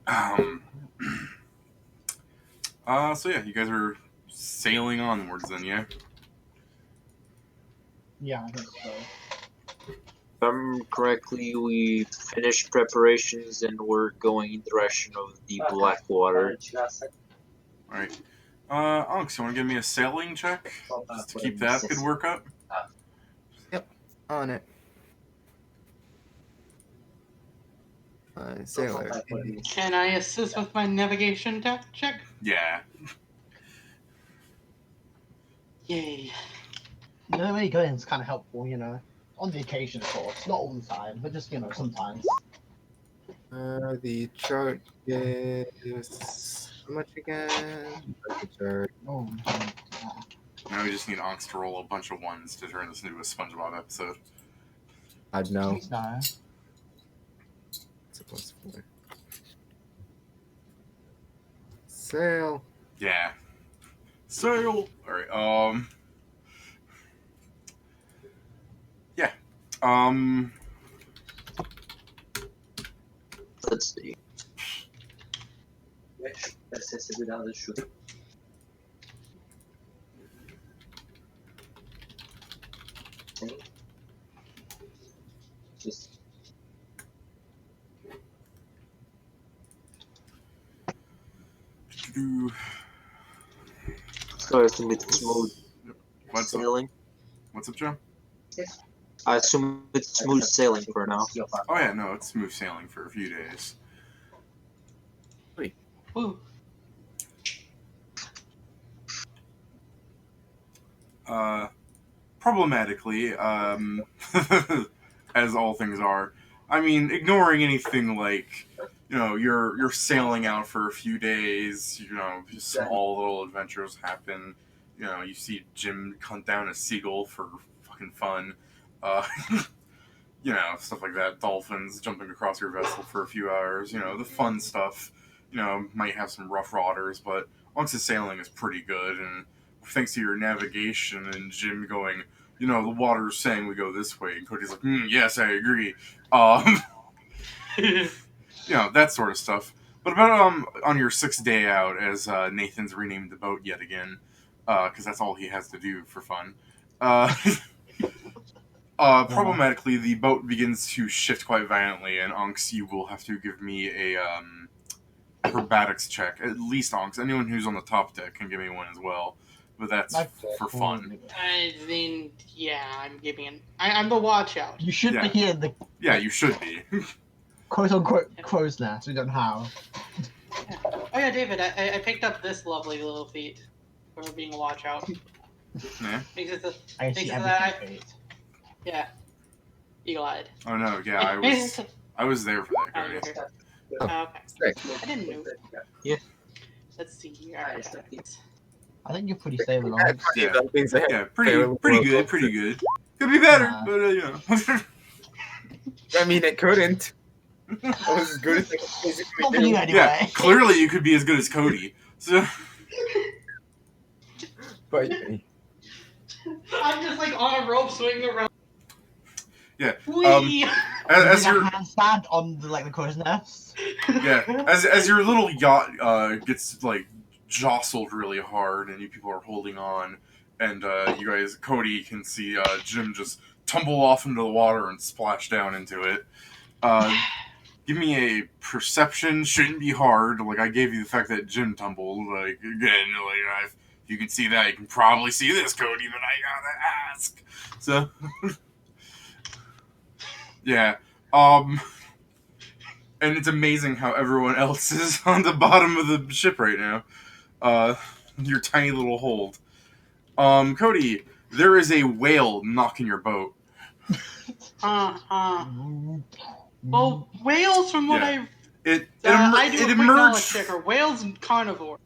Um. So yeah, you guys are sailing onwards then, yeah? Yeah, I think so. If I'm correctly, we finished preparations and we're going in the direction of the Blackwater. Alright. Ahnks, you want to give me a sailing check? Just to keep that good work up? Yep, on it. Sailor. Can I assist with my navigation check? Yeah. Yay. The way you go in is kind of helpful, you know. On the occasion, of course. Not all the time, but just, you know, sometimes. The chart is how much again? The chart. Oh, Now we just need Ahnks to roll a bunch of ones to turn this into a SpongeBob episode. I'd know. please no. It's a +4. Sail. Yeah. Sail! Alright, yeah. Let's see. So I assume it's smooth What's up? sailing. What's up, Joe? I assume it's smooth sailing for now. Oh yeah, no, it's smooth sailing for a few days. Woo. Problematically, as all things are. I mean, ignoring anything like, you know, you're sailing out for a few days, you know, small little adventures happen. You know, you see Jim hunt down a seagull for fucking fun. You know, stuff like that. Dolphins jumping across your vessel for a few hours. You know, the fun stuff. You know, might have some rough waters, but once the sailing is pretty good, and thanks to your navigation and Jim going, you know, the water's saying we go this way, and Cody's like, yes, I agree. You know, that sort of stuff. But about on your 6th day out, as Nathan's renamed the boat yet again, because that's all he has to do for fun. Problematically, the boat begins to shift quite violently, and Ahnks, you will have to give me a acrobatics check. At least Ahnks. Anyone who's on the top deck can give me one as well. But that's for fun. I mean, yeah, I'm giving it. I'm the watch out. You should be here in the Yeah, you should be. quote-unquote crow's nest. We don't have. Yeah. Oh yeah, David, I picked up this lovely little feat for being a watch out. Yeah. Makes it the, I makes see it that everything. yeah, eagle-eyed. Oh no, yeah, I was there for that, Cody. Okay. Sick. I didn't know. Yeah. Let's see here. I think you're pretty stable. Yeah. Things ahead. Yeah, pretty good. Could be better, but you know. I mean, it couldn't. I was as good as I could physically Not for do. you anyway. Yeah, clearly you could be as good as Cody. So But I'm just like on a rope swinging around. yeah, Whee! as Doing your a handstand on the crow's nest. as your little yacht gets like jostled really hard, and you people are holding on, and you guys, Cody can see Jim just tumble off into the water and splash down into it. Give me a perception. Shouldn't be hard. Like I gave you the fact that Jim tumbled. Like again, like if you can see that, you can probably see this, Cody. But I gotta ask. So yeah. And it's amazing how everyone else is on the bottom of the ship right now. Your tiny little hold. Cody, there is a whale knocking your boat. Well, whales, from what Yeah. I've I do a quick knowledge check. Are whales carnivore?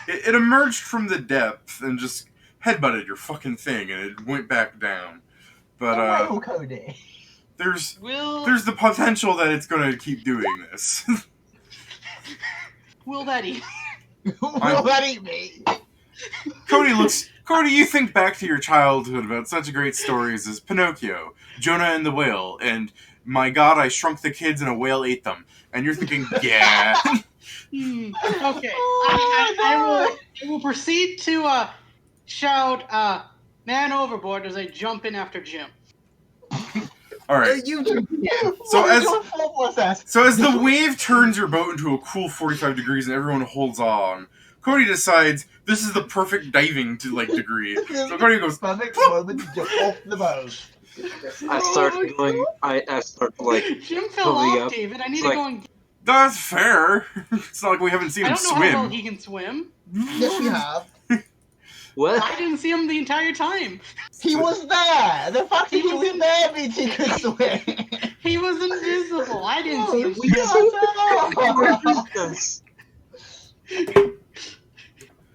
It emerged from the depth and just headbutted your fucking thing, and it went back down. But Cody. there's the potential that it's gonna keep doing this. Will that eat? Will that eat me? Cody, you think back to your childhood about such great stories as Pinocchio, Jonah and the Whale, and my God, I shrunk the kids and a whale ate them. And you're thinking, yeah. Okay. I will proceed to shout man overboard as I jump in after Jim. All right. You So as that? the wave turns your boat into a cool 45 degrees and everyone holds on, Cody decides this is the perfect diving degree. So Cody goes, Perfect moment to jump off the boat. I start going. I start like. Jim fell Moving off, up. David. I need It's to like- go and. that's fair. It's not like we haven't seen I him don't know how well swim. he can swim. Yes, we have. What? I didn't see him the entire time. He was there. The fact that he was there means he could swim. He was invisible. I didn't see him We swim.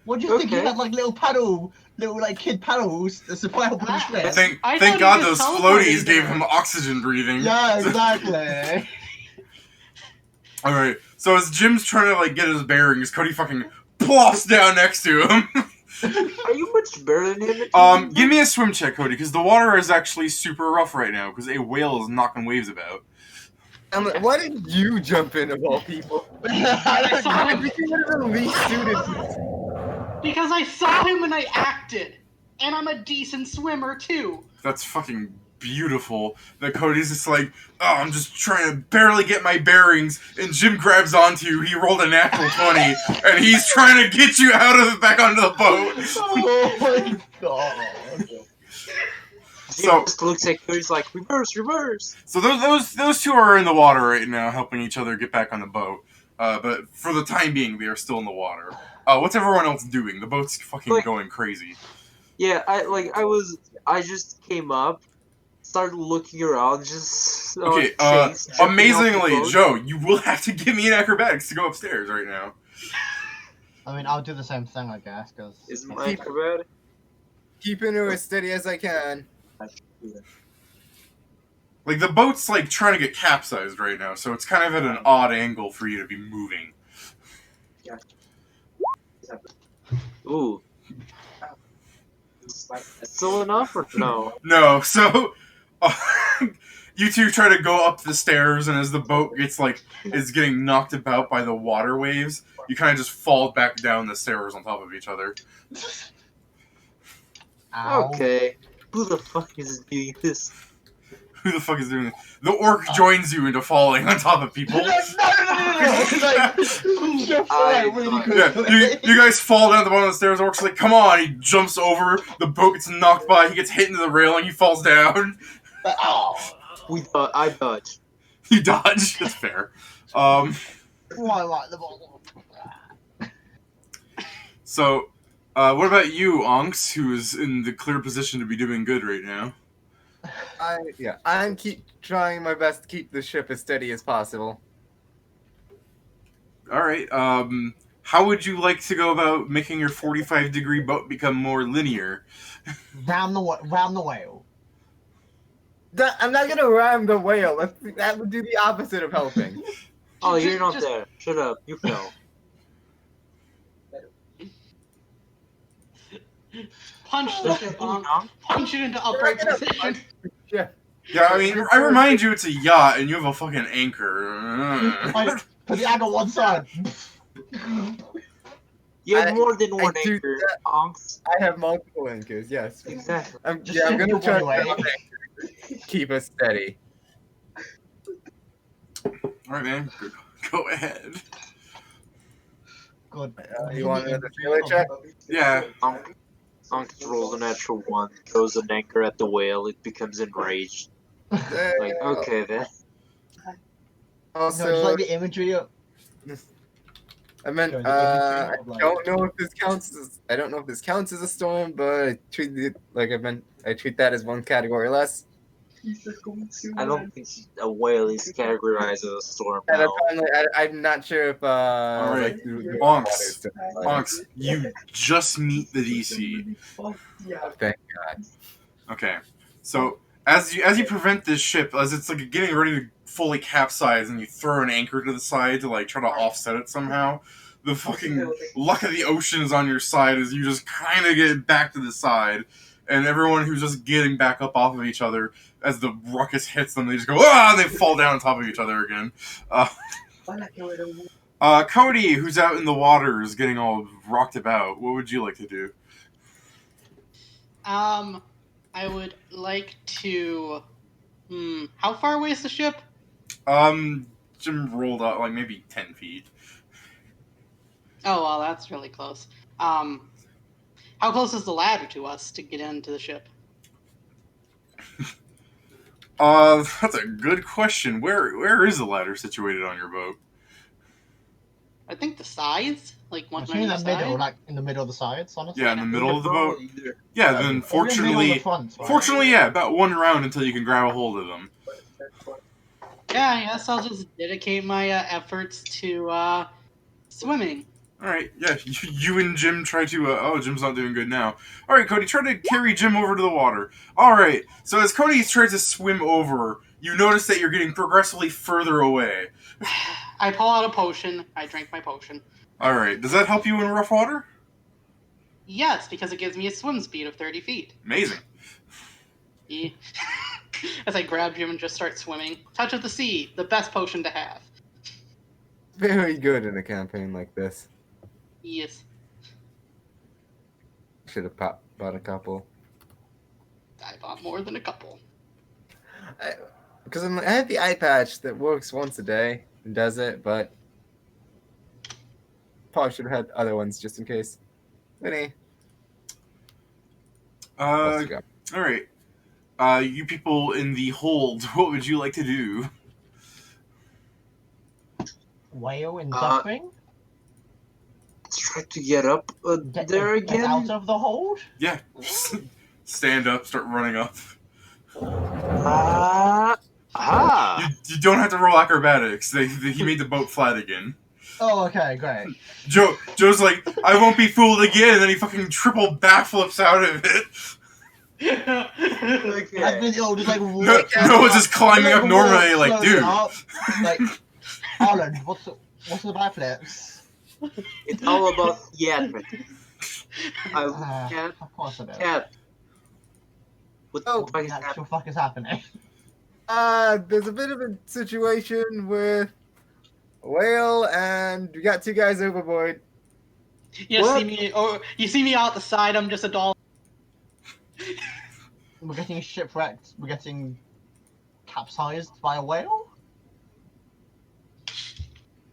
What do you think? He Okay. had like little like kid paddles to support him Ah. stress. Thank I thought he God just those teleported floaties gave there. him oxygen breathing. Yeah, exactly. All right. So as Jim's trying to like get his bearings, Cody fucking plops down next to him. Are you much better than him? At Give me a swim check, Cody, because the water is actually super rough right now because a whale is knocking waves about. why did you jump in of all people? I saw I him think you would have been least suited. because I saw him and I acted, and I'm a decent swimmer too. That's fucking beautiful. That Cody's just like, oh, I'm just trying to barely get my bearings, and Jim grabs onto you. He rolled a natural 20, and he's trying to get you out of it back onto the boat. Oh my god. So, just looks at Cody's like reverse. so those two are in the water right now, helping each other get back on the boat. But for the time being, they are still in the water. What's everyone else doing? The boat's fucking Like- going crazy. Yeah, I just came up, started looking around, just Okay, Chase, jumping off the amazingly, boat. Joe, you will have to give me an acrobatics to go upstairs right now. I mean, I'll do the same thing, I guess, because. Is my acrobatic? Keeping it as steady as I can. Like, the boat's, like, trying to get capsized right now, so it's kind of at an odd angle for you to be moving. Ooh. Still enough or no? No, so... you two try to go up the stairs, and as the boat gets, like, is getting knocked about by the water waves, you kind of just fall back down the stairs on top of each other. Ow. Okay. Who the fuck is doing this? Who the fuck is doing this? The orc joins you into falling on top of people. No. It's like, just like really Yeah, quickly. you guys fall down the bottom of the stairs. Orc's like, come on. He jumps over. The boat gets knocked by. He gets hit into the railing. He falls down. Oh. I dodged. You dodge. That's fair. Why like the ball? So, what about you, Ahnks, who is in the clear position to be doing good right now? I'm trying my best to keep the ship as steady as possible. All right. How would you like to go about making your 45-degree boat become more linear? Round the whale. I'm not gonna ram the whale. That would do the opposite of helping. Oh, you're not Just- there. Shut up. You fell. Punch the ship on. Punch it into upright position. Yeah. Yeah, I mean, I remind you it's a yacht, and you have a fucking anchor. Like, put the anchor one side. You have I- more than one do anchor, that. Ahnks. I have multiple anchors. Yes. Exactly. I'm Just gonna simple try to anyway. keep us steady. All right, man. Go ahead. Good. You want another feeler check? Yeah. Ahnks rolls a natural 1, throws an anchor at the whale, it becomes enraged. Like, okay then. No, just Also, like the imagery of. I meant, Sorry, I the don't know if this counts as a storm, but I treat it like I treat that as one category less. I don't think a whale is categorized as a storm And now. apparently, I'm not sure if right. the Ahnks. Ahnks, you just meet the DC. Thank God. Okay. So as you prevent this ship, as it's like getting ready to fully capsize, and you throw an anchor to the side to like try to offset it somehow, the fucking luck of the ocean is on your side as you just kind of get back to the side, and everyone who's just getting back up off of each other as the ruckus hits them, they just go ah, and they fall down on top of each other again. Cody, who's out in the waters getting all rocked about, what would you like to do? I would like to. How far away is the ship? Jim rolled out like maybe 10 feet. Oh well, that's really close. How close is the ladder to us to get into the ship? That's a good question. Where is the ladder situated on your boat? I think the sides, like one Actually, in the on each middle, side. like in the middle of the sides, honestly. Yeah, in the middle of the boat. Either. Yeah, then Or in the middle of the fortunately, front, right? fortunately, yeah, about one round until you can grab a hold of them. Yeah, I guess I'll just dedicate my efforts to swimming. All right, yeah, you and Jim try to. Oh, Jim's not doing good now. All right, Cody, try to carry Jim over to the water. All right, so as Cody tries to swim over, you notice that you're getting progressively further away. I pull out a potion. I drink my potion. All right, does that help you in rough water? Yes, because it gives me a swim speed of 30 feet. Amazing. Yeah. As I grab Jim and just start swimming. Touch of the sea, the best potion to have. Very good in a campaign like this. Yes. Should have bought a couple. I bought more than a couple. Because I have the eye patch that works once a day and does it, but probably should have had other ones just in case. Winnie. All right. You people in the hold, what would you like to do? Whale in suffering? Try to get up there Get again. out of the hold? Yeah, stand up, start running up. Aha! You don't have to roll acrobatics. He made the boat flat again. Oh, okay, great. Joe's like, I won't be fooled again, and then he fucking triple backflips out of it. Okay. I've been just like Noah's just climbing up normally, like, dude. Like, Arlen, what's the backflips? It's all about theatrics. Kat, Of course I do. Kat. What the What fuck the is actual happening? fuck is happening? There's a bit of a situation with a whale, and we got two guys overboard. You see me out the side, I'm just a doll. We're getting shipwrecked. We're getting capsized by a whale?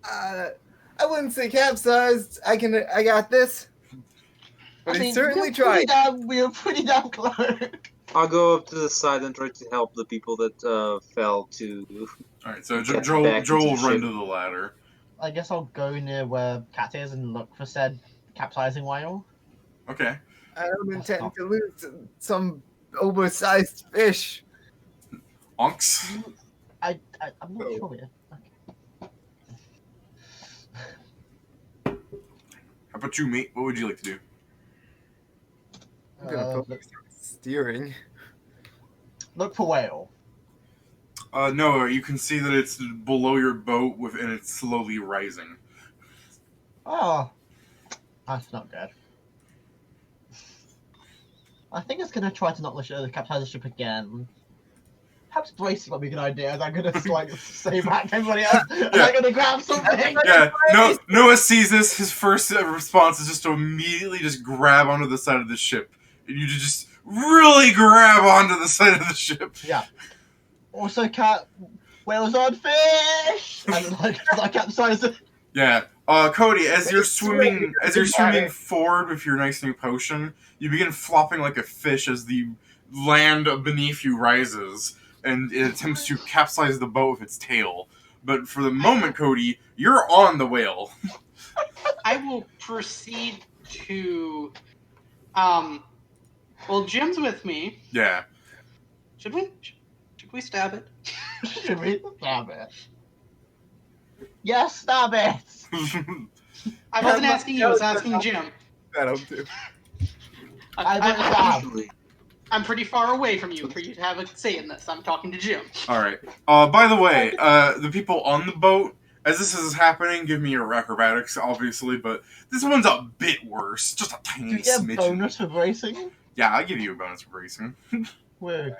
I wouldn't say capsized. I got this. But he certainly tried. We were pretty damn close. I'll go up to the side and try to help the people that fell to. Alright, so Get Joel back into will the run ship. to the ladder. I guess I'll go near where Kat is and look for said capsizing whale. Okay. I don't intend to lose some oversized fish. Ahnks? I'm not sure yet. How about you, mate? What would you like to do? I'm gonna focus on steering. Look for whale. No, you can see that it's below your boat and it's slowly rising. Oh, that's not good. I think it's gonna try to knock the capsize the ship again. Perhaps bracing might be a good idea. As I'm gonna like say back to everybody else. And I'm gonna grab something. Yeah, Noah sees this. His first response is just to immediately just grab onto the side of the ship. And you just really grab onto the side of the ship. Yeah. Also, Kat, whales on fish. And like capsize it. Yeah. Cody, as you're swimming forward with your nice new potion, you begin flopping like a fish as the land beneath you rises, and it attempts to capsize the boat with its tail. But for the moment, Cody, you're on the whale. I will proceed to. Well, Jim's with me. Yeah. Should we stab it? Should we stab it? Yes, stab it. I wasn't asking you. I was asking Jim. That'll do. I'm pretty far away from you for you to have a say in this. I'm talking to Jim. All right. By the way, the people on the boat, as this is happening, give me your acrobatics, obviously, but this one's a bit worse. Just a Do tiny you get a smidge. bonus for bracing? Yeah, I'll give you a bonus for bracing. Wait.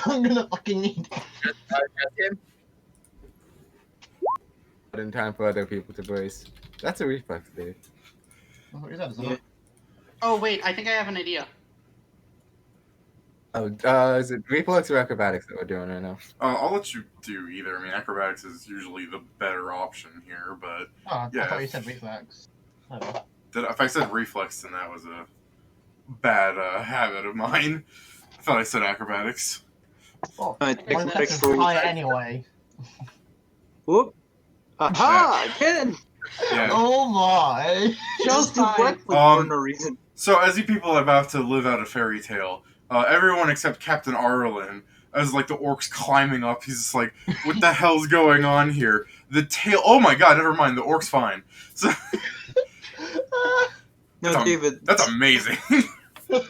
I'm gonna fucking need. Just him. But in time for other people to brace. That's a reflex, dude. What is that? Is that Yeah. Oh wait, I think I have an idea. Oh, is it reflex or acrobatics that we're doing right now? I'll let you do either. I mean, acrobatics is usually the better option here, but Oh, yeah. I thought you said reflex. Oh. If I said reflex, then that was a bad habit of mine. I thought I said acrobatics. Oh, I my think reflex is actually- higher anyway. Whoop! Aha! Again! Yeah. Oh my! Just do Showtime. black for no reason. So, as you people are about to live out a fairy tale, everyone except Captain Arlen, as like the orc's climbing up, he's just like, "What the hell's going on here?" The tail. Oh my god! Never mind. The orc's fine. So No, that's David. that's amazing.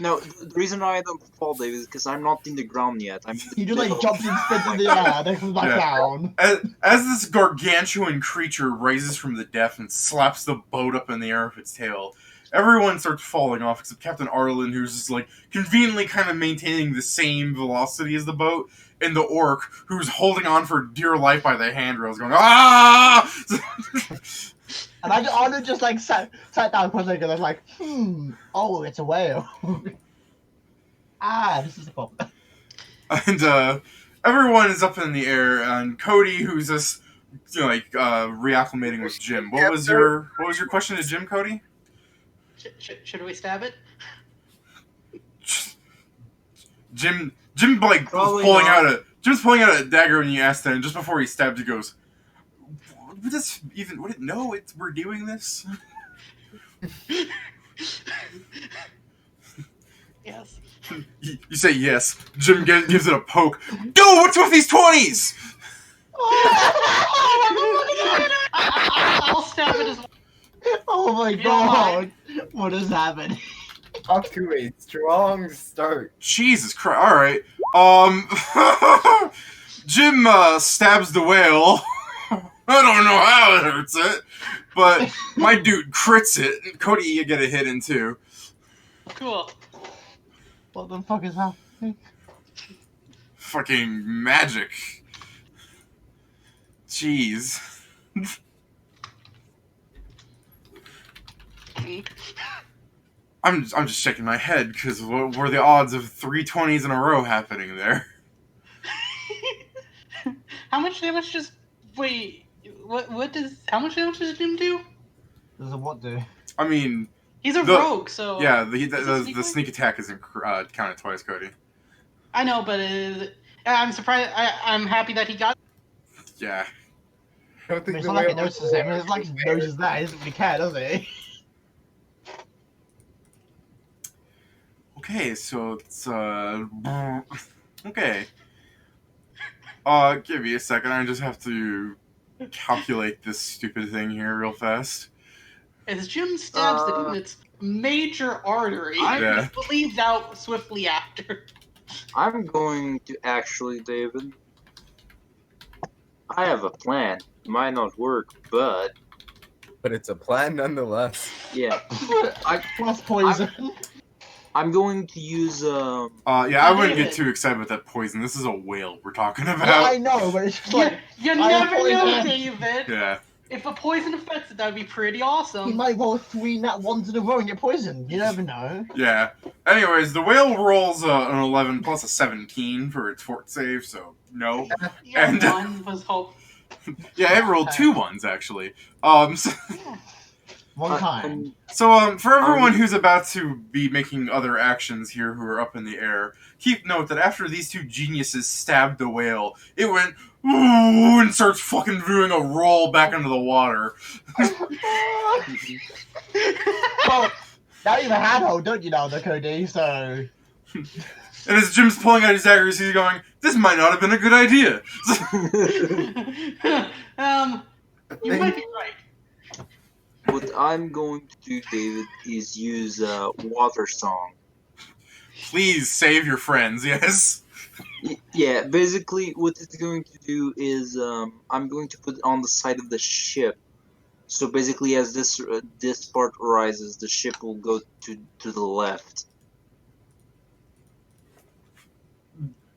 No, the reason why I don't fall, David, is because I'm not in the ground yet. I'm in the He just like middle. jumps and spins in the air, then comes back Yeah. down. As this gargantuan creature rises from the depth and slaps the boat up in the air with its tail, everyone starts falling off except Captain Arlen, who's just like conveniently kind of maintaining the same velocity as the boat, and the orc, who's holding on for dear life by the handrails, going ah! And I just like sat down for a second and I was like, oh, it's a whale. This is a problem. And everyone is up in the air, and Cody, who's just reacclimating with Jim. What was your question to Jim, Cody? Should we stab it? Jim like Probably pulling not. Jim's pulling out a dagger when you asked that, and just before he stabs, he goes, would it know we're doing this? Yes. You say yes. Jim gives it a poke. Dude, what's with these 20s? I'll stab it as well. Oh my You don't god! What has happened? Off to a strong start. Jesus Christ! All right. Jim stabs the whale. I don't know how it hurts it, but my dude crits it. Cody, you get a hit in too. Cool. What the fuck is happening? Fucking magic. Jeez. I'm just shaking my head because what were the odds of 3 20s in a row happening there? How much damage does how much damage does Jim do? Does a what do? I mean, He's a The- rogue, so yeah, Is it the sneak sneak attack isn't counted twice, Cody. I know, but I'm surprised. I'm happy that he got. Yeah. I don't I mean, think it's the not like whale it notices him. It's like he notices that. He doesn't really care, does he? Okay, so it's okay. Give me a second. I just have to calculate this stupid thing here real fast. As Jim stabs it in its major artery, Yeah. it bleeds out swiftly after. I'm going to actually, David. I have a plan. It might not work, but But it's a plan nonetheless. yeah, Plus poison. I'm going to use Yeah, I wouldn't David. get too excited with that poison. This is a whale we're talking Yeah, about. I know, but it's just like You I never have know, poison. David. Yeah. If a poison affects it, that'd be pretty he awesome. might roll 3 nat 1s in a row and get poisoned. You never know. Yeah. Anyways, the whale rolls an 11 plus a 17 for its fort save, so no. Yeah, And- one was hope. Yeah, it rolled 2 ones actually. One time. So, for everyone who's about to be making other actions here who are up in the air, keep note that after these 2 geniuses stabbed the whale, it went ooh and starts fucking doing a roll back into the water. Well, now you have a handhold, don't you now, the Cody? So And as Jim's pulling out his daggers, he's going, "This might not have been a good idea." You might be right. what I'm going to do, David, is use Water Song. Please save your friends, yes? Yeah, basically what it's going to do is I'm going to put it on the side of the ship. So basically, as this part rises, the ship will go to the left.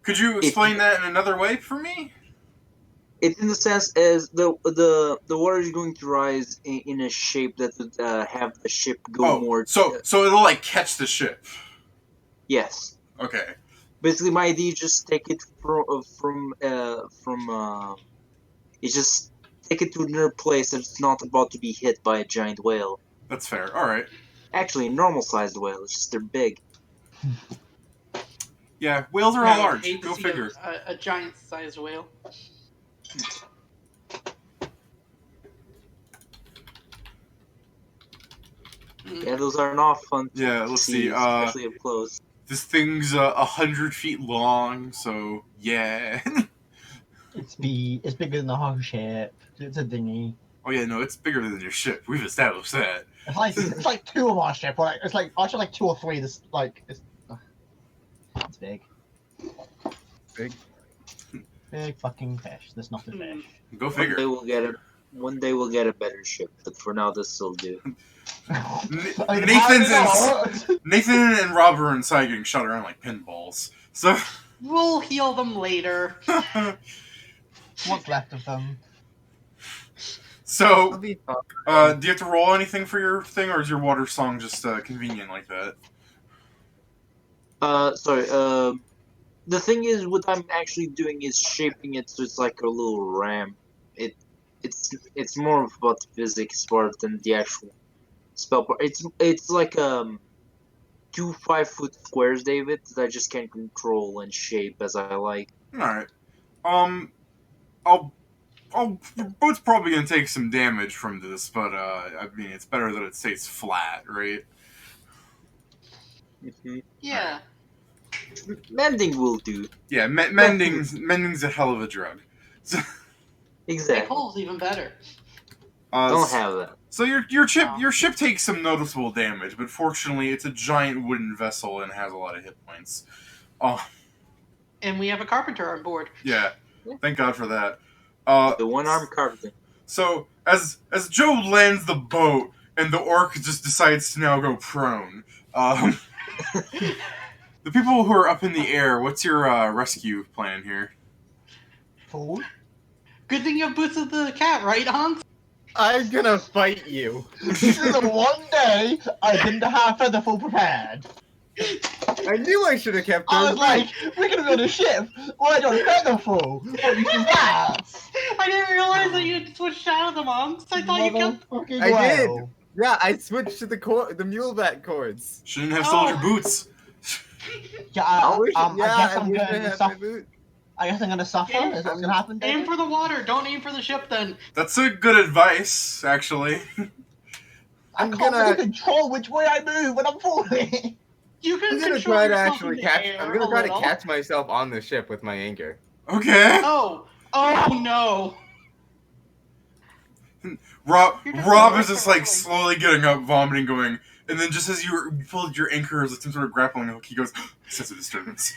Could you explain that in another way for me? It's in the sense as the water is going to rise in a shape that would have the ship go more. So it'll like catch the ship. Yes. Okay. Basically, my idea is just take it it's just take it to another place that's not about to be hit by a giant whale. That's fair. All right. Actually, a normal-sized whale. It's just they're big. Yeah, whales are Yeah, all I would large. hate to Go see figure. A giant-sized whale. Yeah, those are not fun to Yeah, let's see. especially up close. This thing's 100 feet long, so yeah. It's bigger than the whole ship. It's a dinghy. Oh yeah, no, it's bigger than your ship. We've established that. It's like two of our ship. Or it's like actually like 2 or 3. This it's big. Big fucking fish. That's not a fish. Go figure. One day we'll get a better ship, but for now this will do. Nathan and Rob are inside getting shot around like pinballs. So We'll heal them later. What's left of them? So, I'll be do you have to roll anything for your thing, or is your water song just convenient like that? Sorry. The thing is, what I'm actually doing is shaping it so it's like a little ramp. It's more about the physics part than the actual spell part. It's like 2 5-foot squares, David, that I just can control and shape as I like. All right. Your boat's probably gonna take some damage from this, but I mean, it's better that it stays flat, right? Mm-hmm. Yeah. Mending will do. Yeah, mending's a hell of a drug. So, Big Exactly. hole's even better. Don't have that. So your ship takes some noticeable damage, but fortunately, it's a giant wooden vessel and has a lot of hit points. Oh, And we have a carpenter on board. yeah. Thank God for that. The one-armed carpenter. So as Joe lands the boat and the orc just decides to now go prone, the people who are up in the air, what's your rescue plan here? Food? Good thing you have Boots of the Cat, right, Ahnks? I'm gonna fight you. This is the one day I didn't have Featherfall prepared. I knew I should have kept I those was like, we're gonna build a ship. Why don't Featherfall? What use is that? I didn't realize that you had switched out of them, Ahnks. I thought you kept... Motherfucking I did. whale. Yeah, I switched to the muleback cords. Shouldn't have sold your boots. Yeah, I wish, I guess I I'm wish I going to had my suffer. boot. I guess I'm gonna suffer. Aim Is that what's gonna happen? Aim David? for the water. Don't aim for the ship, then. That's a good advice, actually. I I'm can't gonna- really control which way I move when I'm falling. You can I'm gonna control try to yourself actually in the catch. air I'm gonna a try to little. catch myself on the ship with my anchor. Okay. Oh no. Rob is just like slowly getting up, vomiting, going, and then just as you pulled your anchor as like some sort of grappling hook, he goes, "Sense of disturbance."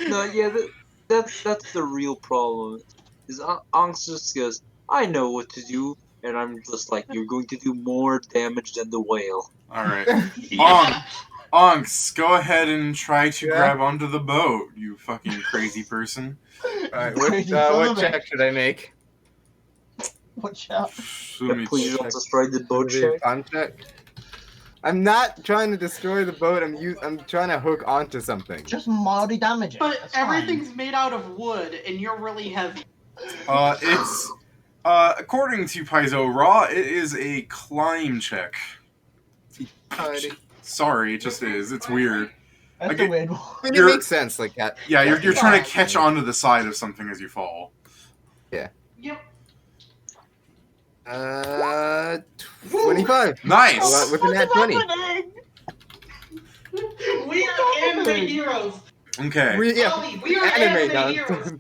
No, yeah, that's the real problem. Is Ahnks just goes, I know what to do, and I'm just like, you're going to do more damage than the whale. All right. Yeah. Ahnks, go ahead and try to Yeah? grab onto the boat, you fucking crazy person. Alright, Crazy son what of a- check should I make? Watch out. Let me Please check. don't destroy the boat Should it be a check. con check? I'm not trying to destroy the boat. I'm trying to hook onto something. Just mildly damage it. But That's fine. everything's made out of wood, and you're really heavy. It's according to Paizo Raw, it is a climb check. Alrighty. Sorry, it just is. It's weird. That's Okay. a weird one. I mean, it You're- makes sense, like that. Yeah, you're That's trying to fine. catch onto the side of something as you fall. Yep. 25. Nice. With a nat 20. We are anime heroes. Okay. Ollie, we are anime done. heroes.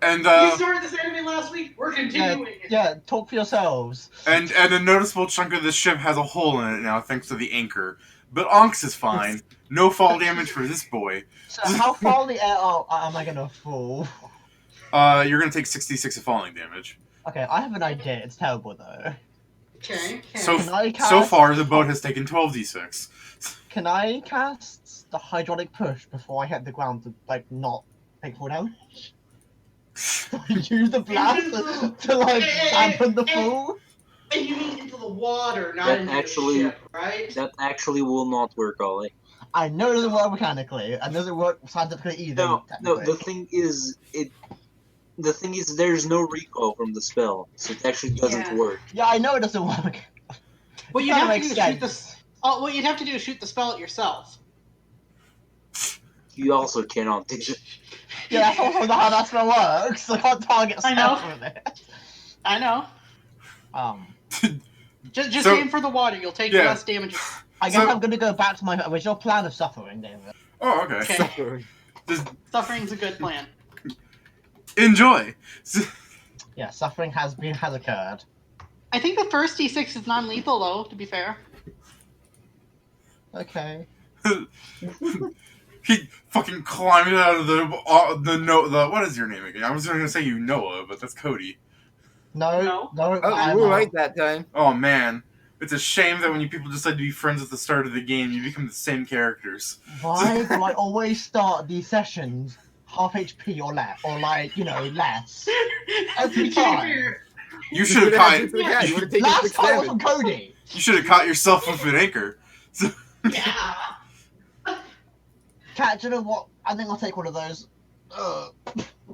And We started this anime last week. We're continuing it. Yeah, talk for yourselves. and a noticeable chunk of the ship has a hole in it now, thanks to the anchor. But Ahnks is fine. No fall damage for this boy. So how far in the air am I gonna fall? You're gonna take 66 of falling damage. Okay, I have an idea. It's terrible though. Okay. So Can I cast- so far, the boat has taken 12d6. Can I cast the hydraulic push before I hit the ground to not take full damage? Do I use the blast to dampen the fall? And you mean into the water, not That into actually- the ship, right? That actually will not work, Ollie. I know it doesn't work mechanically, and doesn't work scientifically either. No, technically. the thing is, there's no recoil from the spell, so it actually doesn't Yeah. work. Yeah, I know it doesn't work. What you'd That have to makes do is shoot sense. what you'd have to do is shoot the spell at yourself. You also cannot do it. Yeah, that's also not how that spell works. I can't target I know. stuff with it. I know. Just So- aim for the water. You'll take Yeah. less damage. I guess So- I'm gonna go back to my original plan of suffering, David. Oh, okay. Okay. Suffering. Just Suffering's a good plan. enjoy. Yeah, suffering has occurred. I think the first D6 is non-lethal, though. To be fair. Okay. He fucking climbed out of the what is your name again? I was going to say you Noah, but that's Cody. No. Oh, I'm you were right that time. Oh man, it's a shame that when you people decide to be friends at the start of the game, you become the same characters. Why do I always start these sessions half HP or less, less? Every time. You should have would've caught. had to the guy. You would've taken Last 6 time was from damage. Cody. You should have caught yourself with an anchor. Yeah. Kat, you know what? I think I'll take one of those.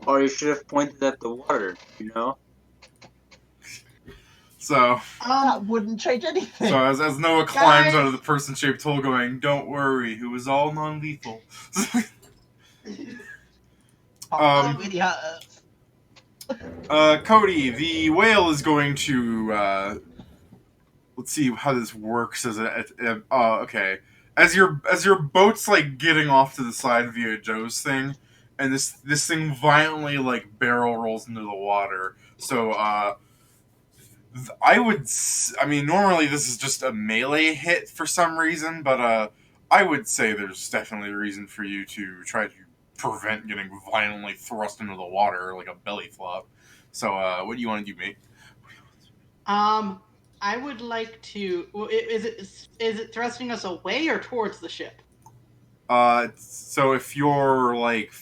Or you should have pointed at the water, you know? So, That wouldn't change anything. as Noah climbs Guys. out of the person-shaped hole, going, "Don't worry, it was all non-lethal." It really hurts. Cody, the whale is going to. Let's see how this works. Okay. As your boat's getting off to the side via Joe's thing, and this thing violently barrel rolls into the water. So normally this is just a melee hit for some reason, but I would say there's definitely a reason for you to try to prevent getting violently thrust into the water like a belly flop. So what do you want to do, mate? I would like to. Is it thrusting us away or towards the ship? So if you're like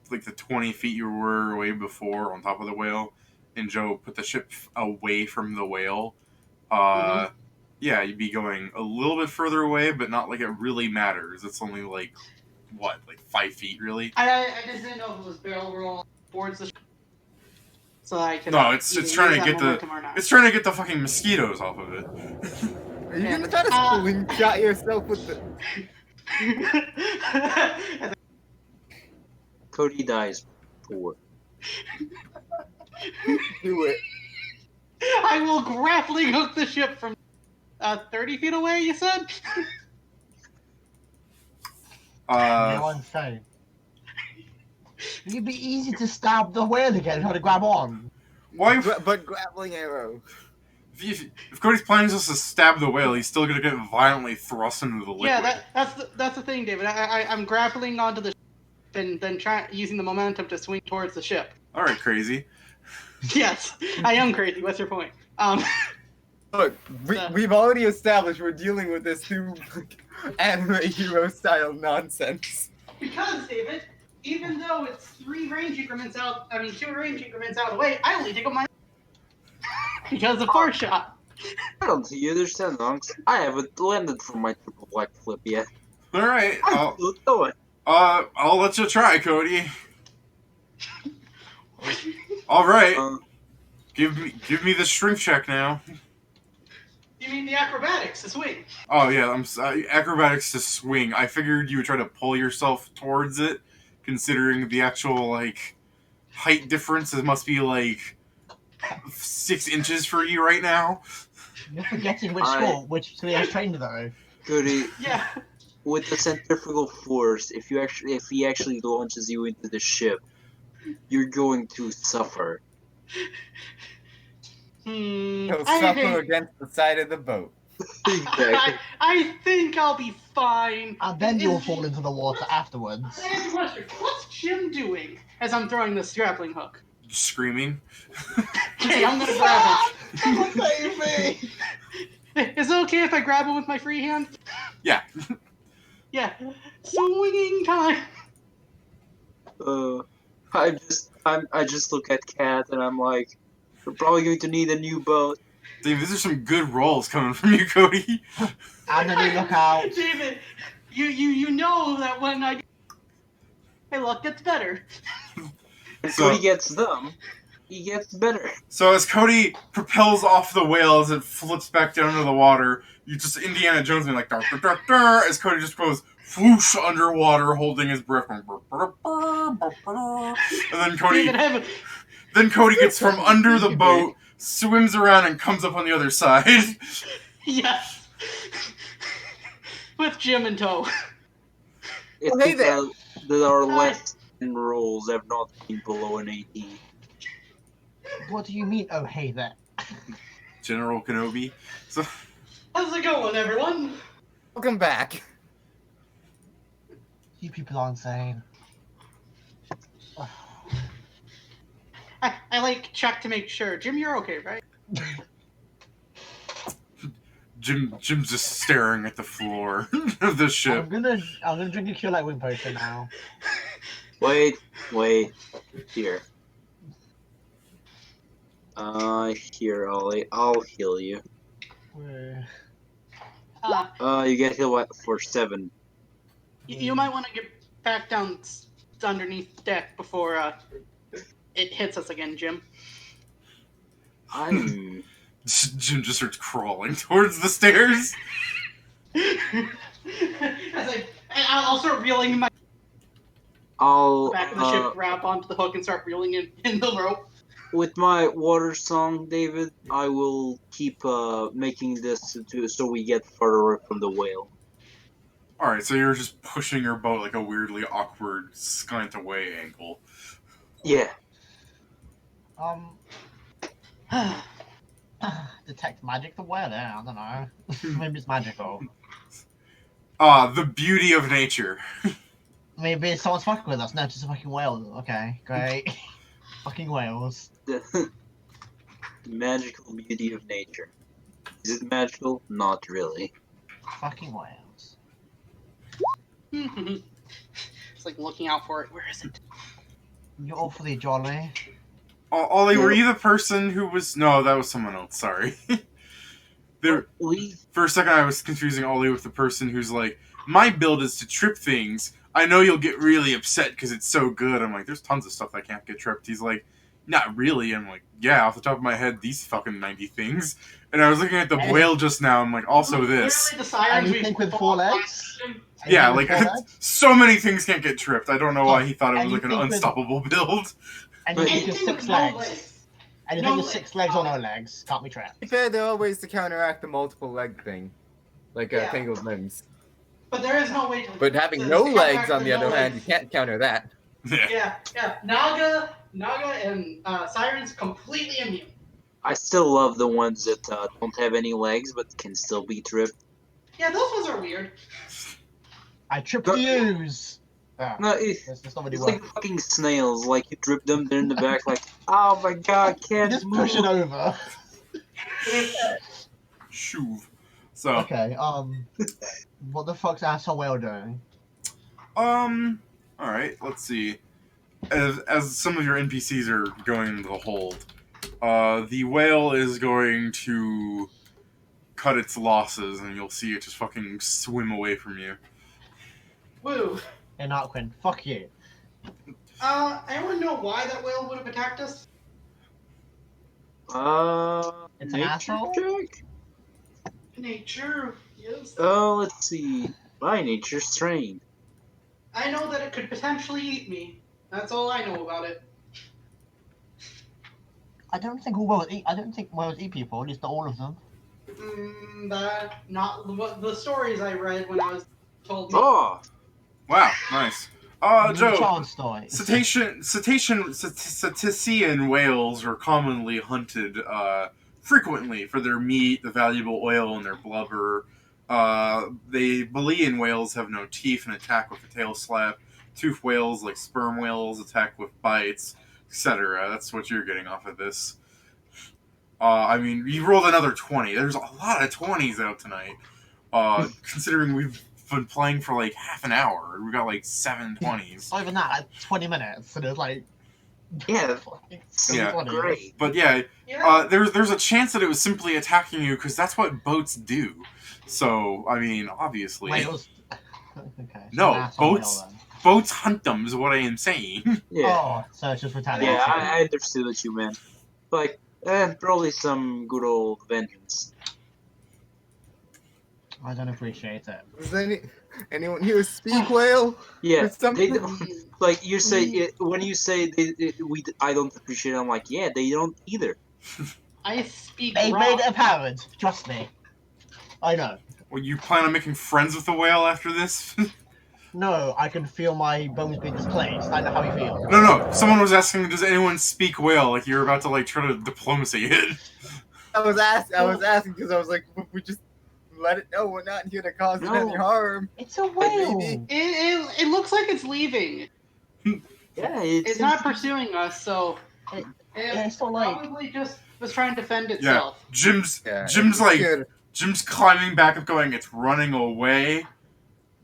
the 20 feet you were away before on top of the whale, and Joe put the ship away from the whale, yeah, you'd be going a little bit further away, but not like it really matters. It's only 5 feet, really? I just didn't know if it was barrel roll towards the ship. So I can. No, it's trying to get the. it's trying to get the fucking mosquitoes off of it. Are you gonna try to slingshot yourself with the... Cody dies. Poor. Do it. I will grappling hook the ship from 30 feet away. You said. No one's saying. It'd be easy to stab the whale again and try to grab on. Why? But grappling arrow. If Cody's planning just to stab the whale, he's still gonna get violently thrust into the liquid. Yeah, that's the thing, David. I'm grappling onto the ship and then using the momentum to swing towards the ship. All right, crazy. Yes, I am crazy. What's your point? Look, we've already established we're dealing with this through anime hero style nonsense. Because, David, even though it's 2 range increments out away, I only take up my because of 4 shot. I don't think you understand, Ahnks. I haven't landed from my triple black flip yet. All right, I'm still going. I'll let you try, Cody. All right, give me the strength check now. You mean the acrobatics, the swing? Oh yeah, I'm sorry. Acrobatics to swing. I figured you would try to pull yourself towards it, considering the actual height difference. It must be 6 inches for you right now. You're forgetting which school he has trained though. Cody, Yeah. with the centrifugal force, if he actually launches you into the ship, you're going to suffer. He'll suffer against the side of the boat. Exactly. I think I'll be fine. And then you'll fall into the water afterwards. I have a question. What's Jim doing as I'm throwing this grappling hook? Screaming. Okay, I'm gonna grab Someone save me! it. Is it okay if I grab it with my free hand? Yeah. Yeah, swinging time. I just look at Kat and I'm like, we're probably going to need a new boat. Dave, these are some good rolls coming from you, Cody. And then you look out. David, you know that when I my luck gets better. And So- Cody gets them, he gets better. So as Cody propels off the whale as it flips back down into the water, you just Indiana Jones me like dar, dar, dar, dar, as Cody just goes whoosh underwater, holding his breath, going, burr, burr, burr, burr, burr. And then Cody gets from under the boat, swims around, and comes up on the other side. Yes. With Jim in tow. It's Hey there. that our left hand rolls have not been below an 18. What do you mean, oh hey there? General Kenobi. So How's it going, everyone? Welcome back. You people are insane. I like check to make sure. Jim, you're okay, right? Jim's just staring at the floor of the ship. I'm gonna drink a cure light wind potion now. Wait, here. Here, Ollie, I'll heal you. Where? You get healed for 7. You might want to get back down underneath deck before it hits us again, Jim. I'm... Jim just starts crawling towards the stairs. I'll start reeling my I'll, back of the ship, grab onto the hook, and start reeling in the rope. with my water song, David, I will keep making this so we get further away from the whale. Alright, so you're just pushing your boat like a weirdly awkward slant away angle. Yeah. Detect magic the where there? I don't know. Maybe it's magical. The beauty of nature. Maybe someone's fucking with us. No, just a fucking whale. Okay, great. Fucking whales. The magical beauty of nature. Is it magical? Not really. Fucking whales. It's like looking out for it. Where is it? You're awfully jolly. Ollie, were you the person who was... No, that was someone else, sorry. For a second I was confusing Ollie with the person who's like, my build is to trip things. I know you'll get really upset because it's so good. I'm like, there's tons of stuff that can't get tripped. He's like, not really. I'm like, yeah, off the top of my head, these fucking 90 things. And I was looking at the whale just now. I'm like, also this. Literally the sirens Anything with 4 legs? Yeah, Anything like, with 4 legs? so many things can't get tripped. I don't know why he thought it was like an Anything with- unstoppable build. Anything with Anything 6 with no legs. legs. Anything No with legs. 6 legs or no legs can't be trapped. To be fair, there are ways to counteract the multiple leg thing, like Yeah. tangled limbs. But there is no way to. But having to no counteract legs, on the other hand, you legs. can't counter that. Yeah. Naga, and sirens completely immune. I still love the ones that don't have any legs but can still be tripped. Yeah, those ones are weird. I tripped Go- the ewes! Ah, No, it's that's not really like work. fucking snails. Like you trip them, they're in the back. Like, oh my god, You can't just move. push it over. Shuv. So, Okay, what the fuck's asshole whale doing? alright, let's see. As some of your NPCs are going into the hold, the whale is going to cut its losses, and you'll see it just fucking swim away from you. Woo. And Arquin, fuck you. Anyone know why that whale would have attacked us? It's an nature asshole? check? Nature. Yes. Let's see. My nature strain. I know that it could potentially eat me. That's all I know about it. I don't think whales eat people, at least not all of them. That not the stories I read when I was told. Oh, Wow, nice. Joe, Child story. cetacean whales are commonly hunted frequently for their meat, the valuable oil, and their blubber. Baleen whales have no teeth and attack with a tail slap. Toothed whales, like sperm whales, attack with bites, etc. That's what you're getting off of this. I mean, you rolled another 20. There's a lot of 20s out tonight. Considering we've been playing for like half an hour. We got like 720s. Not even that, like 20 minutes, and it's like. Yeah, Yeah. 20. great. But yeah, there's a chance that it was simply attacking you because that's what boats do. So I mean, obviously, Whales. Okay. So No, an asshole boats- whale, then. boats hunt them. Is what I am saying. Yeah, Oh, so it's just retaliation. yeah, I understood what you meant. Like, probably some good old vengeance. I don't appreciate it. Does anyone here speak whale? Yeah, Or something? they don't. Like you say it, when you say I don't appreciate it. I'm like, yeah, they don't either. I speak They raw. made it apparent. Trust me. I know. Well, you plan on making friends with the whale after this? No, I can feel my bones being displaced. I know how he feels. No. Someone was asking, does anyone speak whale? Like you're about to like try to diplomacy it. I was asking because I was like, we just let it know we're not here to cause it any harm. It's a whale. maybe- It looks like it's leaving. Yeah, It's not pursuing us, so it It's not like. probably just was trying to defend Yeah, itself. Jim's it's like good. Jim's climbing back up, going, it's running away.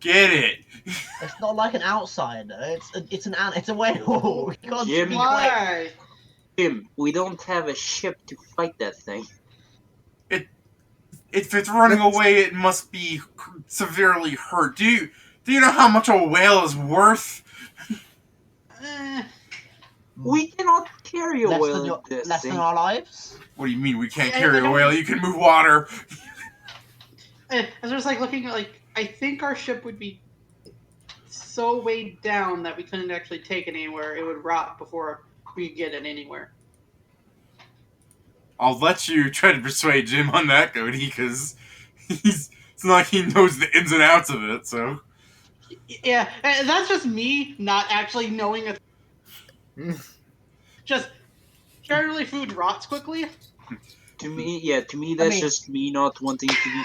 Get it? It's not like an outsider. It's a whale. You can't Jim. speak whale. Why? Jim, we don't have a ship to fight that thing. If it's running away, it must be severely hurt. Do you know how much a whale is worth? We cannot carry a whale in this Less thing. than our lives. What do you mean we can't I carry a don't- whale? You can move water. I was just like looking at like I think our ship would be so weighed down that we couldn't actually take it anywhere. It would rot before we could get it anywhere. I'll let you try to persuade Jim on that, Cody, because it's not like he knows the ins and outs of it. So Yeah, that's just me not actually knowing a. Just generally food rots quickly. To me, that's mean- just me not wanting to be.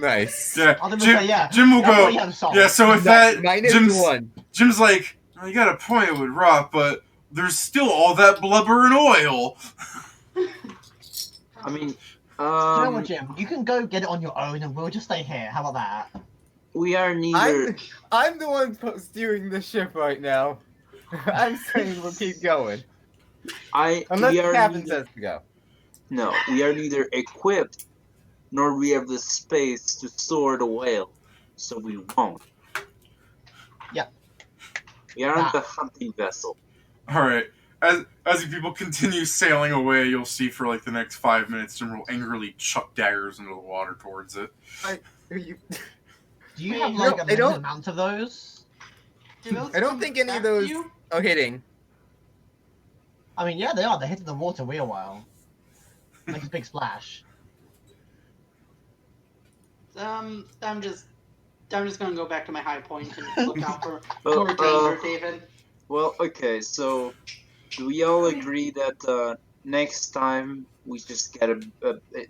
Nice. yeah, I was gonna say, yeah. Jim will That's go. what he had to solve. Yeah, so if that Minus Jim's 1. Jim's like, oh, you got a point, it would rot, but there's still all that blubber and oil. I mean, You know what, Jim? You can go get it on your own, and we'll just stay here. How about that? we are neither. I'm the one steering the ship right now. I'm saying we'll keep going. Unless we the are captain neither, says to go. no, we are neither equipped nor we have the space to store the whale, so we won't. Yeah. We aren't Ah. a hunting vessel. All right. As you people continue sailing away, you'll see for like the next 5 minutes, Jim will angrily chuck daggers into the water towards it. Do you Wait, have you like don't- a they limited don't- amount of those? Do those I don't come think any of back to those- you? Okay, ding. I mean, yeah, they are. They hit the water real well. Makes a big splash. I'm just gonna go back to my high point and look out for Well, danger, David. Well, okay, so do we all agree that next time we just get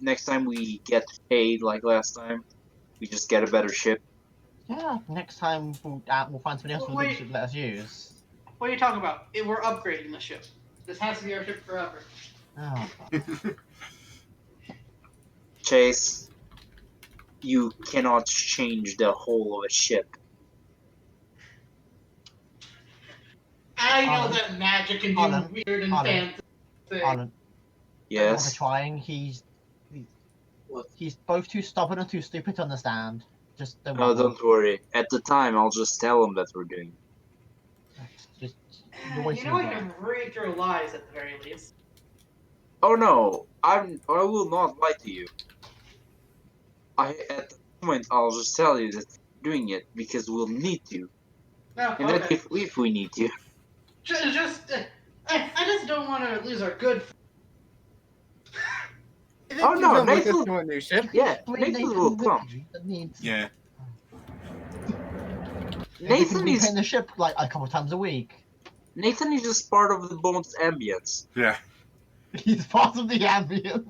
next time we get paid like last time, we just get a better ship? Yeah, next time we'll find somebody else who Wait. should let us use. What are you talking about? We're upgrading the ship. This has to be our ship forever. Oh, Chase, you cannot change the whole of a ship. I know Arlen. that magic can do Arlen. weird and Arlen. fancy things. Arlen, Yes. bother trying. He's both too stubborn and too stupid to understand. Just don't. No, bother. don't worry. At the time, I'll just tell him that we're doing. Just you're wasting You know I your can read your lies at the very least. Oh no, I will not lie to you. At the point, I'll just tell you that we're doing it because we'll need to, No, and that okay. if we need to. I just don't want to lose our good. Oh, no, Come with us Nathan- to a new ship. Yeah, Wait, Nathan will come. That needs. Yeah. Nathan Nathan be is paying the ship like a couple times a week. Nathan is just part of the boat's ambience. Yeah. He's part of the ambience.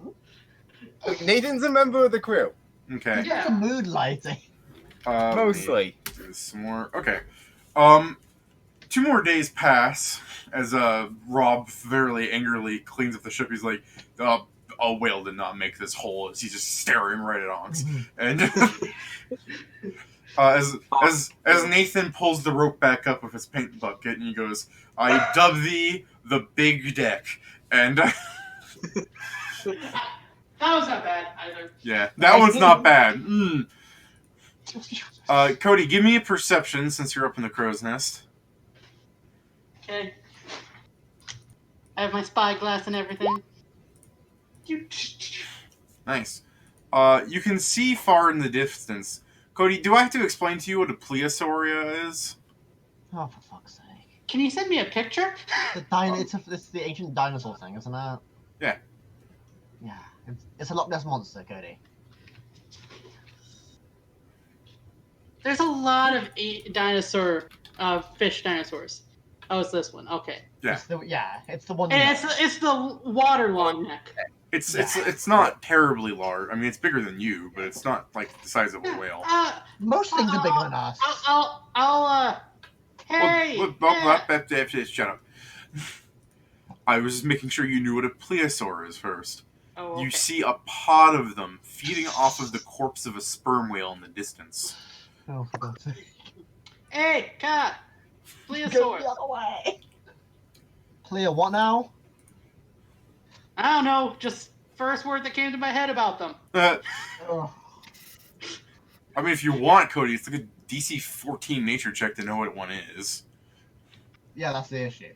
Nathan's a member of the crew. Okay. It's Yeah. a mood lighting. Mostly. Do some more. Okay. 2 more days pass as Rob very angrily cleans up the ship. He's like, a whale did not make this hole as he's just staring right at Ahnks. And as Nathan pulls the rope back up with his paint bucket, and he goes, "I dub thee the Big Deck." And That was not bad either. yeah, that one's not bad. Cody, give me a perception since you're up in the crow's nest. Okay. I have my spyglass and everything. Nice. You can see far in the distance. Cody, do I have to explain to you what a plesiosaur is? Oh, for fuck's sake! Can you send me a picture? It's the ancient dinosaur thing, isn't it? Yeah. Yeah, it's a Loch Ness monster, Cody. There's a lot of fish dinosaurs. Oh, it's this one. Okay. Yeah. It's the one. And it's the water long neck. It's not terribly large. I mean, it's bigger than you, but it's not like the size of a whale. Most things are bigger than us. Hey! Shut up. I was just making sure you knew what a plesiosaur is first. Oh, okay. You see a pod of them feeding off of the corpse of a sperm whale in the distance. Oh, for God's sake. Hey, Kat! Go Plesiosaur. the other way. Pleo, what now? I don't know, just first word that came to my head about them. Oh. I mean, if you want, Cody, it's like a DC 14 nature check to know what one is. Yeah, that's the issue.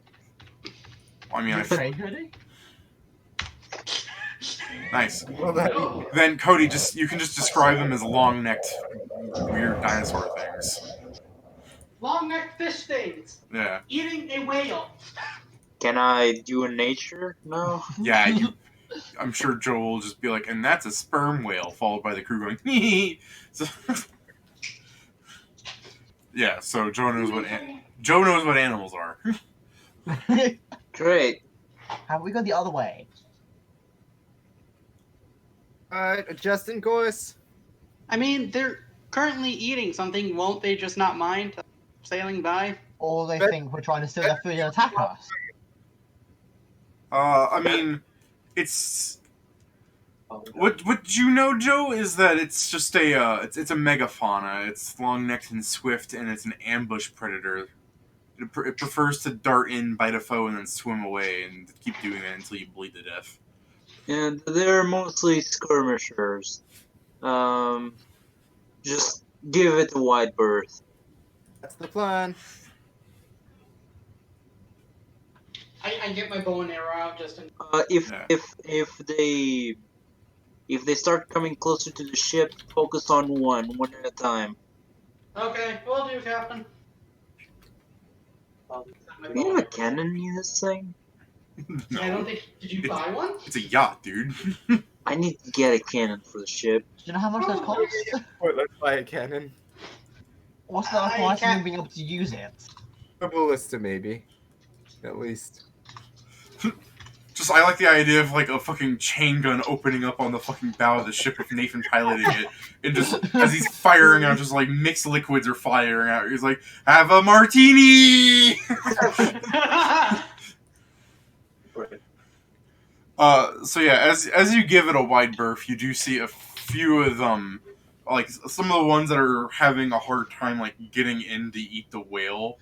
I mean, Trade ready? nice. Well, that, Then, Cody, you can just describe them as long-necked, weird dinosaur things. Long-necked fish things. Yeah. Eating a whale. Can I do a nature? No. Yeah, I'm sure Joe will just be like, and that's a sperm whale, followed by the crew going, hee. So, yeah, so Joe knows what animals are. Great. Have we gone the other way? Justin course. I mean, they're currently eating something. Won't they just not mind sailing by? Or they But- think we're trying to steal their food and attack us? I mean, it's what you know, Joe, is that it's just it's a megafauna. It's long-necked and swift, and it's an ambush predator. It prefers to dart in, bite a foe, and then swim away, and keep doing that until you bleed to death. And they're mostly skirmishers. Just give it a wide berth. That's the plan. I get my bow and arrow out just in. Yeah. If they start coming closer to the ship, focus on one at a time. Okay, will do, Captain. Do we have a cannon in this thing? No, I don't think. Did you buy one? it's a yacht, dude. I need to get a cannon for the ship. Do you know how much that costs? Wait, let's buy a cannon. What's the price of being able to use it? A ballista, maybe. At least. Just, I like the idea of, like, a fucking chain gun opening up on the fucking bow of the ship with Nathan piloting it. And just, as he's firing out, just, like, mixed liquids are firing out. He's like, have a martini! So yeah, as you give it a wide berth, you do see a few of them, like, some of the ones that are having a hard time, like, getting in to eat the whale.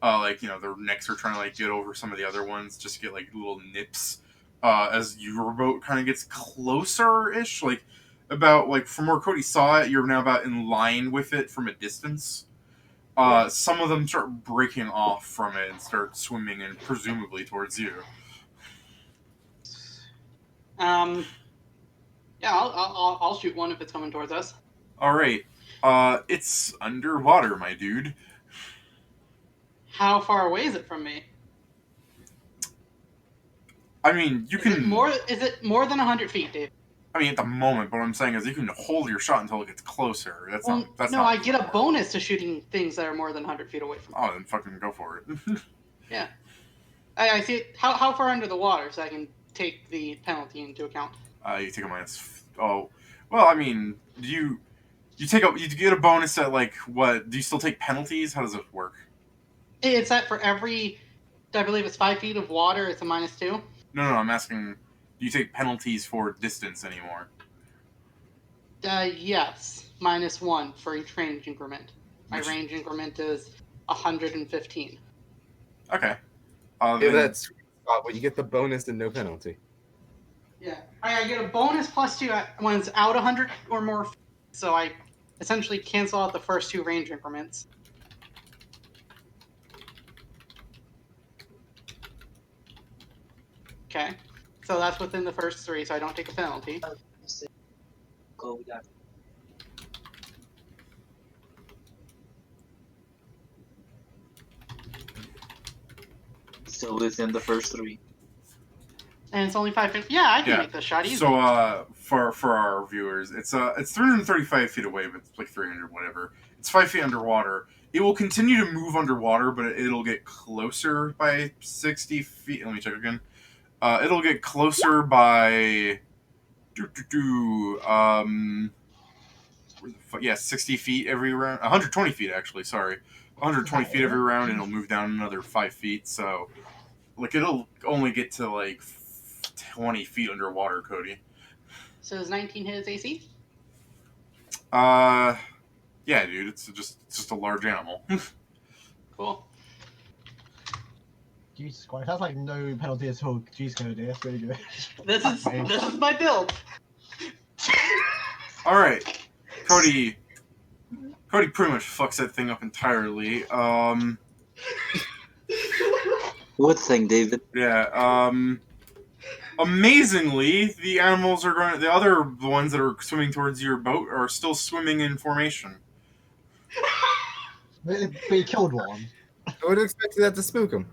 Like, you know, their necks are trying to, like, get over some of the other ones, just to get, like, little nips. As your boat kind of gets closer-ish, like, about, like, from where Cody saw it, you're now about in line with it from a distance. Some of them start breaking off from it and start swimming and presumably towards you. Yeah, I'll shoot one if it's coming towards us. Alright. It's underwater, my dude. How far away is it from me? I mean, you Is can... it more than 100 feet, Dave? I mean, at the moment, what I'm saying is you can hold your shot until it gets closer. That's Well, not... That's no, not I get a bonus to shooting things that are more than 100 feet away from me. Oh, then fucking go for it. Yeah. I see. How far under the water so I can take the penalty into account? You take a minus... Oh, well, I mean, you get a bonus at, like, what? Do you still take penalties? How does it work? It's that for every, I believe it's 5 feet of water, it's a -2. No, I'm asking, Do you take penalties for distance anymore? Yes, -1 for each range increment. My Which- range increment is 115. Okay. Yeah, Then- that's spot where you get the bonus and no penalty. Yeah, I get a bonus +2 when it's out 100 or more feet, so I essentially cancel out the first 2 range increments. Okay, so that's within the first 3, so I don't take a penalty. Go, yeah. Still within the first 3. And it's only 550. Yeah, I can Yeah. make this shot easy. So for our viewers, it's 335 feet away, but it's like 300 whatever. It's 5 feet underwater. It will continue to move underwater, but it'll get closer by 60 feet. Let me check again. It'll get closer by yeah, 60 feet every round. 120 feet actually. Sorry, 120 feet every round, and it'll move down another 5 feet. So, like, it'll only get to like 20 feet underwater, Cody. So is 19 hit his AC? Yeah, dude, it's just a large animal. Cool. Jesus Christ, that's like no penalty at all. Jeez, Cody, that's really good. This is my build. All right, Cody pretty much fucks that thing up entirely. What thing, David? Yeah. Amazingly, the animals are going. The ones that are swimming towards your boat are still swimming in formation. But he killed one. I would have expected that to spook him.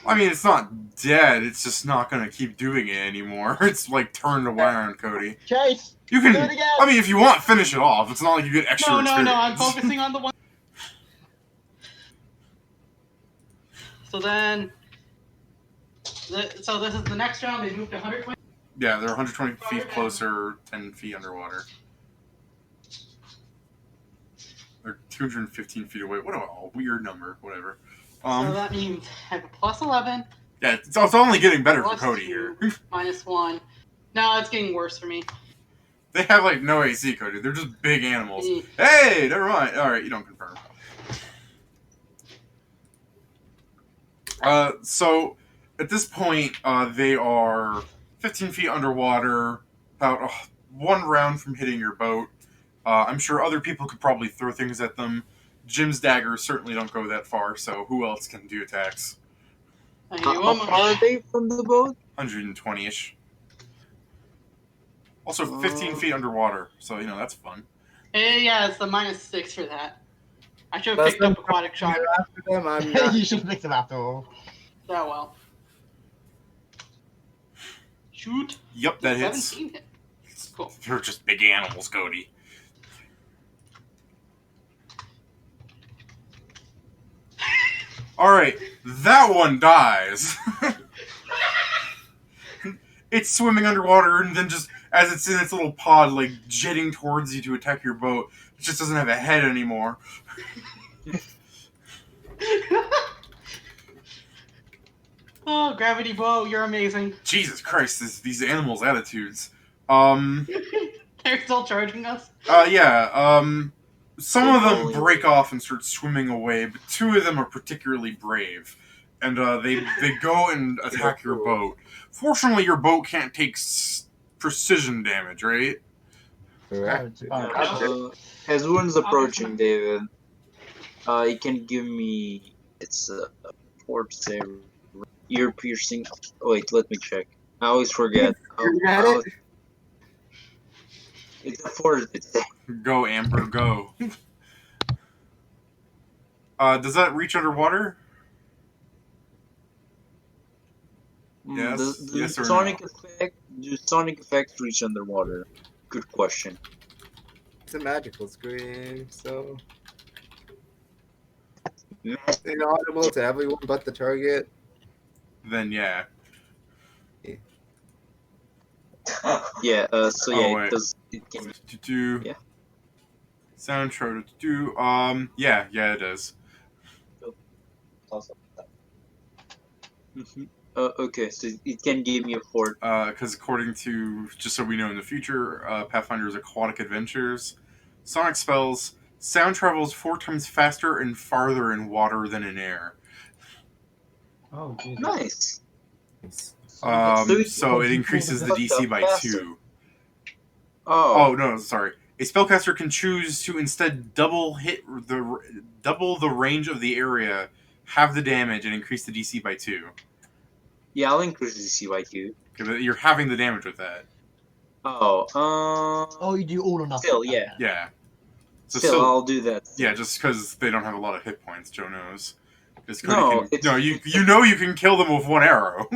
I mean, it's not dead. It's just not going to keep doing it anymore. It's like turned around, Cody. Chase! You Do it can. again! I mean, if you want, finish it off. It's not like you get extra No, experience. I'm focusing on the one. So then, so this is the next round. They moved to 120. Yeah, they're 120 feet closer, 10 feet underwater. They're 215 feet away. What a weird number. Whatever. So that means I have a +11. Yeah, it's only getting better for Plus Cody 2, here. -1. No, it's getting worse for me. They have like no AC, Cody. They're just big animals. Mm. Hey, never mind. All right, you don't confirm. So at this point, they are 15 feet underwater, about 1 round from hitting your boat. I'm sure other people could probably throw things at them. Jim's daggers certainly don't go that far, so who else can do attacks? How far are they from the boat? 120-ish. Also 15 feet underwater, so, that's fun. Yeah, it's the -6 for that. I should have That's picked up not- aquatic shock. After them, I'm not. You should have picked him after all. Oh well. Shoot. Yep, that hits. 17 hit. Cool. They're just big animals, Cody. Alright, that one dies. It's swimming underwater, and then just as it's in its little pod, like jetting towards you to attack your boat, it just doesn't have a head anymore. Oh, Gravity Bow, you're amazing. Jesus Christ, these animals' attitudes. They're still charging us. Some of them break off and start swimming away, but 2 of them are particularly brave, and they go and attack your boat. Fortunately, your boat can't take precision damage, right? Correct. As one's approaching, David, you can give me. It's a port save. Ear piercing. Oh, wait, let me check. I always forget. You got it? It's a fort. Go, Amber, go. Does that reach underwater? Yes. Yes or Sonic no? effect. Do sonic effects reach underwater? Good question. It's a magical screen, so it's inaudible to everyone but the target. Then yeah. Yeah. So Oh, yeah, wait. it does. It can. Yeah. Soundtrack. Yeah, it does. Also. Mhm. Okay, so it can give me a fort. Because according to, just so we know in the future, Pathfinder's aquatic adventures, sonic spells, sound travels 4 times faster and farther in water than in air. Oh, Jesus. Nice. So it increases the DC by Faster. 2. Oh. Oh no, sorry. A spellcaster can choose to instead double the range of the area, have the damage, and increase the DC by 2. Yeah, I'll increase the DC by 2. Okay, but you're having the damage with that. Oh, you do all or nothing. Still, yeah. Yeah. So Still, I'll do that. yeah, just because they don't have a lot of hit points, Joe knows. Because No, you know you can kill them with 1 arrow.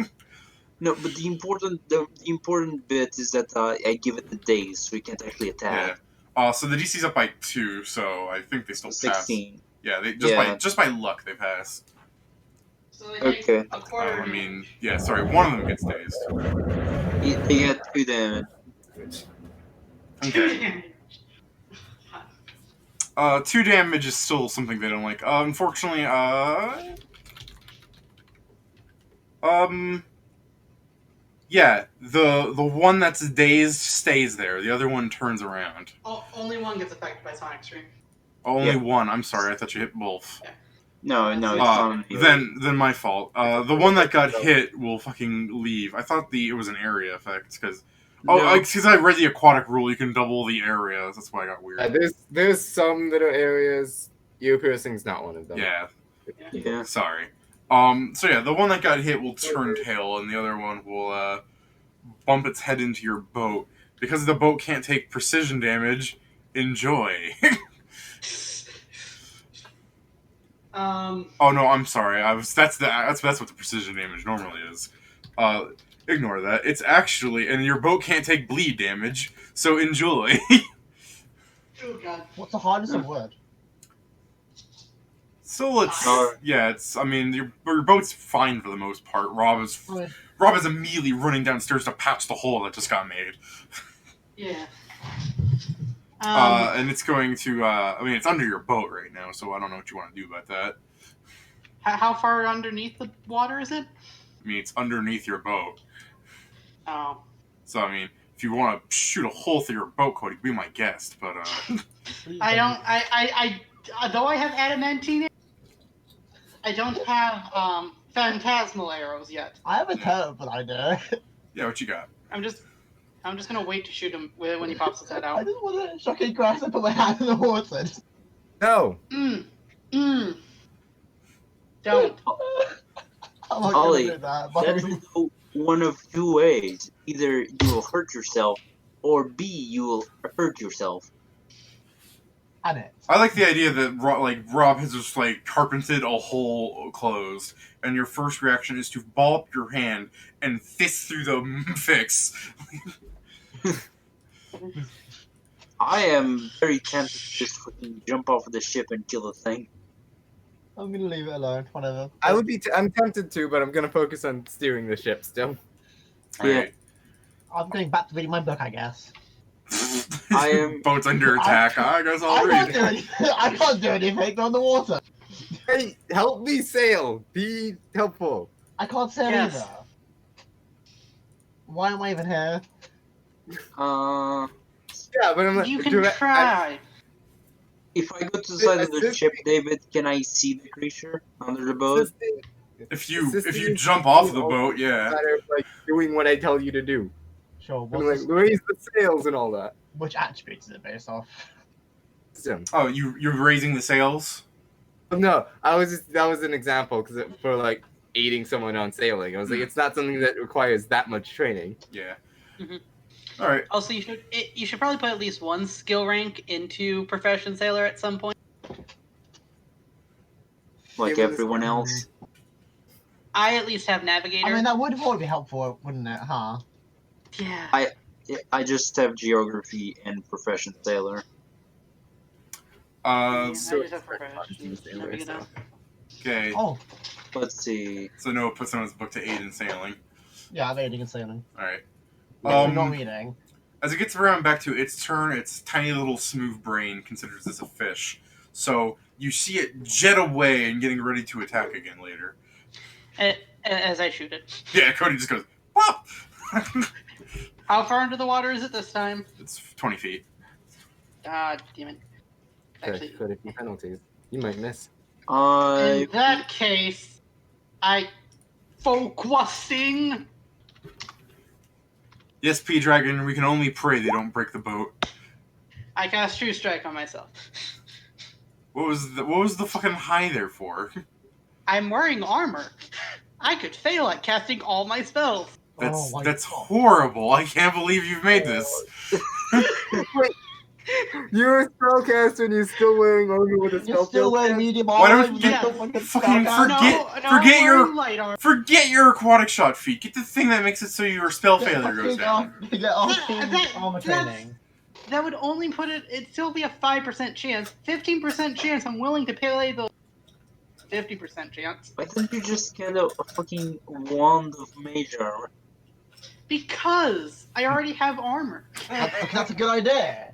No, but the important bit is that I give it the days, so we can't actually attack. Yeah. So the DC's up by 2, so I think they still pass. 16. Yeah, they just by luck they pass. So they take Okay. a quarter. I mean, yeah, sorry, one of them gets dazed. They get 2 damage. Okay. 2 damage is still something they don't like. Unfortunately, yeah, the one that's dazed stays there. The other one turns around. Only one gets affected by sonic stream. Only one. I'm sorry, I thought you hit both. No, it's not. Then my fault. The one that got hit will fucking leave. I thought it was an area effect because because I read the aquatic rule, you can double the area. That's why I got weird. There's some little areas. Ear piercing's not one of them. Yeah. Sorry. So yeah, the one that got hit will turn tail, and the other one will bump its head into your boat. Because the boat can't take precision damage, enjoy. Oh no, I'm sorry. That's what the precision damage normally is. Ignore that. It's actually, and your boat can't take bleed damage, so enjoy. Oh god. What's the hardest word? So it's. I mean, your boat's fine for the most part. Rob is immediately running downstairs to patch the hole that just got made. Yeah. And it's going to. I mean, it's under your boat right now, so I don't know what you want to do about that. How far underneath the water is it? I mean, it's underneath your boat. Oh. So I mean, if you want to shoot a hole through your boat, Cody, be my guest. But I don't. I though I have adamantine, I don't have phantasmal arrows yet. I have a terrible idea. yeah, what you got? I'm just gonna wait to shoot him when he pops his head I out. just want to shocking crash and put my hand in the water. No. Don't. I'm not Ollie, gonna do that. That's one of 2 ways. Either you will hurt yourself, or B, you will hurt yourself. And it. I like the idea that Rob has just carpented a hole closed, and your first reaction is to ball up your hand and fist through the fix. I am very tempted to just fucking jump off of the ship and kill the thing. I'm gonna leave it alone. Whatever. I'm tempted to, but I'm gonna focus on steering the ship still. Alright. I'm going back to reading my book, I guess. I am. Boat's under attack. I guess I'll read. I can't do anything on the water. Hey, help me sail. Be helpful. I can't sail Yes. either. Why am I even here? Yeah, but I'm like, You can try. If I go to the side of the ship, David, can I see the creature under the boat? If you jump off the boat, yeah. Matter of, doing what I tell you to do. Sure. I'm raise the sails and all that. Which attributes is it based off? Wisdom. Oh, you're raising the sails? No, that was an example because for aiding someone on sailing. I was like, it's not something that requires that much training. Yeah. Mhm. All right. Also, you should probably put at least one skill rank into Profession Sailor at some point. Like everyone else. I at least have Navigator. I mean, that would probably be helpful, wouldn't it? Huh? Yeah. I just have Geography and Profession Sailor. I So just have Profession Navigator. okay. Oh, Let's see. So Noah puts on his book to aid in sailing. yeah, I'm reading and sailing. All right. I'm not reading. As it gets around back to its turn, its tiny little smooth brain considers this a fish. So you see it jet away and getting ready to attack again later. As I shoot it. Yeah, Cody just goes, "Whoa!" How far into the water is it this time? It's 20 feet. Ah, damn it. Could Actually, a few penalties. You might miss. in that case, I focusing. Yes, P-Dragon, we can only pray they don't break the boat. I cast True Strike on myself. What was the fucking high there for? I'm wearing armor. I could fail at casting all my spells. Oh my That's God. horrible. I can't believe you've made this. You're a spellcaster and you're still wearing armor with a You're spell still field wearing cast? medium Why armor. don't you you don't fucking fucking spell forget- No, forget I'm your- wearing light armor. Forget your aquatic shot feat. Get the thing that makes it so your spell Get failure goes fucking down. Get off That- armor that's- training. That would only put it. It'd still be a 5% chance. 15% chance. I'm willing to pay the 50% chance Why don't you just get a fucking wand of mage armor? because I already have armor. That's a good idea.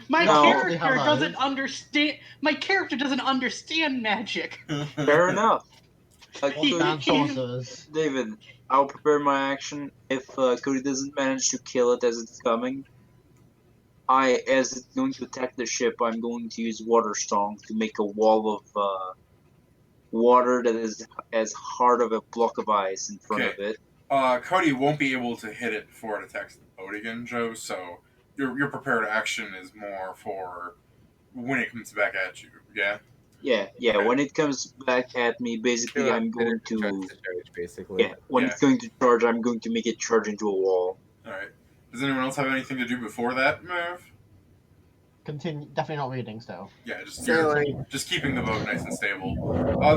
My No. character Hello. doesn't understand. My character doesn't understand magic. Fair enough. He- Damn he- sorcerers. David, I'll prepare my action. If Cody doesn't manage to kill it as it's coming, as it's going to attack the ship, I'm going to use Water Strong to make a wall of water that is as hard of a block of ice in front of it. Cody won't be able to hit it before it attacks the boat again, Joe, so your prepared action is more for when it comes back at you, yeah? Yeah. Okay. When it comes back at me, basically I'm going to charge, basically. when Yeah. it's going to charge, I'm going to make it charge into a wall. Alright. Does anyone else have anything to do before that move? Continue. Definitely not reading still. Yeah, just Sailing. just keeping the boat nice and stable.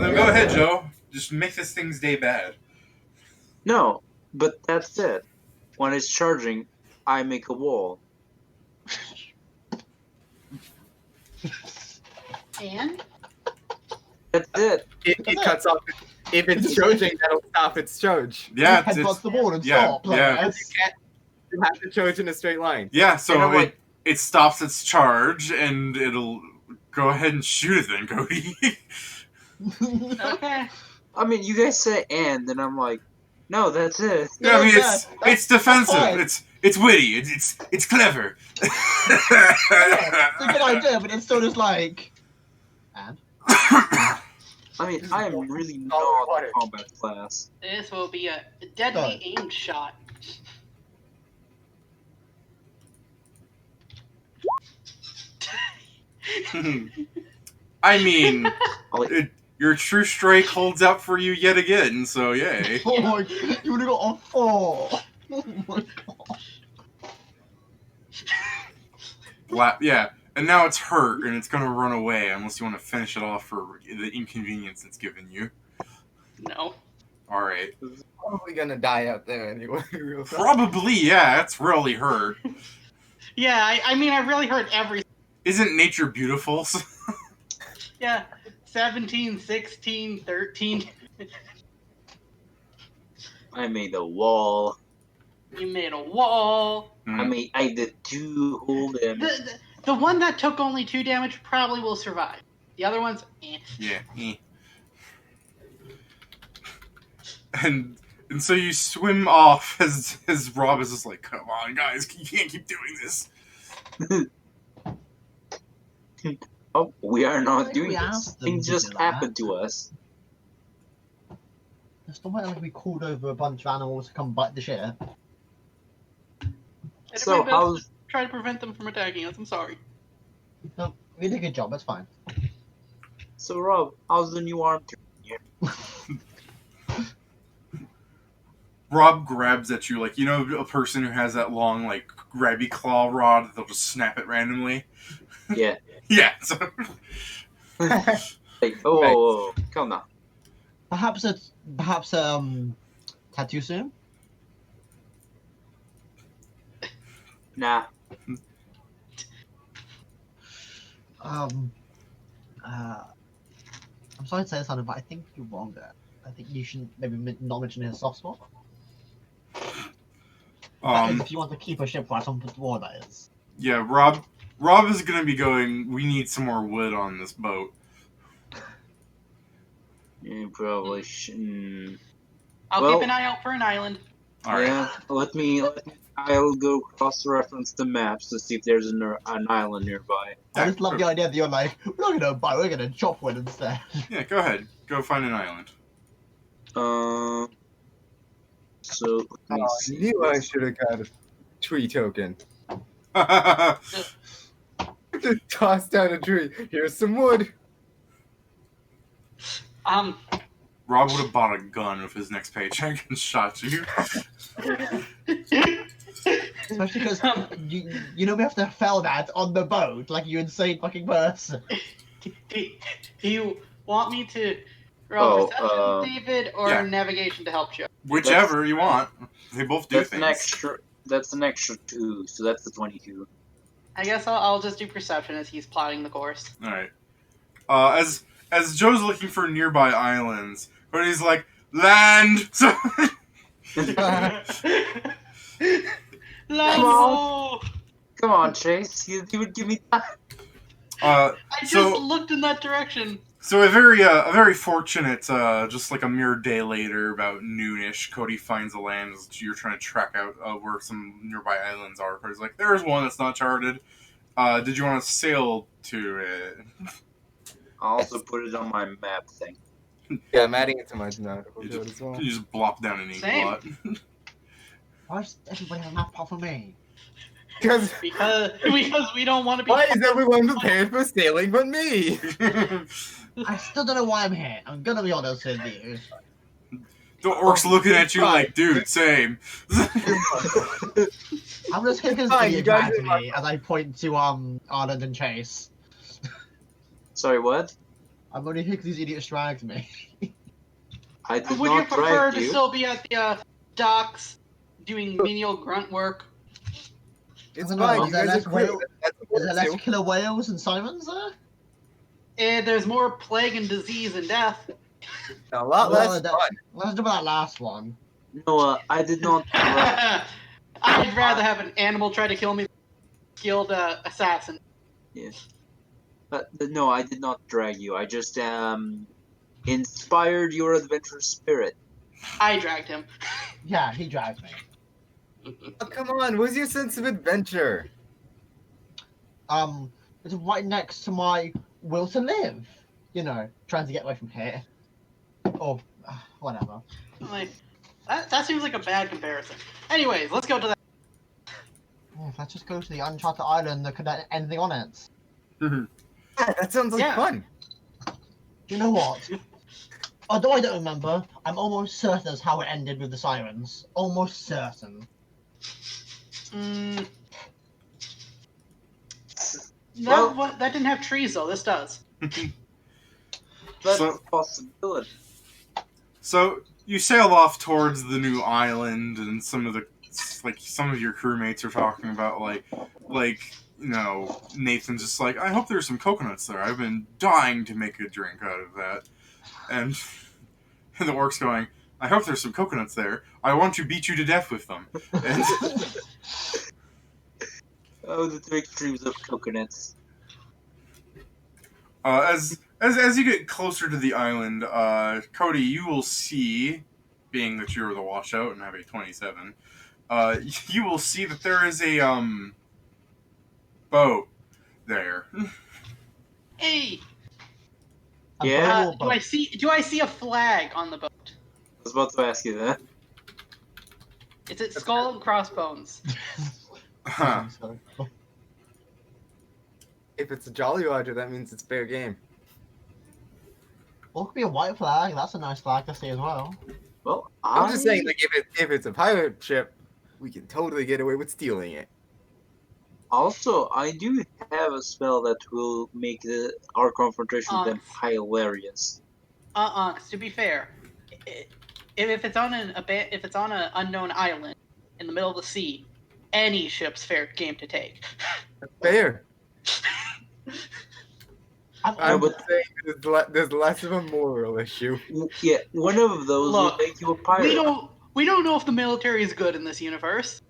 Then go ahead, Joe. Just make this thing's day bad. No, but that's it. When it's charging, I make a wall. And That's it. It cuts off. If it's charging, that'll stop its charge. Yeah, Headbutts the wall and yeah, stop. yeah. Yes. You have to charge in a straight line. yeah. So And I'm like- it stops its charge, and it'll go ahead and shoot it then, Cody. okay, I mean, you guys say and I'm like, no, that's it. Yeah, I mean Yeah, it's that's defensive. fine. It's witty. It's clever. It's a good idea, but it's still just like. And I mean, I am really not water. a combat class. this will be a deadly aim shot. I mean, Ollie, your true strike holds out for you yet again. So yay. oh my, you would have got a 4. Oh my god. Yeah, and now it's hurt, and it's gonna run away unless you want to finish it off for the inconvenience it's given you. No. All right. It's probably gonna die out there anyway. real fast. Probably, yeah. It's really hurt. Yeah, I mean, I really heard every. Isn't nature beautiful? Yeah, 17, 16, 13. I made a wall. You made a wall. I did 2 whole damage. The one that took only 2 damage probably will survive. The other ones, eh. Yeah. And so you swim off as Rob is just like, come on, guys, you can't keep doing this. Oh, we are not think doing we this. asked them Things to just do that. happened to us. It's not like we called over a bunch of animals to come bite the ship. I did So my best how's to try to prevent them from attacking us. I'm sorry. No, we did a good job. That's fine. Rob? How's the new arm? Rob grabs at you like, you know, a person who has that long, like, grabby claw rod, they'll just snap it randomly. Yeah. Yeah, so Like, oh, come on. Perhaps tattoo soon. Nah. I'm sorry to say this, Hannah, but I think you're wrong there. I think you shouldn't maybe not mention his soft spot. That is if you want to keep a ship right on the wall, that is. yeah, Rob is gonna be going, we need some more wood on this boat. You probably should. I'll Well- keep an eye out for an island. All right. Yeah, I'll go cross-reference the maps to see if there's an island nearby. I just love the idea that you're like, we're gonna chop one instead. Yeah, go ahead. Go find an island. So let me I see. knew I should have got a tree token. Just tossed down a tree. Here's some wood. Rob would have bought a gun with his next paycheck and shot you. Especially because you know we have to fell that on the boat, like you insane fucking person. Do you want me to roll perception, David, or yeah. navigation to help you? Whichever you want. They both do That's things. That's an extra 2, so that's the 22. I guess I'll just do perception as he's plotting the course. All right. As Joe's looking for nearby islands, but he's like, land. So No! Come on, Chase. You would give me time. I just looked in that direction. So a very fortunate, just like a mere day later, about noonish, Cody finds a land as you're trying to track out where some nearby islands are. He's like, there's one that's not charted. Did you want to sail to it? I'll also put it on my map thing. Yeah, I'm adding it to my nautical code as well. You just blop down an ink Same. blot. Why does everybody have a map apart from me? Because Because we don't want to be. why is everyone prepared for sailing but me? I still don't know why I'm here. I'm gonna be honest with you. The orc's looking at you like, dude, same. I'm just here because Fine, you you guys dragged are me as I point to Arlen and Chase. Sorry, what? I'm only here because these idiots dragged me. I did Would you not prefer drag to you. still be at the docks doing menial grunt work? It's I don't know, fine. is You there guys are less great. whale- That's Is there less too. killer whales and Simons there? There's more plague and disease and death. A lot Well, less that- fun. Let's do that last one. Noah, I did not drag. I'd rather have an animal try to kill me than a skilled assassin. No, I did not drag you. I just inspired your adventurous spirit. I dragged him. Yeah, he dragged me. Oh, come on, where's your sense of adventure? It's right next to my will to live. You know, trying to get away from here. Or, whatever. Like, that seems like a bad comparison. Anyways, let's go to that. Yeah, let's just go to the uncharted island that could have anything on it. Yeah, that sounds like Yeah. fun. You know what? Although I don't remember, I'm almost certain that's how it ended with the sirens. Almost certain. That didn't have trees though. This does. That's So- a possibility. So you sail off towards the new island, and some of your crewmates are talking about Nathan's just like, I hope there's some coconuts there. I've been dying to make a drink out of that. And the orc's going, I hope there's some coconuts there. I want to beat you to death with them. And Oh, the 2 extremes of coconuts. as you get closer to the island, Cody, you will see, being that you're the washout and have a 27, you will see that there is a boat there. Hey, Yeah? do I see a flag on the boat? I was about to ask you that. Is it skull and crossbones? Huh. If it's a Jolly Roger, that means it's fair game. Or it could be a white flag. That's a nice flag to see as well. Well, I'm just saying, like, if it's a pirate ship, we can totally get away with stealing it. Also, I do have a spell that will make our confrontation with them hilarious. To be fair, if it's on an unknown island in the middle of the sea, any ship's fair game to take. That's fair. I'm but- saying there's less of a moral issue. Yeah, one of those Look, will make you a pirate. We don't know if the military is good in this universe.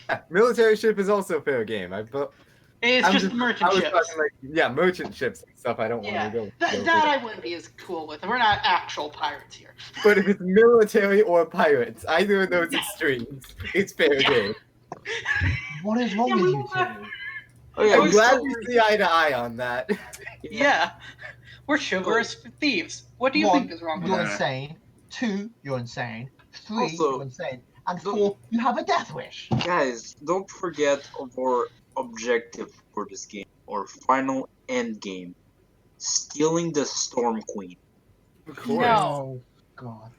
Yeah, military ship is also fair game. It's I'm just the I merchant was ships. talking like, yeah, merchant ships and stuff. I don't Yeah, want to go. that I wouldn't be as cool with. We're not actual pirates here. But if it's military or pirates, either of those Yeah. extremes, it's fair Yeah. game. What is wrong Yeah, with we you will two? not- Oh yeah, I'm we glad still we see eye to eye on that. Yeah, we're chivalrous thieves. What do you One, think is wrong with you're Yeah. that? insane. 2, you're insane. 3, Also, you're insane. And don't- 4, you have a death wish. Guys, don't forget of our objective for this game, or final end game. Stealing the Storm Queen. Of course. No. Oh, God.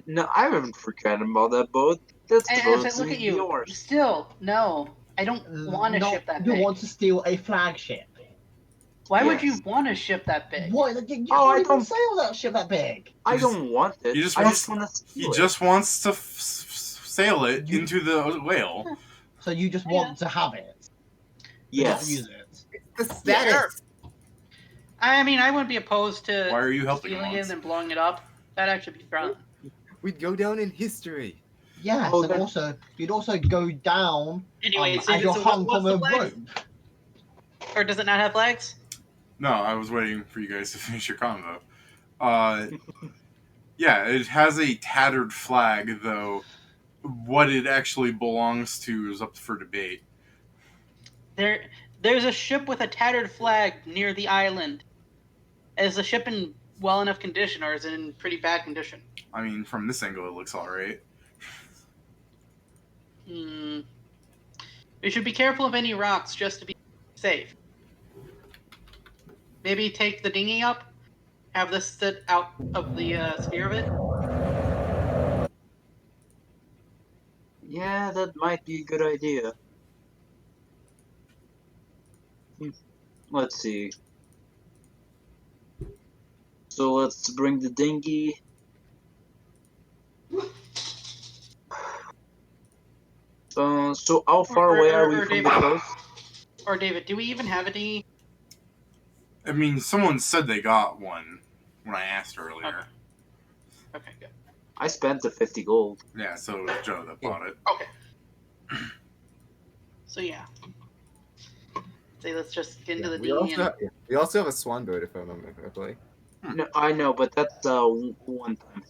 No, I haven't forgotten about that boat. That's And supposed as I to look at be you, yours. still, no. I don't want a No, ship that you big. want to steal a flagship. Why would you Yes. want a ship that big? What? You Oh, I can't even don't- sail that ship that big. I He just- don't want it. he just I wants- just want to He steal it. just wants to sail it You- into the whale. So you just want to have it. You want to Yes. use it. The status. I mean, I wouldn't be opposed to Why are you helping stealing him? it and blowing it up. That'd actually be fun. We'd go down in history. Yes, Oh, and that- also you'd also go down Anyways, as you're hung what's from a the flag? rope. Or does it not have flags? No, I was waiting for you guys to finish your convo. Yeah, it has a tattered flag, though. What it actually belongs to is up for debate. There's a ship with a tattered flag near the island. Is the ship in well enough condition, or is it in pretty bad condition? I mean, from this angle, it looks alright. Hmm. We should be careful of any rocks just to be safe. Maybe take the dinghy up, have this sit out of the sphere of it. Yeah, that might be a good idea. Let's see. So let's bring the dinghy. So how far away are we from the David, coast? Or David, do we even have a dinghy? I mean, someone said they got one when I asked earlier. Okay, good. I spent the 50 gold. Yeah, so it was Joe that bought it. Okay. So yeah. Say let's just get into the we, dinghy. we also have a swan boat, if I remember correctly. No, I know, but that's one time.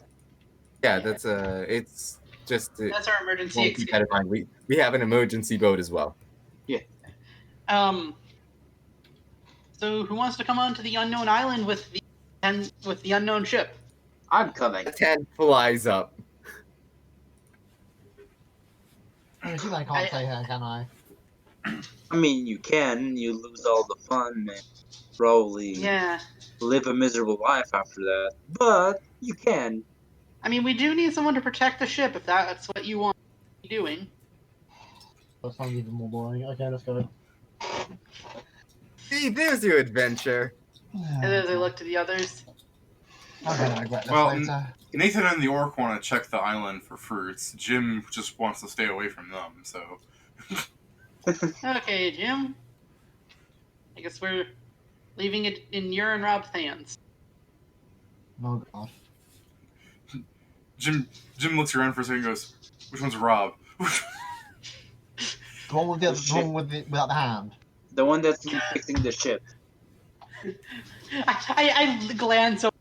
Yeah, that's it's just That's our emergency well, keep escape. that in mind. We have an emergency boat as well. So who wants to come onto the unknown island with the unknown ship? I'm coming. The 10 flies up. I mean, I can't say here, can I? I mean, you can. You lose all the fun and probably Yeah. live a miserable life after that. But you can. I mean, we do need someone to protect the ship if that's what you want to be doing. That sounds even more boring. Okay, let's go. See, there's your adventure. And as I look to the others, I'm gonna regret this Well, later. Nathan and the orc want to check the island for fruits. Jim just wants to stay away from them, so... okay, Jim. I guess we're leaving it in your and Rob's hands. Oh gosh. Jim looks around for a second and goes, which one's Rob? The one with the one with without the hand. The one that's been fixing the ship. I glance over,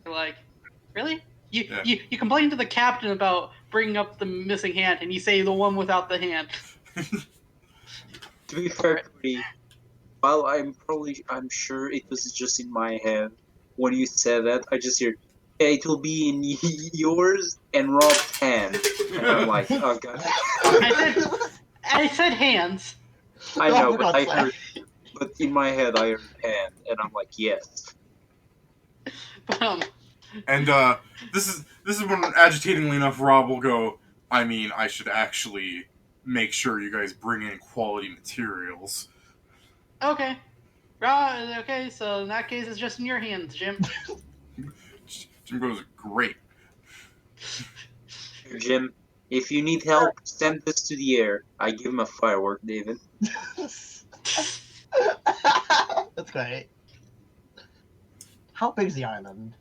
like, really? Yeah. You complain to the captain about bringing up the missing hand, and you say the one without the hand. To be fair, Cody, while I'm sure it was just in my head when you said that, I just hear, yeah, it will be in yours and Rob's hand. And I'm like, oh god. I said hands. I know, Oh, for but I God's heard, but in my head I heard hand, and I'm like, yes. But, And this is when agitatingly enough Rob will go, I mean, I should actually make sure you guys bring in quality materials. okay. Right, okay, so in that case, it's just in your hands, Jim. Jim goes, great. Jim, if you need help, send this to the air. I give him a firework, David. That's great. How big's the island?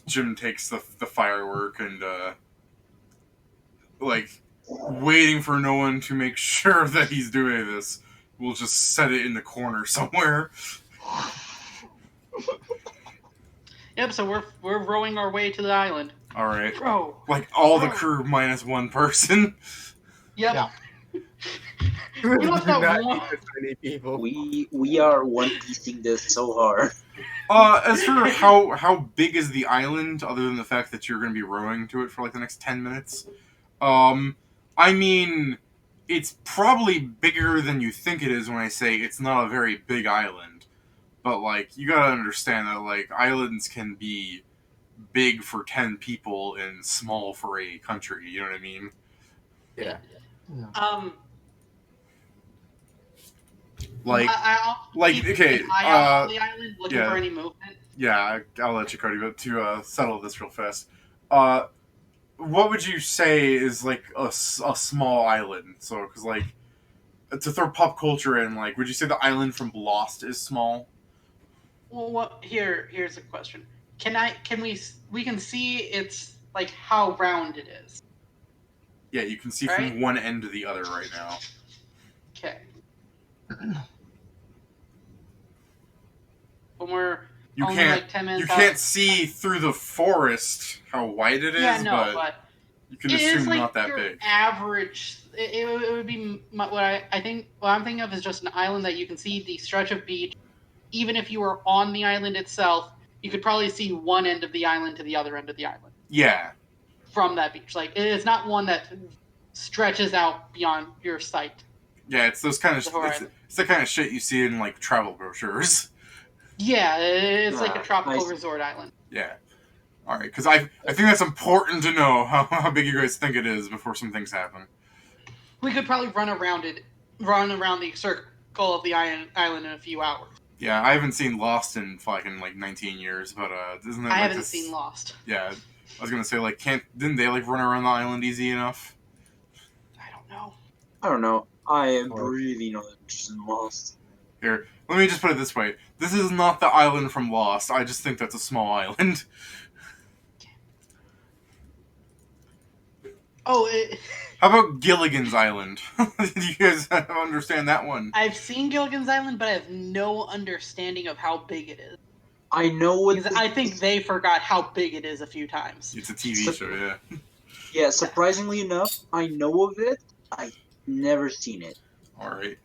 Jim takes the firework and, like, waiting for no one to make sure that he's doing this, we'll just set it in the corner somewhere. Yep. So we're rowing our way to the island. All right. Row. Like all the Row. crew minus one person. Yep. Yeah. We want Do that not one. need this many people. We are one piecing this so hard. As for how big is the island, other than the fact that you're going to be rowing to it for like the next 10 minutes? I mean, it's probably bigger than you think it is when I say it's not a very big island. But, like, you gotta understand that, like, islands can be big for 10 people and small for a country, you know what I mean? Yeah. Like, I'll keep okay, an eye out on the island, looking yeah. for any movement. yeah, I'll let you, Cody, but to settle this real fast. What would you say is, like, a small island? So, because, like, to throw pop culture in, like, would you say the island from Lost is small? Well, here's a question. We can see it's like how round it is. Yeah, you can see Right? from one end to the other right now. Okay. When we're You only can't like 10 minutes you can't see through the forest how wide it is, Yeah, no, but you can it assume is like not that your big. average. It would be what I think. What I'm thinking of is just an island that you can see the stretch of beach. Even if you were on the island itself, you could probably see one end of the island to the other end of the island Yeah. from that beach. Like it's not one that stretches out beyond your sight. Yeah, it's those kind of The horizon. it's the kind of shit you see in like travel brochures. Yeah, it's like a Ah, tropical I see. resort island. Yeah. All right, because I think that's important to know how big you guys think it is before some things happen. We could probably run around the circle of the island in a few hours. Yeah, I haven't seen Lost in fucking like 19 years, but isn't that I like haven't this... seen Lost. Yeah, I was gonna say like didn't they like run around the island easy enough? I don't know. I don't know. I am Or- really not interested in Lost. Here, let me just put it this way: this is not the island from Lost. I just think that's a small island. Oh, How about Gilligan's Island? Do you guys understand that one? I've seen Gilligan's Island, but I have no understanding of how big it is. I know what. Because I think they forgot how big it is a few times. It's a TV show, yeah. Yeah, surprisingly enough, I know of it. I've never seen it. All right.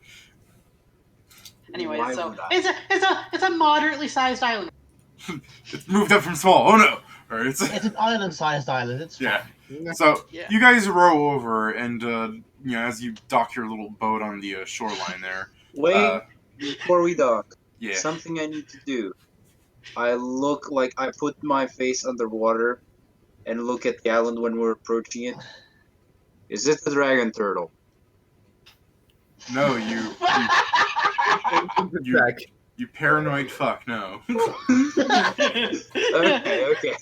Anyway, Why so would I? it's a moderately sized island. It's moved up from small. Oh no! All right. It's an island-sized island. It's Yeah. fine. So Yeah. you guys row over, and as you dock your little boat on the shoreline there. Wait, before we dock, Yeah. something I need to do. I look like I put my face underwater and look at the island when we're approaching it. Is it the dragon turtle? No, you Check. you paranoid fuck. No. Okay.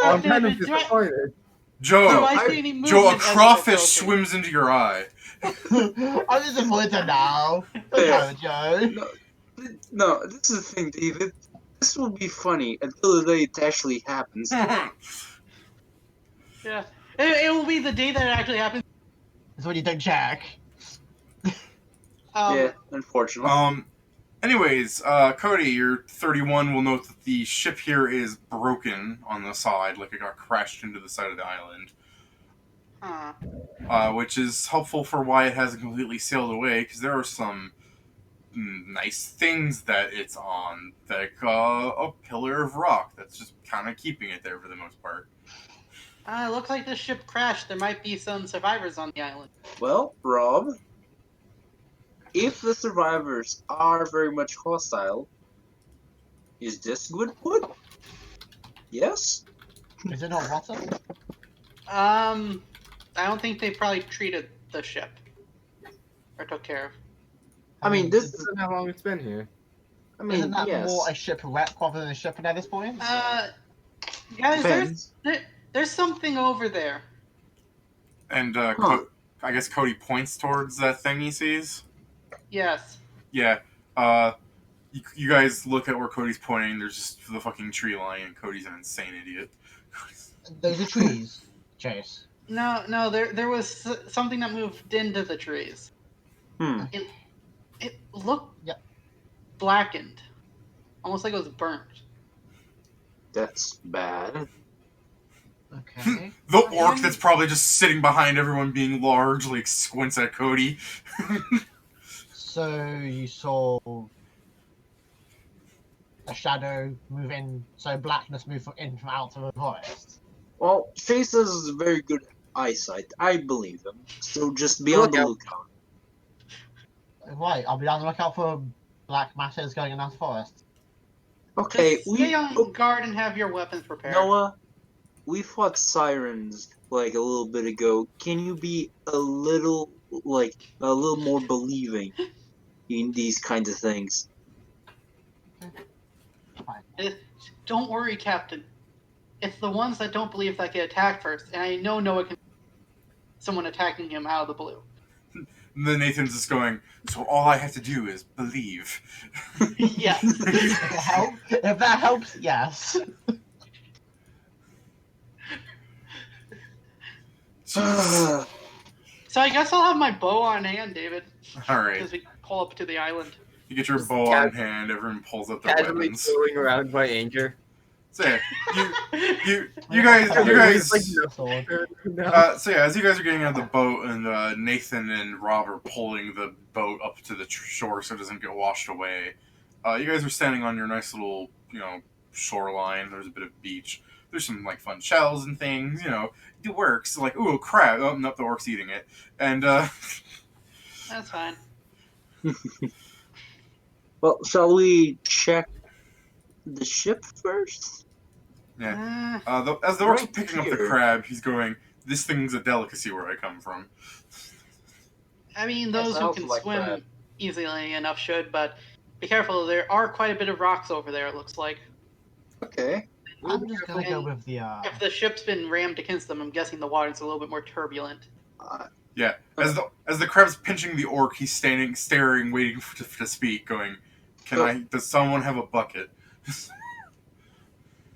I'm kind of Do disappointed. do Joe, I see any movement? Joe, a as we're crawfish approaching? swims into your eye. I'm disappointed now. Yeah. Joe. No, this is the thing, David. This will be funny until the day it actually happens. Yeah, it will be the day that it actually happens. That's when you don't check. Yeah, unfortunately. Anyways, Cody, you're 31. Will note that the ship here is broken on the side, like it got crashed into the side of the island. Which is helpful for why it hasn't completely sailed away, because there are some nice things that it's on, like a pillar of rock that's just kind of keeping it there for the most part. It looks like the ship crashed. There might be some survivors on the island. Well, Rob, if the survivors are very much hostile, is this good food? Yes? Is it not water? I don't think they probably treated the ship or took care of. I mean, this This isn't how long it's been here. I mean, Isn't that yes. more a shipwreck rather than a shipment at this point? Guys, Depends. there's something over there. And Huh. I guess Cody points towards that thing he sees. Yes. Yeah. You guys look at where Cody's pointing. There's just the fucking tree line, and Cody's an insane idiot. Those are trees, Chase. No. There was something that moved into the trees. Hmm. It looked Yep. blackened, almost like it was burnt. That's bad. Okay. The orc that's probably just sitting behind everyone being large, like, squints at Cody. So you saw a shadow move in, so blackness move in from out of the forest. Well, Chase has very good eyesight. I believe him. So just be on the lookout. Right, I'll be on the lookout for black masses going in that forest. Okay, Just stay on guard and have your weapons prepared. Noah, we fought sirens like a little bit ago. Can you be a little more believing in these kinds of things? Don't worry, Captain. It's the ones that don't believe that get attacked first, and I know Noah can. Someone attacking him out of the blue. And then Nathan's just going, so all I have to do is believe. Yes. If that helps, yes. So I guess I'll have my bow on hand, David. Alright. Because we pull up to the island. You get your Just bow on hand, everyone pulls up their Casually weapons. throwing around my anchor. So yeah, you guys, No. so yeah, as you guys are getting out of the boat, and Nathan and Rob are pulling the boat up to the shore so it doesn't get washed away. You guys are standing on your nice little, shoreline. There's a bit of beach. There's some like fun shells and things. It works. Like, ooh, crab. Oh, nope, the orc's eating it. And That's fine. Well, shall we check the ship first? yeah. As the orc's picking up the crab, he's going, "This thing's a delicacy where I come from." I mean, those who sounds can like swim crab. easily enough should, but be careful. There are quite a bit of rocks over there, it looks like. Okay. I'm just gonna go with the If the ship's been rammed against them, I'm guessing the water's a little bit more turbulent. Yeah. As the crab's pinching the orc, he's staring, waiting to speak, going, Does someone have a bucket?"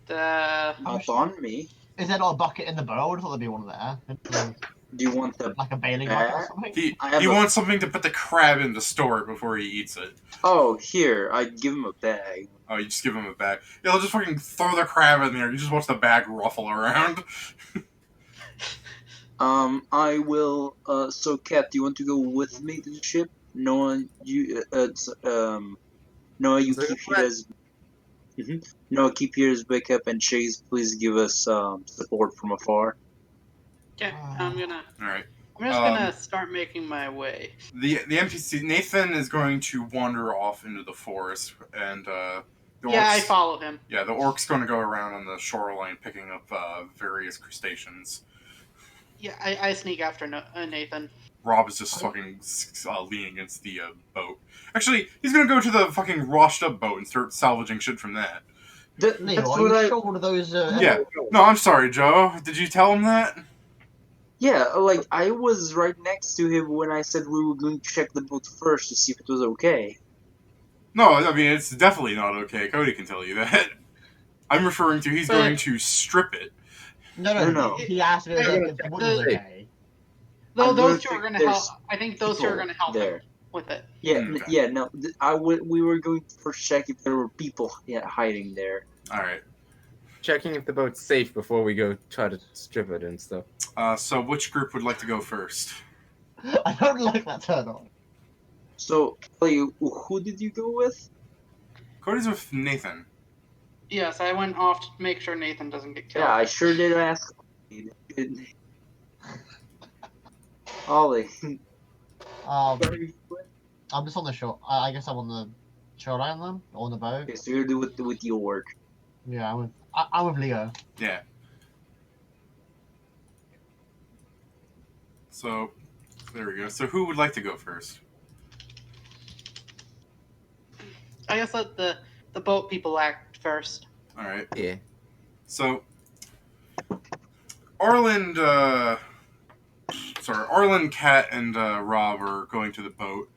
Up on me. Is there not a bucket in the boat? I would thought there'd be one there. Do you want the Like a bailing rod or bag? something? He wants something to put the crab in to store it before he eats it. Oh, here. I'd give him a bag. Oh, you just give him a bag. Yeah, they'll just fucking throw the crab in there. You just watch the bag ruffle around. I will, so Kat, do you want to go with me to the ship? Noah, you keep here as... Noah, keep here as backup, and Chase, please give us, support from afar. Okay, I'm just Alright. gonna start making my way. The NPC, Nathan, is going to wander off into the forest, and, I follow him. Yeah, the orc's going to go around on the shoreline picking up, various crustaceans. Yeah, I sneak after Nathan. Rob is just fucking leaning against the boat. Actually, he's gonna go to the fucking washed up boat and start salvaging shit from that. Leo, are you sure one of those? Yeah. No, I'm sorry, Joe. Did you tell him that? Yeah, like, I was right next to him when I said we were going to check the boat first to see if it was okay. No, I mean, it's definitely not okay. Cody can tell you that. I'm referring to he's going to strip it. No. He asked if it was okay. Those two are gonna help. I think those two are gonna help him with it. Yeah, no. We were going to first check if there were people hiding there. Alright. Checking if the boat's safe before we go try to strip it and stuff. So which group would like to go first? I don't like that turn on. So, Ollie, who did you go with? Cody's with Nathan. Yes, I went off to make sure Nathan doesn't get killed. Yeah, I sure did ask. Ollie. I'm just on the shore. I guess I'm on the shoreline then, or on the boat. Okay, so you're doing with your work. Yeah, I'm with Leo. Yeah. So, there we go. So who would like to go first? I guess let the boat people act first. Alright. Yeah. So, Arlen, Kat, and Rob are going to the boat.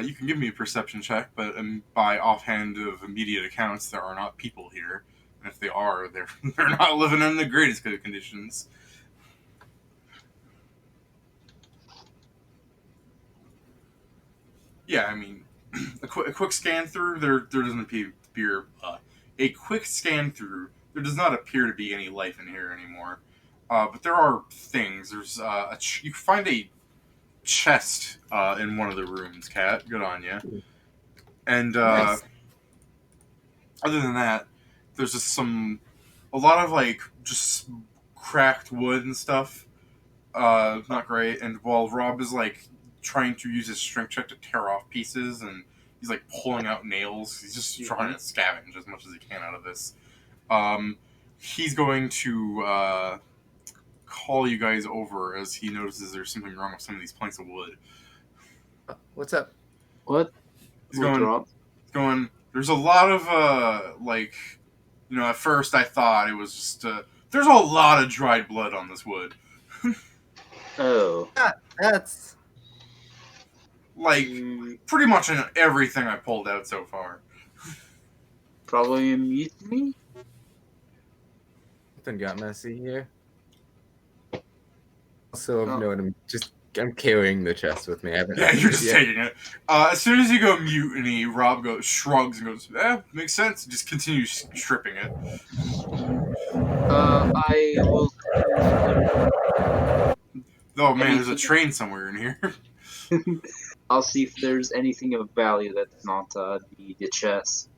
You can give me a perception check, but by offhand of immediate accounts, there are not people here. And if they are, they're not living in the greatest of conditions. yeah, I mean, a quick scan through, there doesn't appear a quick scan through. There does not appear to be any life in here anymore. But there are things. There's you find a chest in one of the rooms. Kat, good on you. And Nice. other than that, there's just a lot of like just cracked wood and stuff. Not great. And while Rob is like trying to use his strength check to tear off pieces, and he's like pulling out nails, he's just trying to scavenge as much as he can out of this. He's going to call you guys over as he notices there's something wrong with some of these planks of wood. What's up? What? He's going. There's a lot of like, at first I thought it was just there's a lot of dried blood on this wood. Oh. That's Like pretty much in everything I pulled out so far. Probably a mutiny? something got messy here. Also, I'm carrying the chest with me. I haven't Yeah, you're just yet. taking it. As soon as you go mutiny, Rob shrugs and goes, makes sense. Just continues stripping it. I will. Oh man, there's a train somewhere in here. I'll see if there's anything of value that's not the chest.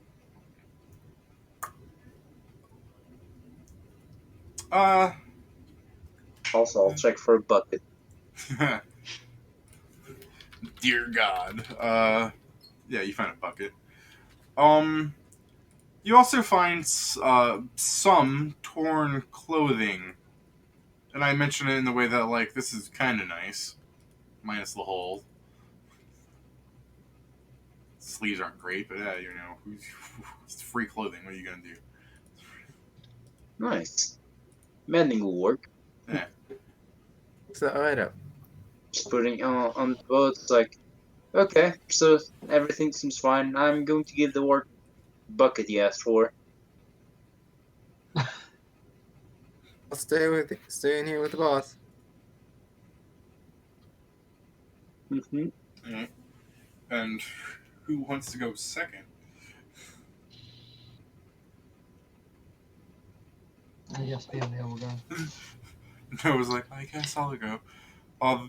Also, I'll check for a bucket. Dear God. Yeah, you find a bucket. You also find some torn clothing. And I mention it in the way that, like, this is kind of nice. Minus the hole. Sleeves aren't great, but yeah, it's free clothing. What are you gonna do? Nice. Mending will work. Yeah. So, alright up. Just putting on the boat, it's like, okay, so everything seems fine. I'm going to give the work bucket you asked for. I'll stay in here with the boss. Mm-hmm. Yeah. And who wants to go second? I guess the other will go. Noah's like, I guess I'll go.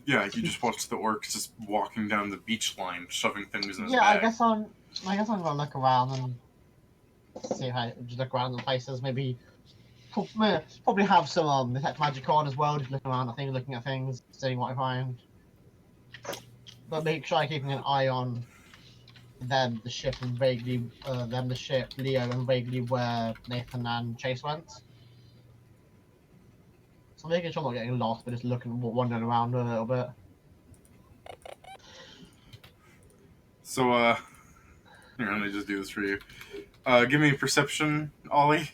Yeah, you just watch the orcs just walking down the beach line, shoving things in his Yeah, bag. I guess I'm gonna look around and see if I just look around the places. Maybe probably have some detect magic on as well. Just looking around at things, looking at things, seeing what I find. But make sure I'm keeping an eye on them, the ship, and vaguely the ship, Leo, and vaguely where Nathan and Chase went. So making sure I'm not getting lost, but just looking, wandering around a little bit. So, here, let me just do this for you. Give me a perception, Ollie.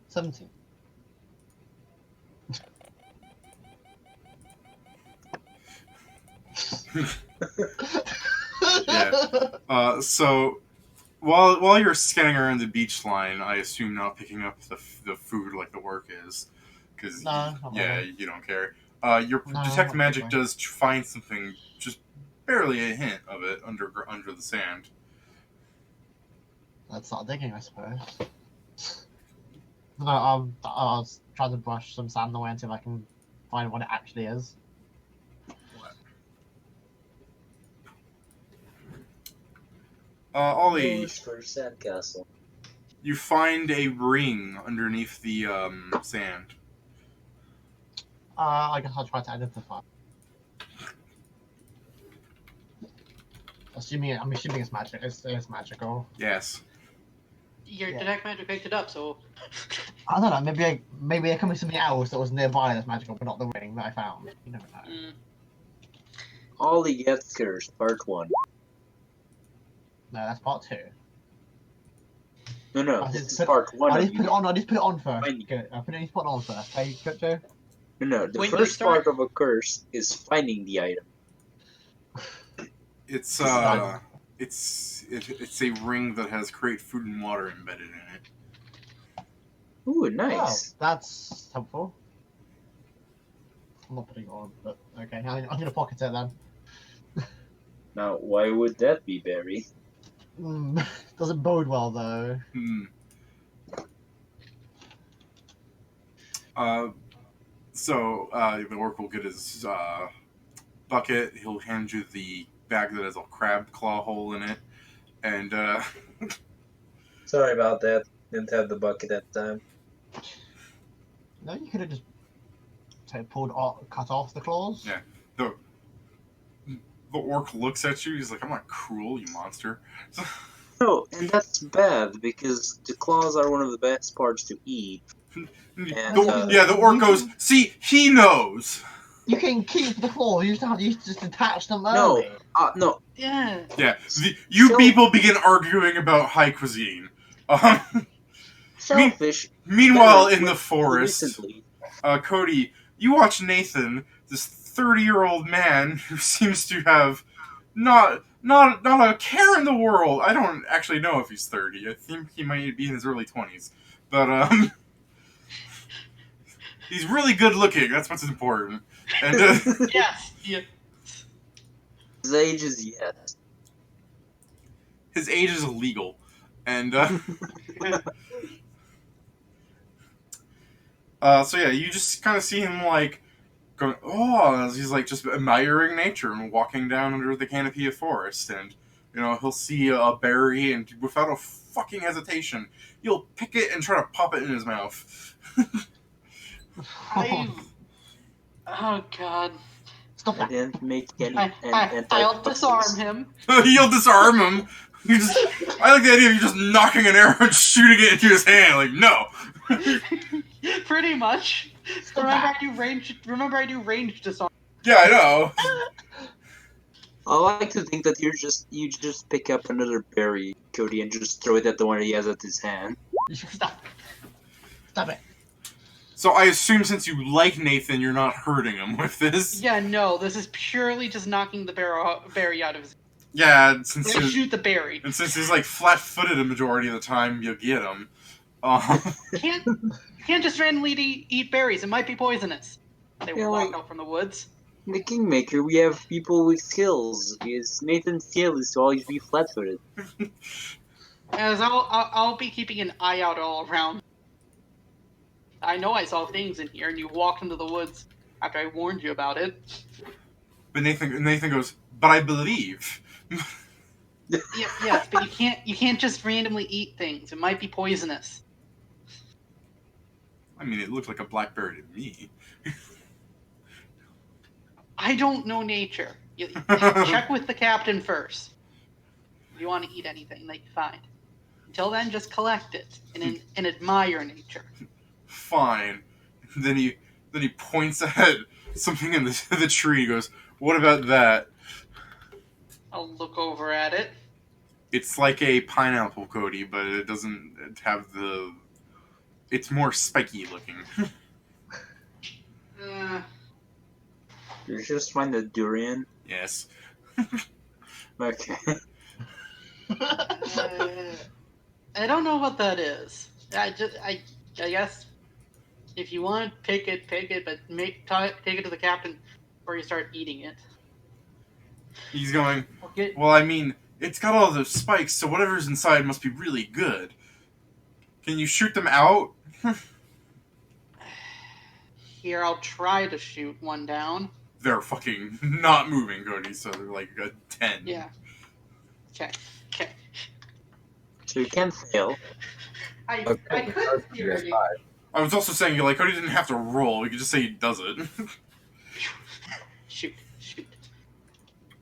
17. Yeah. So, while you're scanning around the beach line, I assume not picking up the food like the work is, because No, you don't care. Your No, detect not magic particularly. does find something, just barely a hint of it under the sand. Let's start digging, I suppose. No, I'll try to brush some sand away and see if I can find what it actually is. Ollie, for sandcastle. you find a ring underneath the sand. I guess I'll try to identify. I'm assuming it's magic. It's magical. Yes. Your Yeah. detect magic picked it up, so I don't know. Maybe there could be something else that was nearby that's magical, but not the ring that I found. You never know. Ollie gets cursed, part 1. No, that's part 2. No, I this just is put- part 1. I just put it on. I just put it on first. Fine. Good. I put it on first. Hey, Crypto. No, the When you first start- part of a curse is finding the item. It's Done. it's a ring that has create food and water embedded in it. Ooh, Oh, nice. that's helpful. I'm not putting it on, but okay. I'm gonna pocket it then. Now, why would that be, Barry? Doesn't bode well though. The orc will get his bucket. He'll hand you the bag that has a crab claw hole in it, and Sorry about that. Didn't have the bucket at the time. No, you could have just cut off the claws. Yeah. The orc looks at you. He's like, "I'm not cruel, you monster." No, and that's bad because the claws are one of the best parts to eat. The orc goes, "See, he knows." You can keep the claws. You just detach them No, early. no. Yeah. Yeah, people begin arguing about high cuisine. Selfish. Meanwhile, in the forest, Recently. Cody, you watch Nathan, this 30-year-old man who seems to have not a care in the world. I don't actually know if he's 30. I think he might be in his early 20s, but he's really good looking. That's what's important. And Yes. Yeah. His age is yes. his age is illegal, and so yeah, you just kind of see him like going, oh, he's like just admiring nature and walking down under the canopy of forest, and he'll see a berry and without a fucking hesitation, he'll pick it and try to pop it in his mouth. Oh God. Stop I that. didn't make any. I'll disarm him. You'll disarm him. I like the idea of you just knocking an arrow and shooting it into his hand. Like, no. Pretty much. Remember I do ranged disarm. Yeah, I know. I like to think that you just pick up another berry, Cody, and just throw it at the one he has at his hand. Stop. Stop it. So I assume since you like Nathan, you're not hurting him with this. Yeah, no, this is purely just knocking the berry out of his. Yeah, since Shoot the berry. and since he's like flat-footed a majority of the time, you'll get him. You can't just randomly eat berries. It might be poisonous. They Yeah, walk like- out from the woods. In the Kingmaker, we have people with skills. Nathan's skill is to always be flat-footed. As I'll be keeping an eye out all around. I know I saw things in here, and you walked into the woods after I warned you about it. But Nathan goes, but I believe. Yeah, yes, but you can't just randomly eat things. It might be poisonous. I mean, it looked like a blackberry to me. I don't know nature. You check with the captain first. If you want to eat anything that you find. Until then, just collect it and admire nature. Fine. Then he points at something in the tree. He goes, "What about that?" I'll look over at it. It's like a pineapple, Cody, but it doesn't have the. It's more spiky looking. You just find a durian? Yes. Okay. I don't know what that is. I guess if you want to pick it, but take it to the captain before you start eating it. He's going, Okay. well, I mean, it's got all those spikes, so whatever's inside must be really good. Can you shoot them out? Here, I'll try to shoot one down. They're fucking not moving, Cody, so they're like a 10. Yeah. Okay. So you can fail. I could theory. I was also saying, like, Cody didn't have to roll. You could just say he does it. Shoot.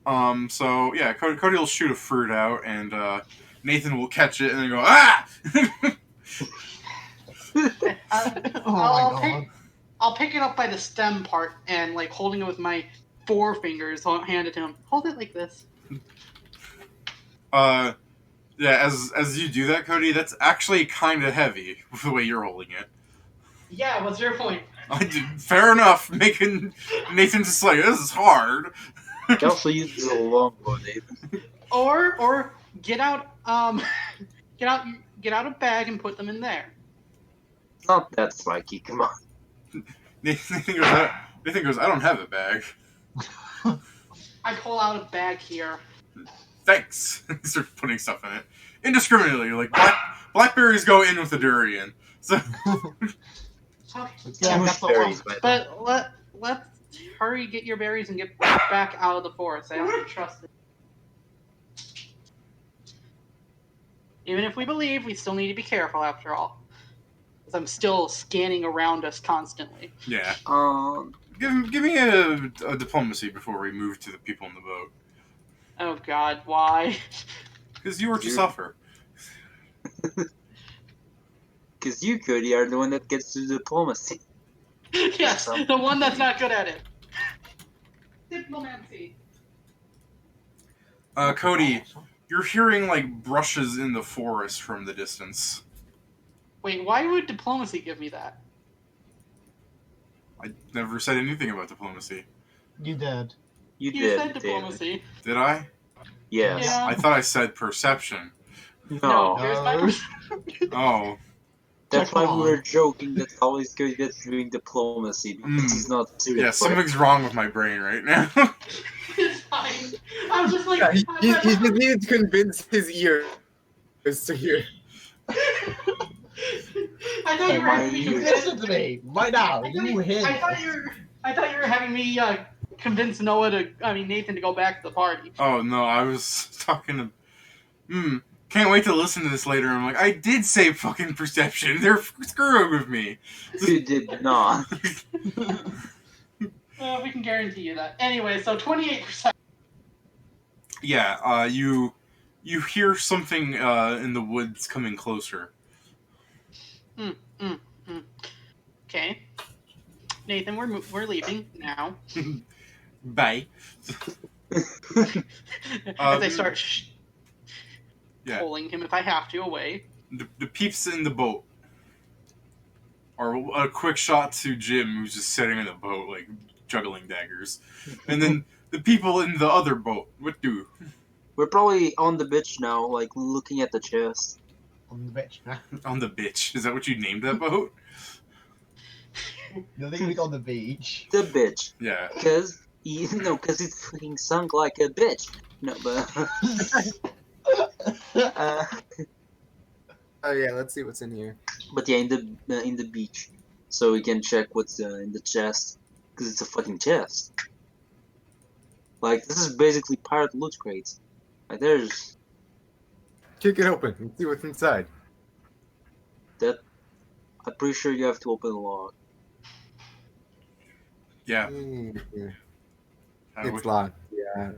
So, yeah, Cody will shoot a fruit out, and Nathan will catch it and then go, ah! Oh my god. I'll pick it up by the stem part and, like, holding it with my 4 fingers, hand it to him. Hold it like this. Yeah, as you do that, Cody, that's actually kind of heavy with the way you're holding it. Yeah, what's your point? Fair enough. Making Nathan just like, this is hard. You can also use the longbow, Nathan. Or get out get out a bag and put them in there. Not that spiky, come on. Nathan goes, I don't have a bag. I pull out a bag here. Thanks. He starts putting stuff in it indiscriminately. Like blackberries go in with the durian. So Yeah, Bush that's the berries, one. by the way. But let's hurry, get your berries, and get back out of the forest. I don't trust it. Even if we believe, we still need to be careful after all. Because I'm still scanning around us constantly. yeah, Um, give me a diplomacy before we move to the people in the boat. Oh God, why? Because you were to You're- suffer. because you, Cody, are the one that gets to diplomacy. Yes, the one that's not good at it. Diplomacy. Cody, you're hearing like brushes in the forest from the distance. Wait, why would diplomacy give me that? I never said anything about diplomacy. You did. You You did, said David. diplomacy. Did I? Yes. Yeah. I thought I said perception. No. Here's my No. perception. Oh, That's Come why we on. were joking that always Cody gets doing diplomacy because he's not serious. yeah, about it. something's wrong with my brain right now. It's fine. I was just like, Yeah, he I just needed to convince his ears to hear. thought you were having me You You convince. listen to me right now. You hear. I thought you were having me convince Nathan to go back to the party. Oh no, I was talking to. Can't wait to listen to this later. I'm like, I did say fucking perception. They're screwing with me. You did not. We can guarantee you that. Anyway, so 28%. Yeah, you hear something in the woods coming closer. Okay. Nathan, we're leaving now. Bye. As I start yeah. pulling him, if I have to, away. The peeps in the boat are a quick shot to Jim, who's just sitting in the boat, like juggling daggers, and then the people in the other boat. What do? We're probably on the beach now, like looking at the chest. On the bitch. On the bitch. Is that what you named that boat? The thing is on the beach. The bitch. Yeah. Because, because it's fucking sunk like a bitch. No, but... Oh yeah, let's see what's in here. but yeah, in the beach. So we can check what's in the chest. Because it's a fucking chest. Like, this is basically pirate loot crates. Like, there's... Kick it open and see what's inside. I'm pretty sure you have to open the log. Yeah. It's locked. Yeah.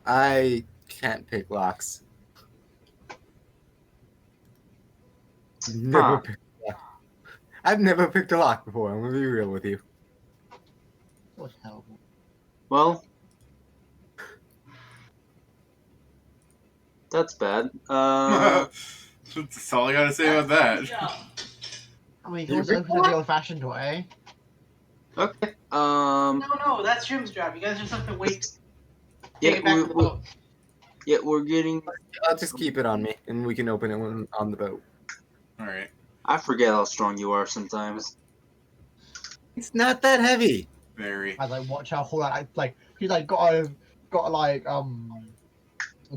I can't pick locks. Never picked a lock. I've never picked a lock before. I'm gonna be real with you. What hell? Well... That's bad. That's all I gotta say about that. Yeah. I mean, you can also open it the old-fashioned way. Okay. No, that's Jim's job. You guys just have to wait. Take Yeah, it back to the boat. we're getting... I'll just keep it on me, and we can open it when on the boat. All right. I forget how strong you are sometimes. It's not that heavy. Very. I like watch how whole like he's like got like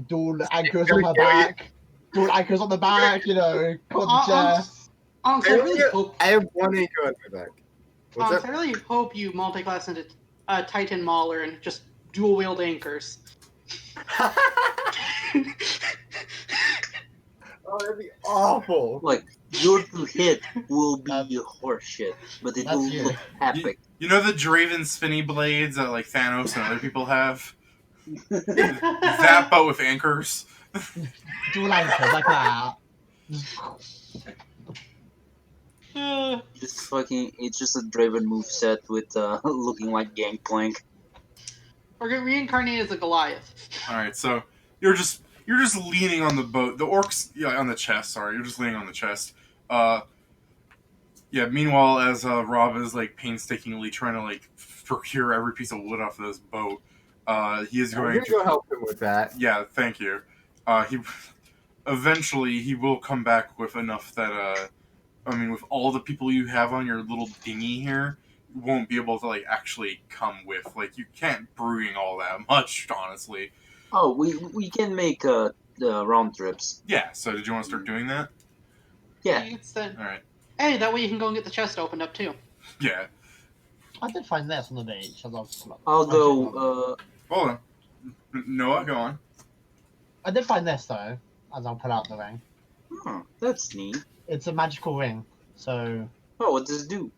dual anchors on the back, dual anchors on the back. You know, got the chest. Ahnks, I really hope. I have one anchor on my back. What's Ahnks, up? I really hope you multi-class into Titan Mauler and just dual wield anchors. Oh, that'd be awful. Like, your hit will be horseshit, but it That's will you. look epic. You know the Draven spinny blades that like Thanos and other people have? That, but with anchors. Dual anchors like that. Just fucking, it's just a Draven moveset with looking like Gangplank. Or get reincarnated as a Goliath. All right, so you're just leaning on the boat. The orcs, yeah, on the chest. Sorry, you're just leaning on the chest. Yeah. Meanwhile, as Rob is like painstakingly trying to like procure every piece of wood off this boat, he is I'm going gonna to. go help him with that. Yeah, thank you. He eventually he will come back with enough that with all the people you have on your little dinghy here, you won't be able to like actually come with. Like you can't bring all that much, honestly. Oh, we can make round trips. Yeah. So did you want to start doing that? Yeah. All right. Hey, that way you can go and get the chest opened up too. Yeah. I did find this on the beach. I'll go. Hold on. Noah, go on. I did find this though, as I'll pull out the ring. That's neat. It's a magical ring, so Oh, what does it do?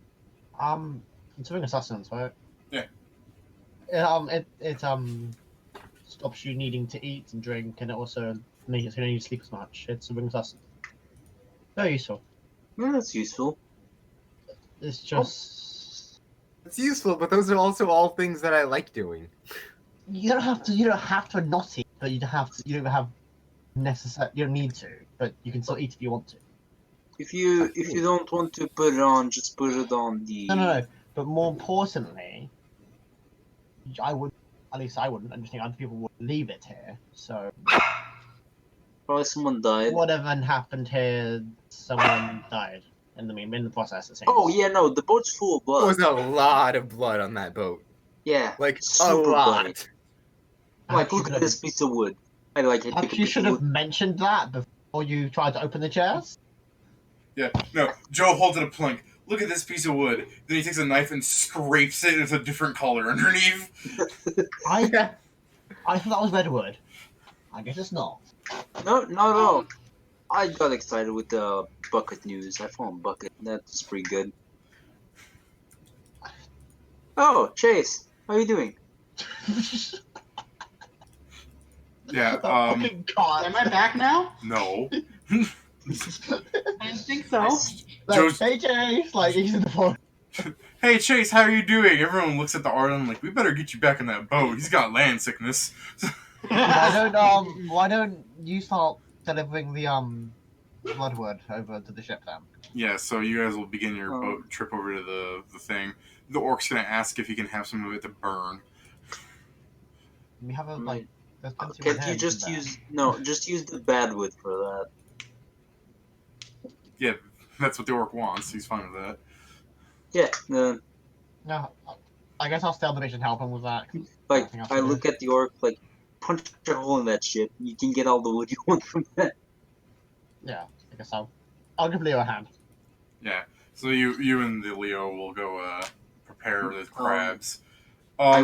it's a ring of sustenance, right? Yeah. It stops you needing to eat and drink, and it also makes it so you don't need to sleep as much. It's a ring of sustenance. Very useful. Yeah, that's useful. It's just It's useful, but those are also all things that I like doing. you don't have to not eat, but you don't have necessary. You don't need to, but you can still eat if you want to. If you don't want to put it on, just put it on the. No. But more importantly, at least I wouldn't, and I think other people would leave it here. So Probably someone died. whatever happened here, someone died in the process. It seems. Oh yeah, no, the boat's full of There blood. was a lot of blood on that boat. Yeah, Like, a super lot. bloody. Like, look at this piece of wood. I like it. Perhaps you should have mentioned that before you tried to open the chest. Yeah. No. Joe holds it a plank. Look at this piece of wood. Then he takes a knife and scrapes it, and it's a different color underneath. I thought that was redwood. I guess it's not. No, not at all. I got excited with the bucket news. I found bucket. That's pretty good. Oh, Chase, how you doing? Yeah. Fucking God. Am I back now? No. I didn't think so. Like, Joe's- hey Chase, like he's in the phone. Hey Chase, how are you doing? Everyone looks at the Arlen like, we better get you back in that boat. He's got land sickness. Why don't you start delivering the bloodwood over to the ship then? Yeah, so you guys will begin your Oh. boat trip over to the thing. The orc's gonna ask if he can have some of it to burn. We have a like. There's plenty of Can't you heads just in there. just use the bad wood for that? Yeah, that's what the orc wants. He's fine with that. Yeah, No, I guess I'll stay on the beach and help him with that. like Nothing else I to do. look at the orc, like punch a hole in that ship. You can get all the wood you want from that. Yeah, I guess I'll give Leo a hand. Yeah. So you and the Leo will go prepare the crabs. I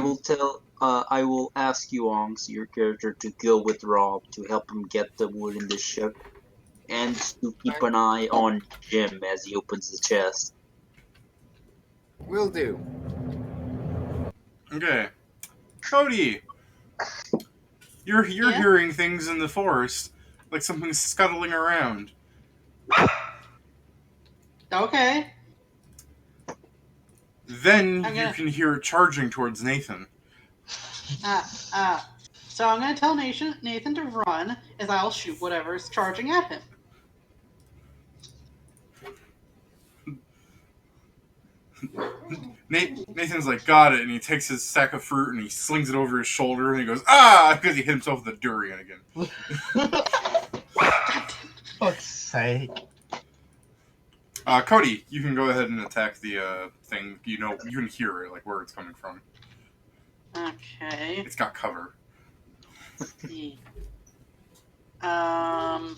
will ask you, Ahnks, your character, to go with Rob to help him get the wood in the ship, and to keep an eye on Jim as he opens the chest. Will do. Okay. Cody! You're Yeah? hearing things in the forest. Like something's scuttling around. Okay. Then I'm you gonna- can hear it charging towards Nathan. So I'm gonna tell Nathan to run, as I'll shoot whatever's charging at him. Nathan's like, got it, and he takes his sack of fruit and he slings it over his shoulder and he goes, ah! Because he hit himself with a durian again. Fuck's sake. Cody, you can go ahead and attack the thing. You know, you can hear it, like where it's coming from. Okay. It's got cover. See. Do I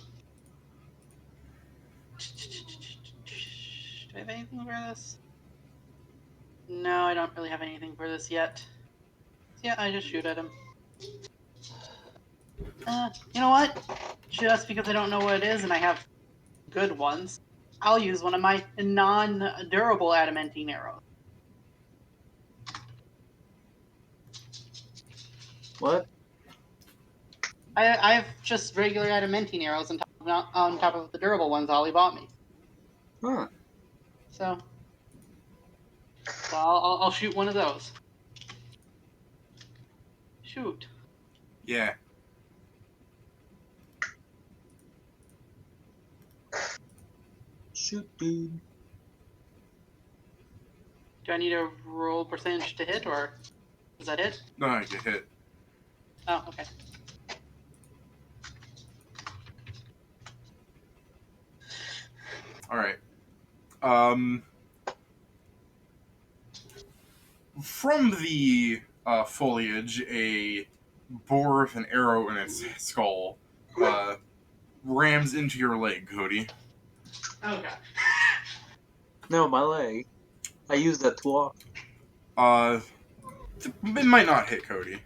have anything for this? No, I don't really have anything for this yet. Yeah, I just shoot at him. You know what? Just because I don't know what it is and I have good ones, I'll use one of my non-durable adamantine arrows. What? I have just regular adamantine arrows on top of the durable ones Ollie bought me. Huh. So I'll shoot one of those. Shoot. Yeah. Shoot, dude. Do I need a roll percentage to hit, or is that it? No, I get hit. Oh, okay. Alright. From the foliage, a boar with an arrow in its skull rams into your leg, Cody. Okay. No, my leg. I use that too often. It might not hit Cody.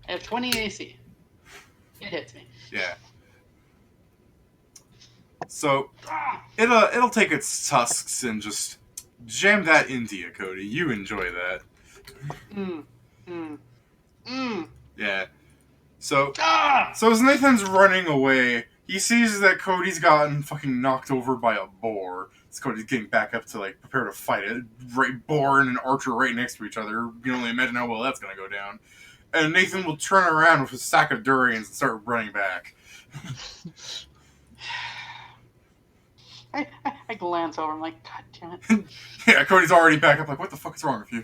I have 20 AC. It hits me. Yeah. So it'll take its tusks and just jam that into you, Cody. You enjoy that. Yeah. So as Nathan's running away, he sees that Cody's gotten fucking knocked over by a boar. So Cody's getting back up to like prepare to fight it. Right, boar and an archer right next to each other. You can only imagine how well that's gonna go down. And Nathan will turn around with a sack of durians and start running back. I glance over. I'm like, God damn it. Yeah, Cody's already back up. Like, what the fuck is wrong with you?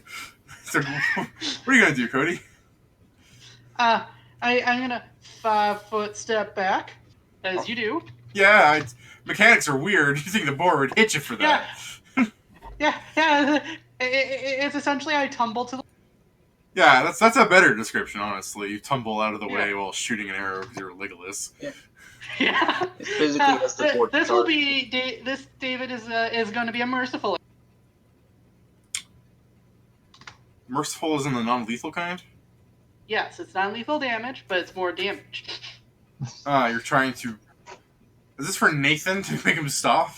So, what are you gonna do, Cody? I'm gonna 5-foot step back, as you do. Yeah, mechanics are weird. You think the boar would hit you for that? Yeah. It's essentially I tumble to the. Yeah, that's a better description, honestly. You tumble out of the way while shooting an arrow because you're Legolas. Yeah. It physically has to force This will be this David is going to be a merciful. Merciful is in the non-lethal kind? Yes, it's not lethal damage, but it's more damage. You're trying to... Is this for Nathan to make him stop?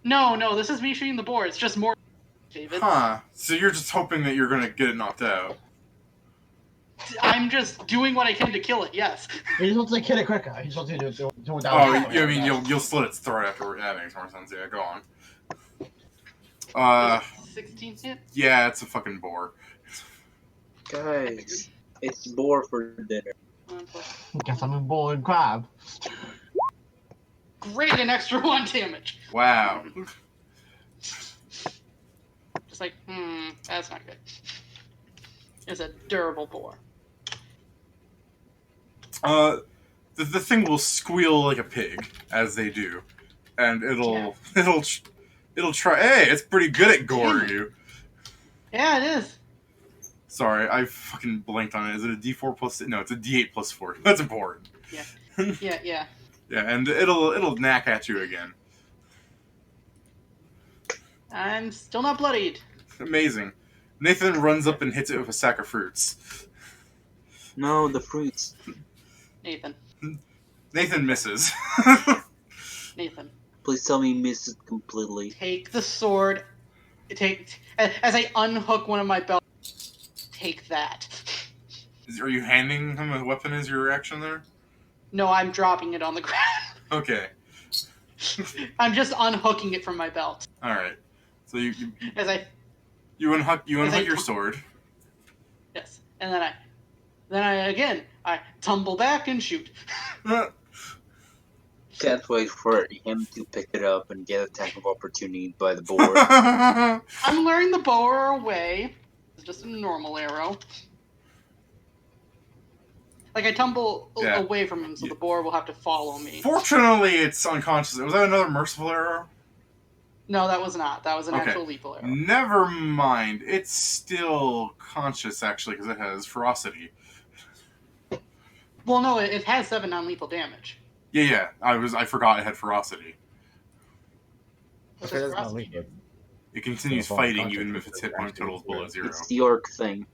No, this is me shooting the boar. It's just more, David. Huh. So you're just hoping that you're gonna get it knocked out. I'm just doing what I can to kill it, yes. You just want to kill it quicker. You just want to do it that. Oh, I mean, you'll slit its throat afterward. That makes more sense. Yeah, go on. 16 hit? Yeah, it's a fucking boar. Guys, it's boar for dinner. Get something boar and crab. Great, an extra 1 damage. Wow. Just like, that's not good. It's a durable boar. The thing will squeal like a pig as they do, and it'll try. Hey, it's pretty good at goring you. Yeah, it is. Sorry, I fucking blanked on it. Is it a D4 plus? No, it's a D8 plus 4. That's important. Yeah. Yeah. Yeah, and it'll knack at you again. I'm still not bloodied. Amazing. Nathan runs up and hits it with a sack of fruits. No, the fruits. Nathan, misses. Nathan. Please tell me he missed it completely. Take the sword. As I unhook one of my belts. Take that. Are you handing him a weapon as your reaction there? No, I'm dropping it on the ground. Okay. I'm just unhooking it from my belt. All right. So you unhook your sword. Yes, and then I tumble back and shoot. Can't wait for him to pick it up and get attack of opportunity by the boar. I'm luring the boar away. It's just a normal arrow. Like, I tumble away from him, so the boar will have to follow me. Fortunately, it's unconscious. Was that another merciful arrow? No, that was not. That was an actual lethal arrow. Never mind. It's still conscious, actually, because it has ferocity. Well, no, it has 7 non-lethal damage. Yeah. I forgot it had ferocity. What's Okay, its that's not ferocity? lethal. It continues fighting even if its hit point total is below 0. It's the orc thing.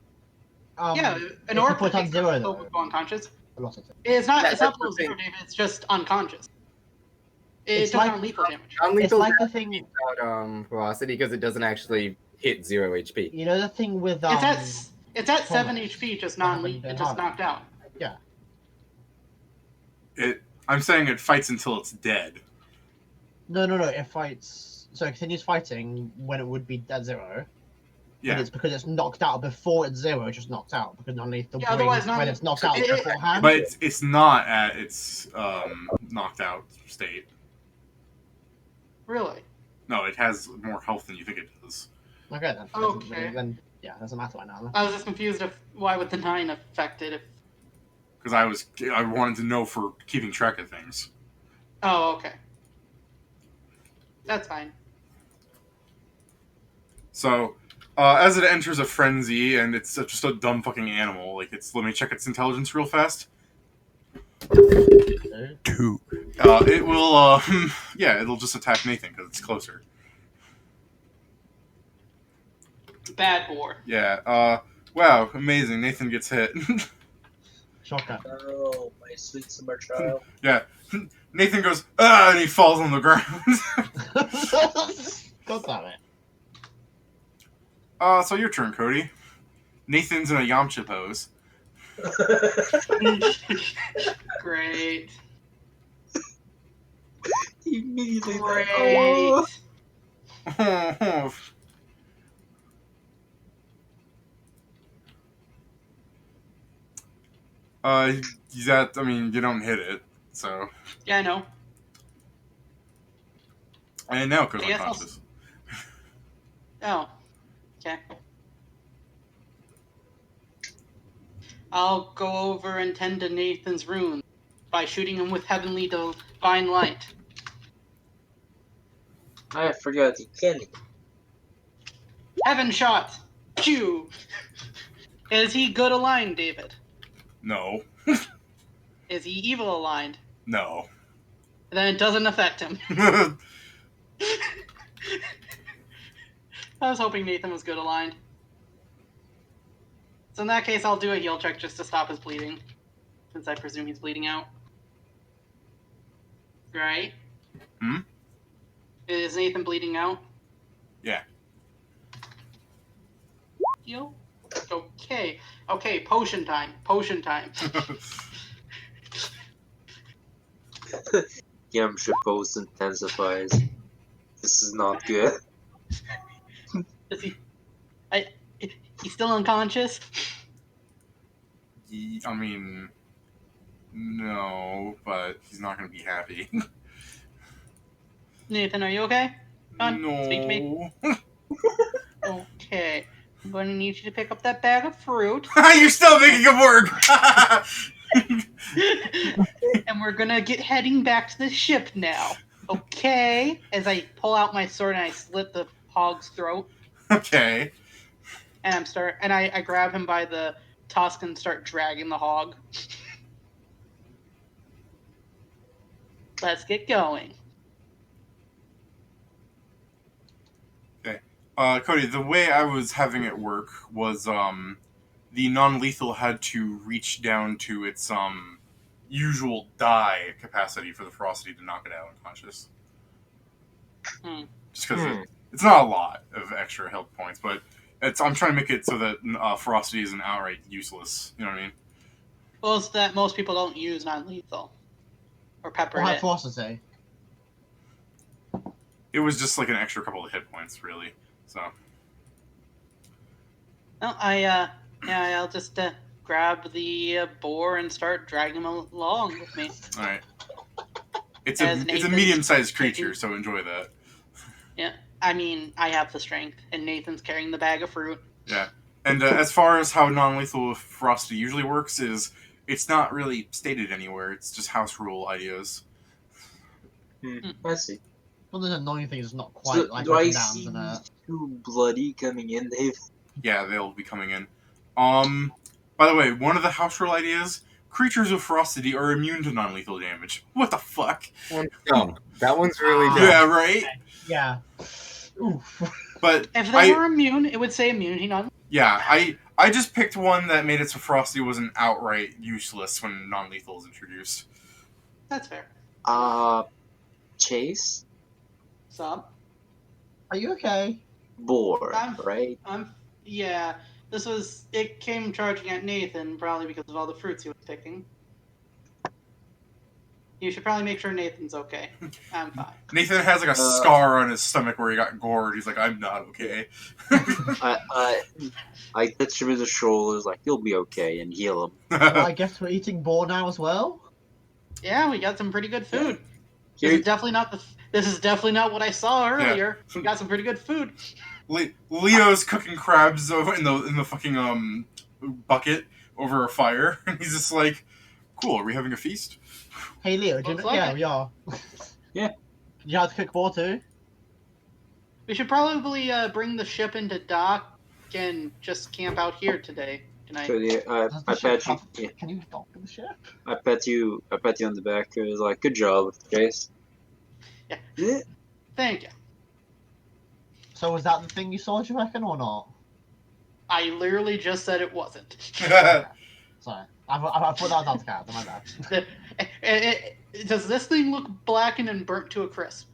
Yeah, an it's orc put on takes zero, it though. will go unconscious. A lot of it. It's not That's below the thing. 0, David. It's just unconscious. It's It like- does non-lethal damage. It's Non-lethal like the damage thing. without ferocity because it doesn't actually hit 0 HP. You know the thing with It's at 7 Thomas. HP, just Thomas non-lethal. and It just Harlan. knocked out. I'm saying it fights until it's dead. No. It fights. So it continues fighting when it would be at 0. Yeah. But it's because it's knocked out before it's 0. It's just knocked out because non-lethal Yeah, otherwise brings when it's knocked out it- beforehand. But it's not at its knocked out state. Really? No, it has more health than you think it does. Okay then. Okay. Then yeah, doesn't matter right now. I was just confused why would the 9 affect it? Because I wanted to know for keeping track of things. Oh, okay. That's fine. So As it enters a frenzy, and it's just a dumb fucking animal. Like, let me check its intelligence real fast. 2. It will, yeah, it'll just attack Nathan because it's closer. Bad boar. Yeah, wow, amazing. Nathan gets hit. Shocker. Oh, my sweet summer child. Yeah. Nathan goes, and he falls on the ground. God damn it. So your turn, Cody. Nathan's in a Yamcha pose. Great. Immediately. Great. Oh. That, I mean, you don't hit it, so. Yeah, I know. And now it goes I guess unconscious. Oh. Okay. I'll go over and tend to Nathan's runes by shooting him with heavenly divine light. I forgot you can't. Heaven shot! Pew! Is he good aligned, David? No. Is he evil aligned? No. Then it doesn't affect him. I was hoping Nathan was good aligned. So in that case, I'll do a heal check just to stop his bleeding. Since I presume he's bleeding out. Right? Hmm? Is Nathan bleeding out? Yeah. Heal? Okay. Okay, potion time. Potion time. Yamcha pose intensifies. This is not good. Is he... He's still unconscious? I mean, no, but he's not going to be happy. Nathan, are you okay? Come on, No. speak to me. Okay. I'm going to need you to pick up that bag of fruit. You're still making it work! And we're going to get heading back to the ship now. Okay? As I pull out my sword and I slit the hog's throat. Okay. And I grab him by the tusk and start dragging the hog. Let's get going. Cody, the way I was having it work was, the non-lethal had to reach down to its, usual die capacity for the ferocity to knock it out unconscious. Just because it's not a lot of extra health points, but I'm trying to make it so that ferocity isn't outright useless. You know what I mean? Well, it's that most people don't use non-lethal. Or pepper Or it. have ferocity. It was just like an extra couple of hit points, really. So. No, I'll just grab the boar and start dragging him along with me. All right. It's As a Nathan's medium-sized creature, taking- so enjoy that. Yeah, I mean, I have the strength, and Nathan's carrying the bag of fruit. Yeah. And as far as how non-lethal ferocity usually works is, it's not really stated anywhere. It's just house rule ideas. I see. One of the annoying things is not quite So, like do I written down, see isn't it? too bloody coming in, Dave? Yeah, they'll be coming in. By the way, one of the house rule ideas, creatures with ferocity are immune to non-lethal damage. What the fuck? One's dumb. That one's really dumb. Yeah, right? Yeah. Oof. But If they were immune, it would say immunity non. yeah, I just picked one that made it so ferocity wasn't outright useless when non-lethal is introduced. That's fair. Chase? Sup? Are you okay? Boar, I'm- right? Yeah. It came charging at Nathan, probably because of all the fruits he was picking. You should probably make sure Nathan's okay. I'm fine. Nathan has like a scar on his stomach where he got gored. He's like, I'm not okay. I touch him in the shoulders, like, you'll be okay, and heal him. Well, I guess we're eating boar now as well. Yeah, we got some pretty good food. This Here- is definitely not what I saw earlier. We got some pretty good food. Leo's cooking crabs over in the fucking bucket over a fire, and he's just like, "Cool, are we having a feast?" Hey Leo, do you Looks know? like Yeah, it. we are. Yeah. You have to cook boar too? We should probably bring the ship into dock can just camp out here today. Tonight. Cody, I Does the pat ship you. have- Yeah, Can you dock the ship? I pat you on the back. It was like, good job, Chase. Yeah. Yeah. Thank you. So was that the thing you saw, do you reckon, or not? I literally just said it wasn't. Sorry. I thought that was out of character, my bad. Does this thing look blackened and burnt to a crisp?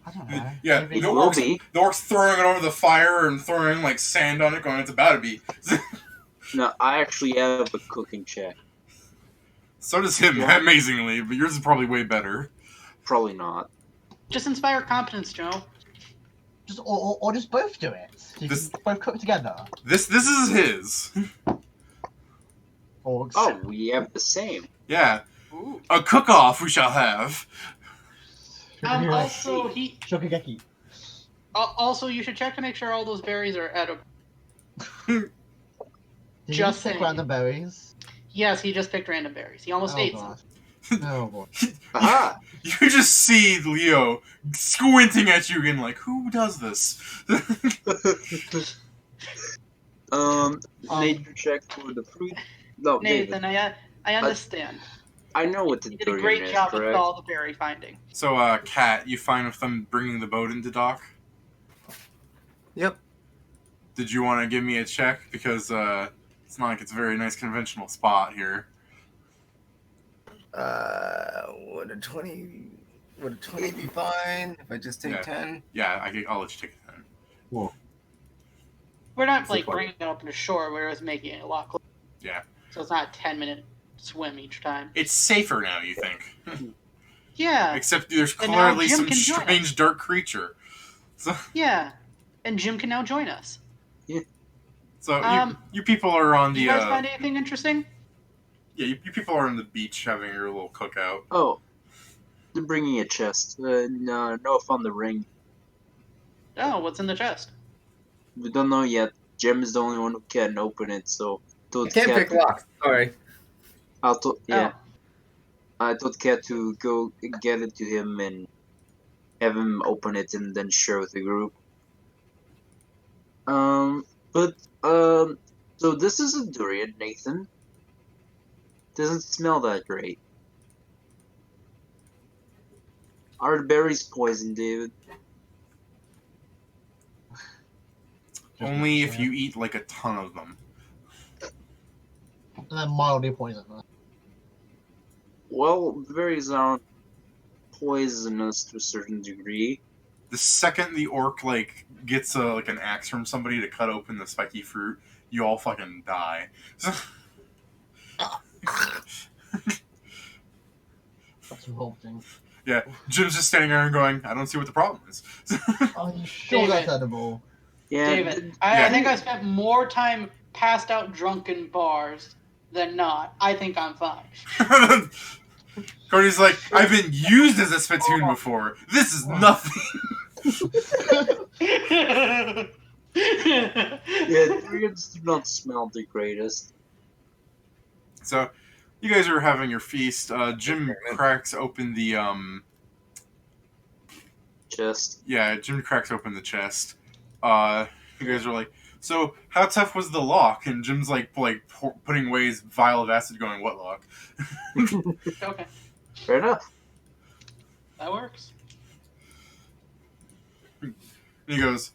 I don't know. Yeah, Maybe- It will be. the orc's throwing it over the fire and throwing like sand on it, going, "It's about to be." No, I actually have a cooking check. So does him, Yeah. amazingly, but yours is probably way better. Probably not. Just inspire competence, Joe. Just or just both do it. You This- can both cook together. This is his. Or Oh, we have the same. Yeah, Ooh. a cook-off we shall have. Also, Shokugeki. also, you should check to make sure all those berries are edible. Did Just you pick saying. random berries? Yes, he just picked random berries. He almost ate some. gosh. Oh boy. Aha! You just see Leo squinting at you again, like, "Who does this?" Nature check for the fruit. No, Nathan, David. I understand. I know what the You did a durian great is, job with correct? all the berry finding. So, Kat, you fine with them bringing the boat into dock? Yep. Did you want to give me a check? Because, it's not like it's a very nice conventional spot here. Would a 20 be fine if I just take Yeah. 10? Yeah, I'll let you take it then. We're not, It's like, funny. bringing it up to shore. We're just making it a lot closer. Yeah. So it's not a 10-minute swim each time. It's safer now, you think. Yeah, Except there's And now clearly Jim some can join strange dark creature. So, yeah. And Jim can now join us. so you people are on Do the, you guys find anything interesting? yeah, you people are on the beach having your little cookout. Oh, they're bringing a chest. No, Noah found the ring. Oh, what's in the chest? We don't know yet. Jem is the only one who can open it, so I told can't Kat pick locks. Sorry. Yeah. I told Kat to go get it to him and have him open it and then share with the group. So this is a durian, Nathan. Doesn't smell that great. Are the berries poison, David? Only if you eat like a ton of them. And then mildly poisonous. Well, berries aren't poisonous to a certain degree. The second the orc like gets like an axe from somebody to cut open the spiky fruit, you all fucking die. That's revolting. Yeah, Jim's just standing there and going, "I don't see what the problem is." Are you sure David. that's edible? Yeah, David, Yeah. I think I spent more time passed out drunk in bars than not. I think I'm fine. Cody's like, "I've been used as a spittoon before. This is nothing." yeah, durians do not smell the greatest. So, you guys are having your feast. Jim cracks open the Just Jim cracks open the chest. You guys are like, "So how tough was the lock?" And Jim's like putting away his vial of acid, going, "What lock?" Okay, fair enough. that works. And he goes,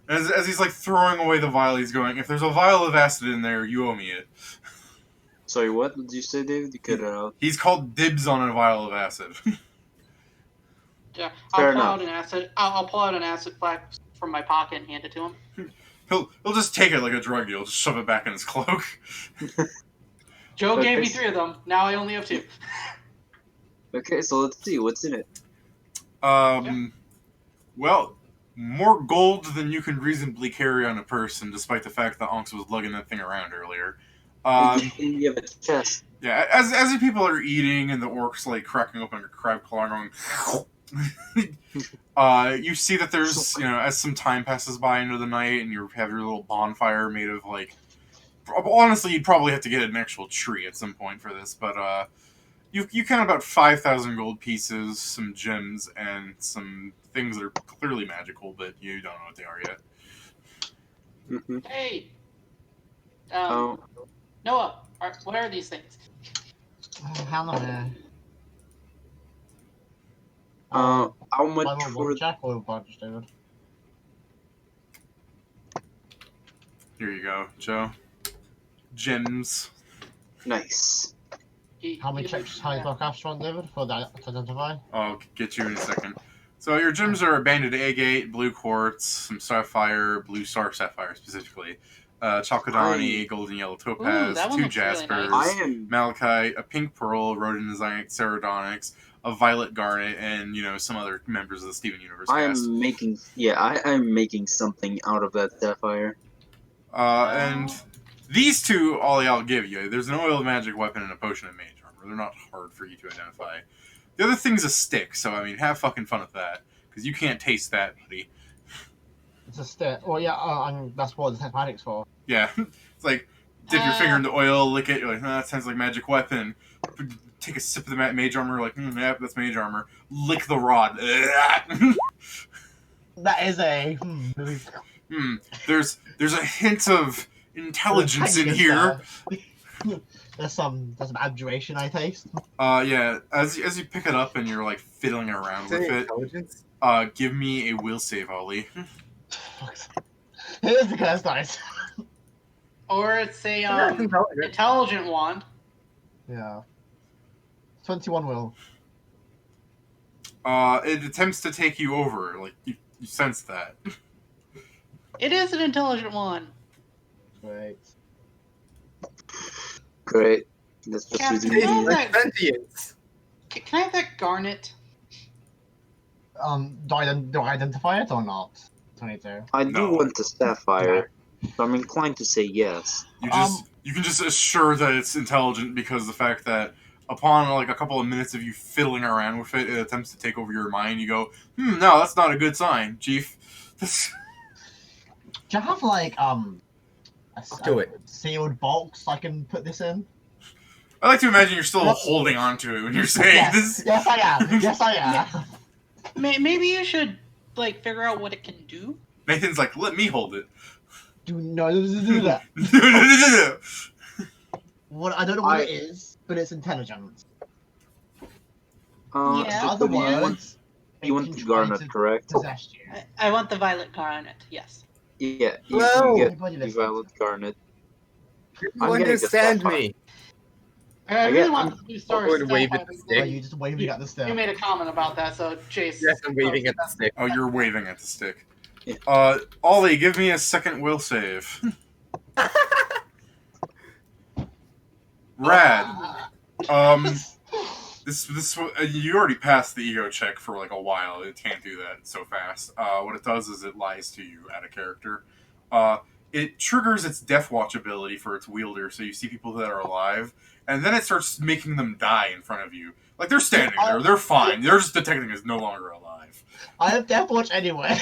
as he's like throwing away the vial, he's going, "If there's a vial of acid in there, you owe me it." Sorry, what did you say, David? You cut it out. He's called dibs on a vial of acid. Yeah, Fair I'll pull enough. out an acid. I'll pull out an acid flask from my pocket and hand it to him. He'll just take it like a drug deal, just shove it back in his cloak. Joe But gave me this- 3 of them. Now I only have 2. Okay, so let's see what's in it. Well, more gold than you can reasonably carry on a person, despite the fact that Ahnks was lugging that thing around earlier. You have a chest. Yeah, as you people are eating and the orcs like cracking open a crab claw and going, you see that there's, as some time passes by into the night and you have your little bonfire made of like, honestly, you'd probably have to get an actual tree at some point for this, but you count about 5,000 gold pieces, some gems, and some things that are clearly magical, but you don't know what they are yet. Mm-hmm. Hey, Oh, Noah, what are these things? How long? how much I will for? one check or budget, David. Here you go, Joe. Gems. Nice. How many checks how many broadcasts you want, David, for that to identify? I'll get you in a second. So your gems are banded agate, blue quartz, some sapphire, blue star sapphire specifically, chalcedony, golden yellow topaz, that one 2 looks really jaspers, nice. I am. malachite, a pink pearl, rhodonite, cerodonyx, a violet garnet, and some other members of the Steven Universe I cast. am making. Yeah, I am making something out of that sapphire. And these two, Ollie, I'll give you. There's an oil of magic weapon and a potion of mage armor. They're not hard for you to identify. The other thing's a stick, so I mean, have fucking fun with that, because you can't taste that, buddy. It's a stick. Well, yeah, and that's what the mathematics for. Yeah, it's like dip your finger in the oil, lick it. You're like, that sounds like magic weapon. Take a sip of the mage armor. Like, yeah, that's mage armor. Lick the rod. That is a. There's a hint of intelligence in here. There's some abjuration I taste. Yeah. As you pick it up and you're like fiddling around with it. Intelligence? Give me a will save, Ollie. Here's the curse dice. Or it's a That's intelligent. intelligent wand. Yeah. 21 will. It attempts to take you over. Like you sense that. It is an intelligent wand. Great. Great. That's just Captain, using no. the- Like sentience. Can I have that garnet? Do I identify it or not? 22. I No. do want the sapphire, so I'm inclined to say yes. You can just assure that it's intelligent because the fact that upon like a couple of minutes of you fiddling around with it, it attempts to take over your mind. You go, no, that's not a good sign, Chief. Do you have like Do it. sealed box I can put this in? I like to imagine you're still holding on to it when you're saying this. Yes, I am. Yes, I am. Maybe you should like figure out what it can do. Nathan's like, let me hold it. Do that. What I don't know what it is, but it's intelligent. Yeah. Other Cody, words, you want the garnet, correct? possess you. I want the violet garnet. Yes. Yeah, you Hello. can get Everybody the listen. violet garnet. You I'm getting the understand sapphire. me. I really want the blue I'm stars. going to wave sapphire, at the but Are stick. you just waving at the You step? made a comment about that, so Chase. Yes, I'm waving at the stick. Oh, you're waving at the stick. Yeah. Ollie, give me a second will save. Rad. This you already passed the ego check for like a while. It can't do that so fast. What it does is it lies to you out of character. It triggers its Death Watch ability for its wielder, so you see people that are alive, and then it starts making them die in front of you. Like they're standing there, they're fine. They're just detecting as no longer alive. I have Death Watch anyway.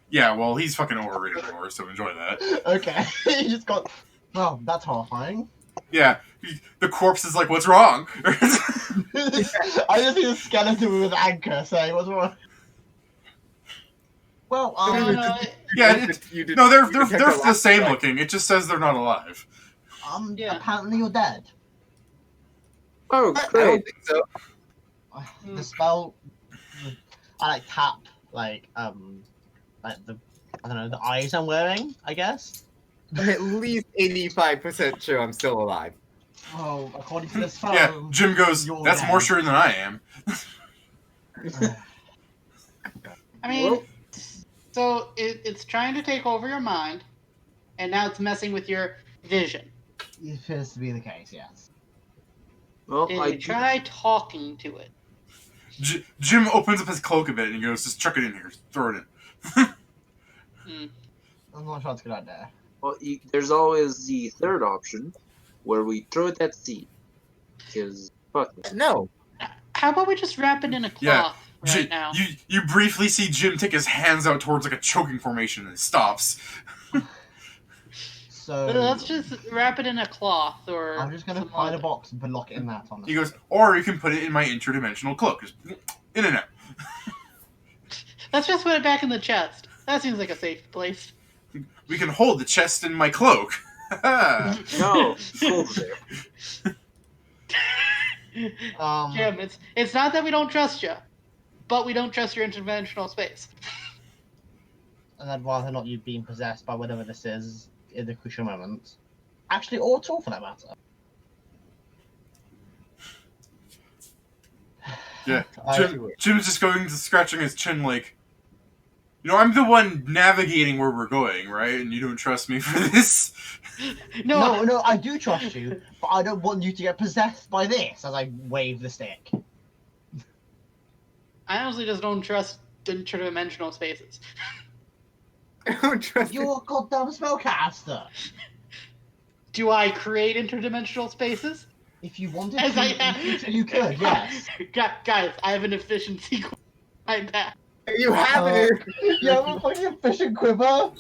Yeah, well, he's fucking overrated for us, so enjoy that. Okay. You just got. Well, that's horrifying. Yeah, the corpse is like, "What's wrong?" I just see the skeleton with an anchor saying, "What's wrong?" Well, Yeah, You did- no, they're you detect they're a the lack same of- looking. It just says they're not alive. Yeah. apparently you're dead. Oh, I don't great. think so. The spell, I like tap like the I don't know the eyes I'm wearing. I guess. I'm at least 85% sure I'm still alive. Oh, according to this spell. Yeah, Jim goes, you're "That's dead." more sure than I am." I mean, Well- so it's trying to take over your mind, and now it's messing with your vision. It appears to be the case. Yes. Well, Did I you try talking to it? Jim opens up his cloak a bit and he goes, "Just chuck it in here, throw it in." I'm not sure it's a good idea. Well, there's always the third option, where we throw it at sea. Because fuck it. No. How about we just wrap it in a cloth right now? You briefly see Jim take his hands out towards like a choking formation and it stops. So Let's just wrap it in a cloth or. I'm just gonna some find a other- box and put lock it in that on. He goes, "Or you can put it in my interdimensional cloak, just in and out." Let's just put it back in the chest. That seems like a safe place. We can hold the chest in my cloak. No, go there. Jim, it's not that we don't trust you, but we don't trust your interdimensional space. And I'd rather not you being possessed by whatever this is in the crucial moment. Actually, or at all for that matter. Yeah, I- Jim's just going to scratching his chin like, I'm the one navigating where we're going, right? And you don't trust me for this? No, I do trust you, but I don't want you to get possessed by this as I wave the stick. I honestly just don't trust interdimensional spaces. I don't trust You're a goddamn spellcaster. Do I create interdimensional spaces? If you wanted As to, I in the future, you could, yes. Guys, I have an efficiency like that. You have it. You have a fucking fishing quiver?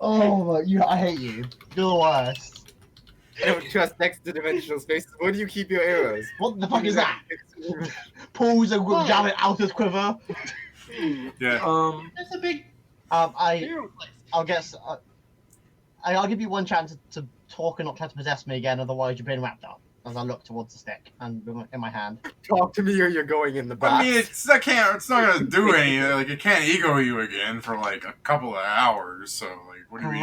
Oh my, I hate you. You're the worst. I don't trust next dimensional spaces. Where do you keep your arrows? What the fuck is that? Pulls and What? jam it out his quiver. Yeah. That's a big hero place. I'll give you one chance to talk and not try to possess me again, otherwise you're being wrapped up. As I look towards the stick and in my hand. Talk to me or you're going in the back. I mean, it's not gonna do anything. Like, it can't ego you again for like a couple of hours. So, like, what do you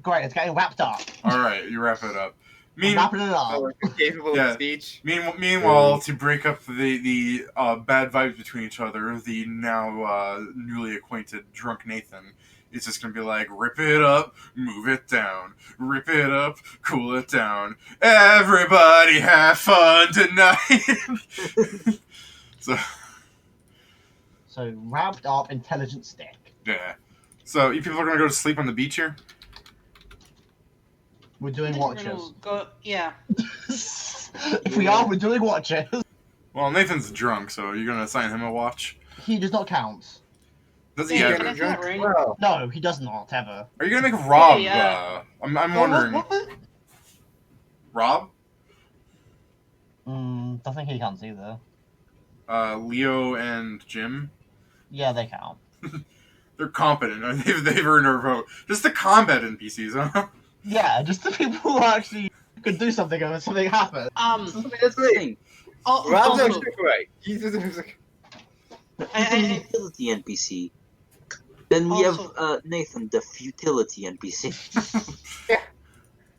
Great, it's getting wrapped up. All right, you wrap it up. I'm wrapping it up. Oh, you're capable Yeah. of speech. Meanwhile, to break up the bad vibes between each other, the now newly acquainted drunk Nathan is just gonna be like, rip it up, move it down, rip it up, cool it down. Everybody have fun tonight. So wrapped up, intelligent stick. Yeah. So you people are gonna go to sleep on the beach here? We're I doing think we're watches. gonna go, yeah. If we are, we're doing watches. Well, Nathan's drunk, so you're gonna assign him a watch. He does not count. Does Hey, he can ever? I see that ring? Well, No, he does not, ever. Are you gonna make Rob? Hey, I'm wondering. What? Rob, Don't think he counts either. Leo, and Jim. Yeah, they count. They're competent. They've earned our vote. Just the combat NPCs, huh? Yeah, just the people who actually could do something if something happens. That's the thing. Rob's Also, actually right. He's just like, He's a utility NPC. Then we Also- have Nathan, the futility NPC.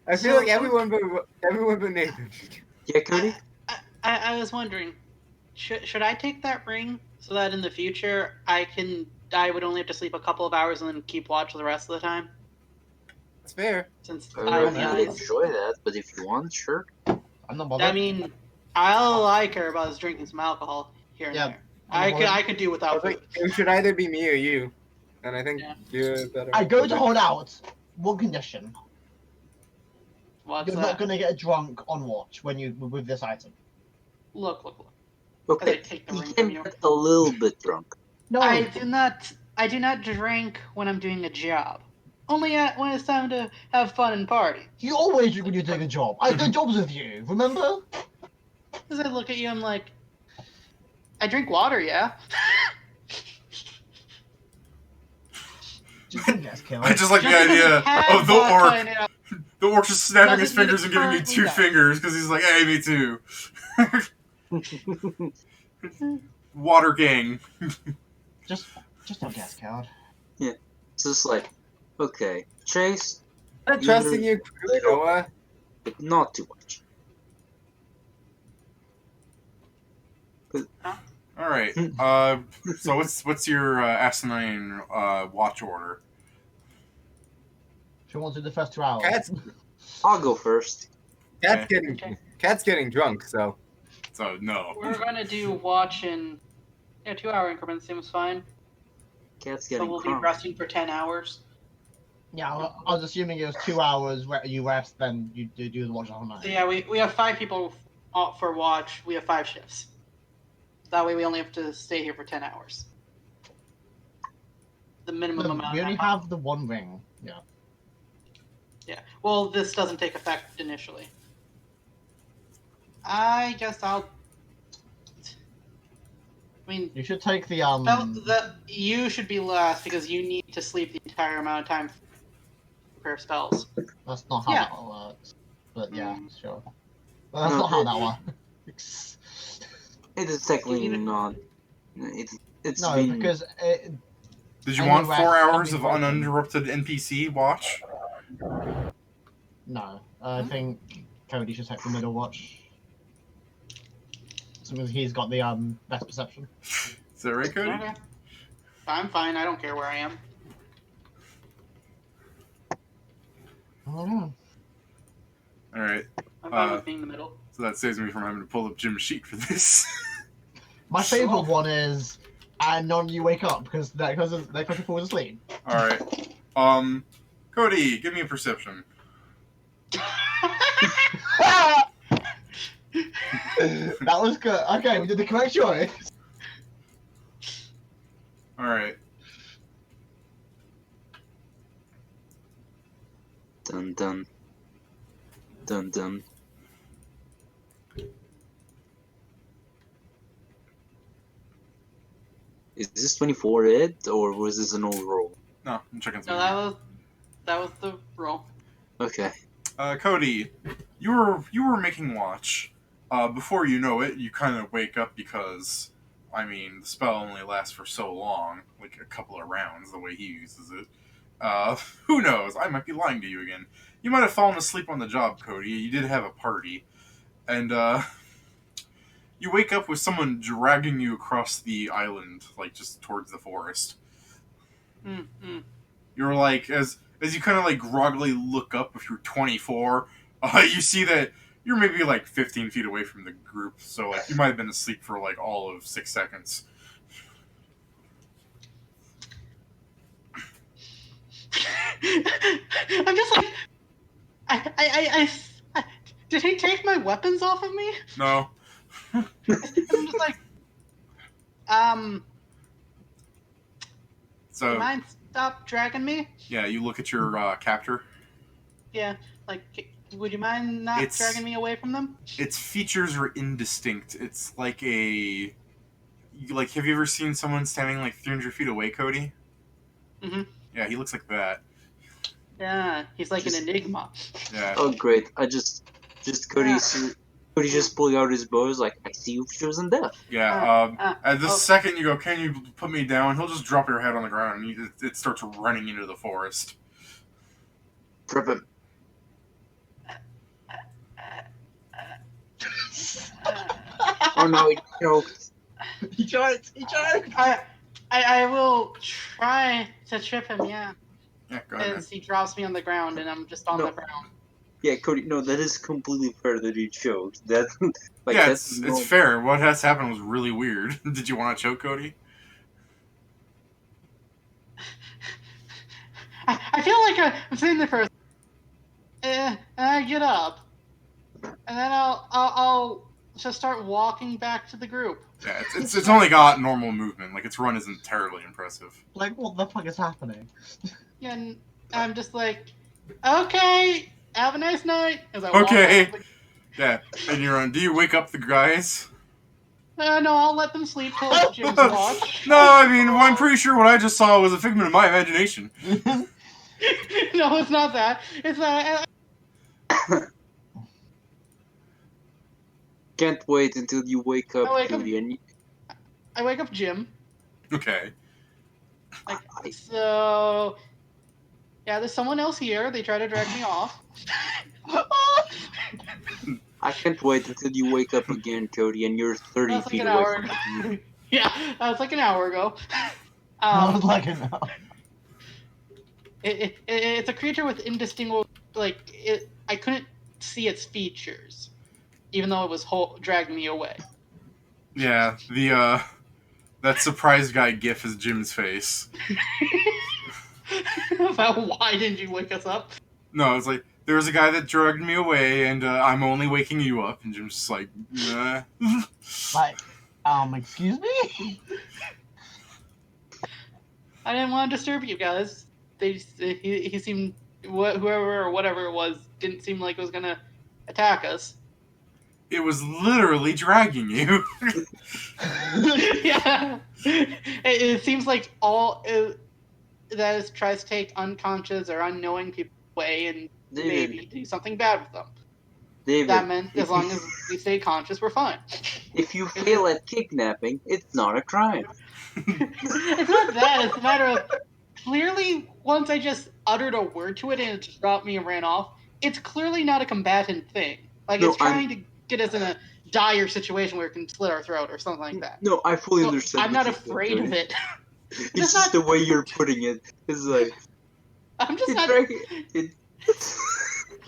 I feel like everyone but Nathan. Yeah, Cody? I was wondering, should I take that ring so that in the future I would only have to sleep a couple of hours and then keep watch the rest of the time? That's fair. Since I I don't really realize, enjoy that, but if you want, sure. I'm not bothered. I mean, all I care about is drinking some alcohol here and Yeah, there. I'm not I could do I without was food. like, it should either be me or you. And I think Yeah. you're better. I go to hold out. One condition: What's you're that? not gonna get drunk on watch when you with this item. Look. As I Okay, take the he ring can from you. get a little bit drunk. No, I do not drink when I'm doing a job. Only when it's time to have fun and party. you always drink when you're doing a job. I do jobs with you. Remember? As I look at you, I'm like, I drink water, yeah. Just think that's killed. I just like the Just because idea it has of the vodka in orc. it, The orc just snapping his Doesn't mean fingers it and giving me currently 2 does. fingers because he's like, hey, me too. Water gang. Just don't get scared. It's just like, okay, Chase, I'm trusting you, Noah. but not too much. All right. So what's your asinine watch order? She wants to do the first 2 hours. I'll go first. Cat's Okay. getting drunk, so So no. We're gonna do watch in 2-hour increments. Seems fine. Cat's So getting we'll be drunk. resting for 10 hours. Yeah, I was assuming it was 2 hours where you rest, then you do the watch all night. So yeah, we have 5 people out for watch. We have 5 shifts. That way we only have to stay here for 10 hours. The minimum amount. We only have the one ring. Yeah. Yeah. Well, this doesn't take effect initially. I guess I'll. I mean, You should take the you should be last because you need to sleep the entire amount of time. prepare spells. That's not how Yeah. that works. But yeah, sure. Well, that's not how that works. It is technically You need- not. It's No, been because Did you Any want rest 4 can hours be of broken. uninterrupted NPC watch? no, I think Cody should take the middle watch. Because he's got the best perception. Is that right, Cody? Okay. I'm fine. I don't care where I am. I don't know. Alright, I'm fine with being in the middle. so that saves me from having to pull up Jim's sheet for this. My favorite Sure. one is, and none of you wake up because that because he falls asleep. Alright. Cody, give me a perception. That was good. Okay, we did the correct choice. Alright. dun dun dun dun. Is this 24 it, or was this an old roll? No, I'm checking No, something. that was the roll. Okay. Cody, you were making watch. Before you know it, you kind of wake up because, I mean, the spell only lasts for so long, like a couple of rounds, the way he uses it. Who knows? I might be lying to you again. You might have fallen asleep on the job, Cody. You did have a party. And, you wake up with someone dragging you across the island, like, just towards the forest. Mm-hmm. You're like, as you kind of like groggily look up if you're 24, you see that you're maybe like 15 feet away from the group, so like you might have been asleep for like all of 6 seconds. I'm just like, I did he take my weapons off of me? No. I'm just like, do So you mind stop dragging me? yeah, you look at your captor. Yeah, like, would you mind not It's- dragging me away from them? Its features are indistinct. It's like have you ever seen someone standing like 300 feet away, Cody? Mhm. Yeah, he looks like that. Yeah, he's like Just- an enigma. Yeah. Oh great! Cody just pulling out his bow is like, I see you've chosen death. Yeah. At the oh. second you go, can you put me down? He'll just drop your head on the ground, and it starts running into the forest. Prep him. Oh no, he choked. He choked. He choked. I will try to trip him, yeah. Yeah, go ahead. As he drops me on the ground and I'm just on No. the ground. Yeah, Cody, no, that is completely fair that he choked. That, like, Yeah, that's it's fair. What has happened was really weird. Did you want to choke Cody? I feel like I'm sitting there for and I get up. And then I'll just start walking back to the group. Yeah, it's only got normal movement. Like its run isn't terribly impressive. Like, what the fuck is happening? And I'm just like, okay, have a nice night. As I Okay. walk back. Yeah, and you're on. Do you wake up the guys? No, I'll let them sleep till Jim's watch. No, I mean, well, I'm pretty sure what I just saw was a figment of my imagination. No, it's not that. It's Can't wait until you wake up, I wake up- Cody, and I wake up Jim. Okay. So, yeah, there's someone else here. They try to drag me off. I can't wait until you wake up again, Cody, and you're 30 That's like feet an away hour from me. ago. Yeah, that was like an hour ago. I was like, no. It's a creature with indistinguishable, I couldn't see its features, even though it was dragging me away. Yeah, that surprise guy gif is Jim's face. Why didn't you wake us up? No, it's like, there was a guy that dragged me away, and I'm only waking you up, and Jim's just like, nah. Like, excuse me? I didn't want to disturb you guys. He seemed, whoever or whatever it was, didn't seem like it was gonna attack us. It was literally dragging you. Yeah, it seems like all that tries to take unconscious or unknowing people away and David, maybe do something bad with them. David, That meant as if long you- as we stay conscious, we're fine. if you fail at kidnapping, it's not a crime. It's not that. It's a matter of clearly once I just uttered a word to it and it just dropped me and ran off. It's clearly not a combatant thing. Like No, it's trying to get us in a dire situation where it can slit our throat or something like that. No, I fully So understand. I'm what not you're saying, afraid of Cody. it. It's just the way you're putting it. It's like I'm just it's not. very. It,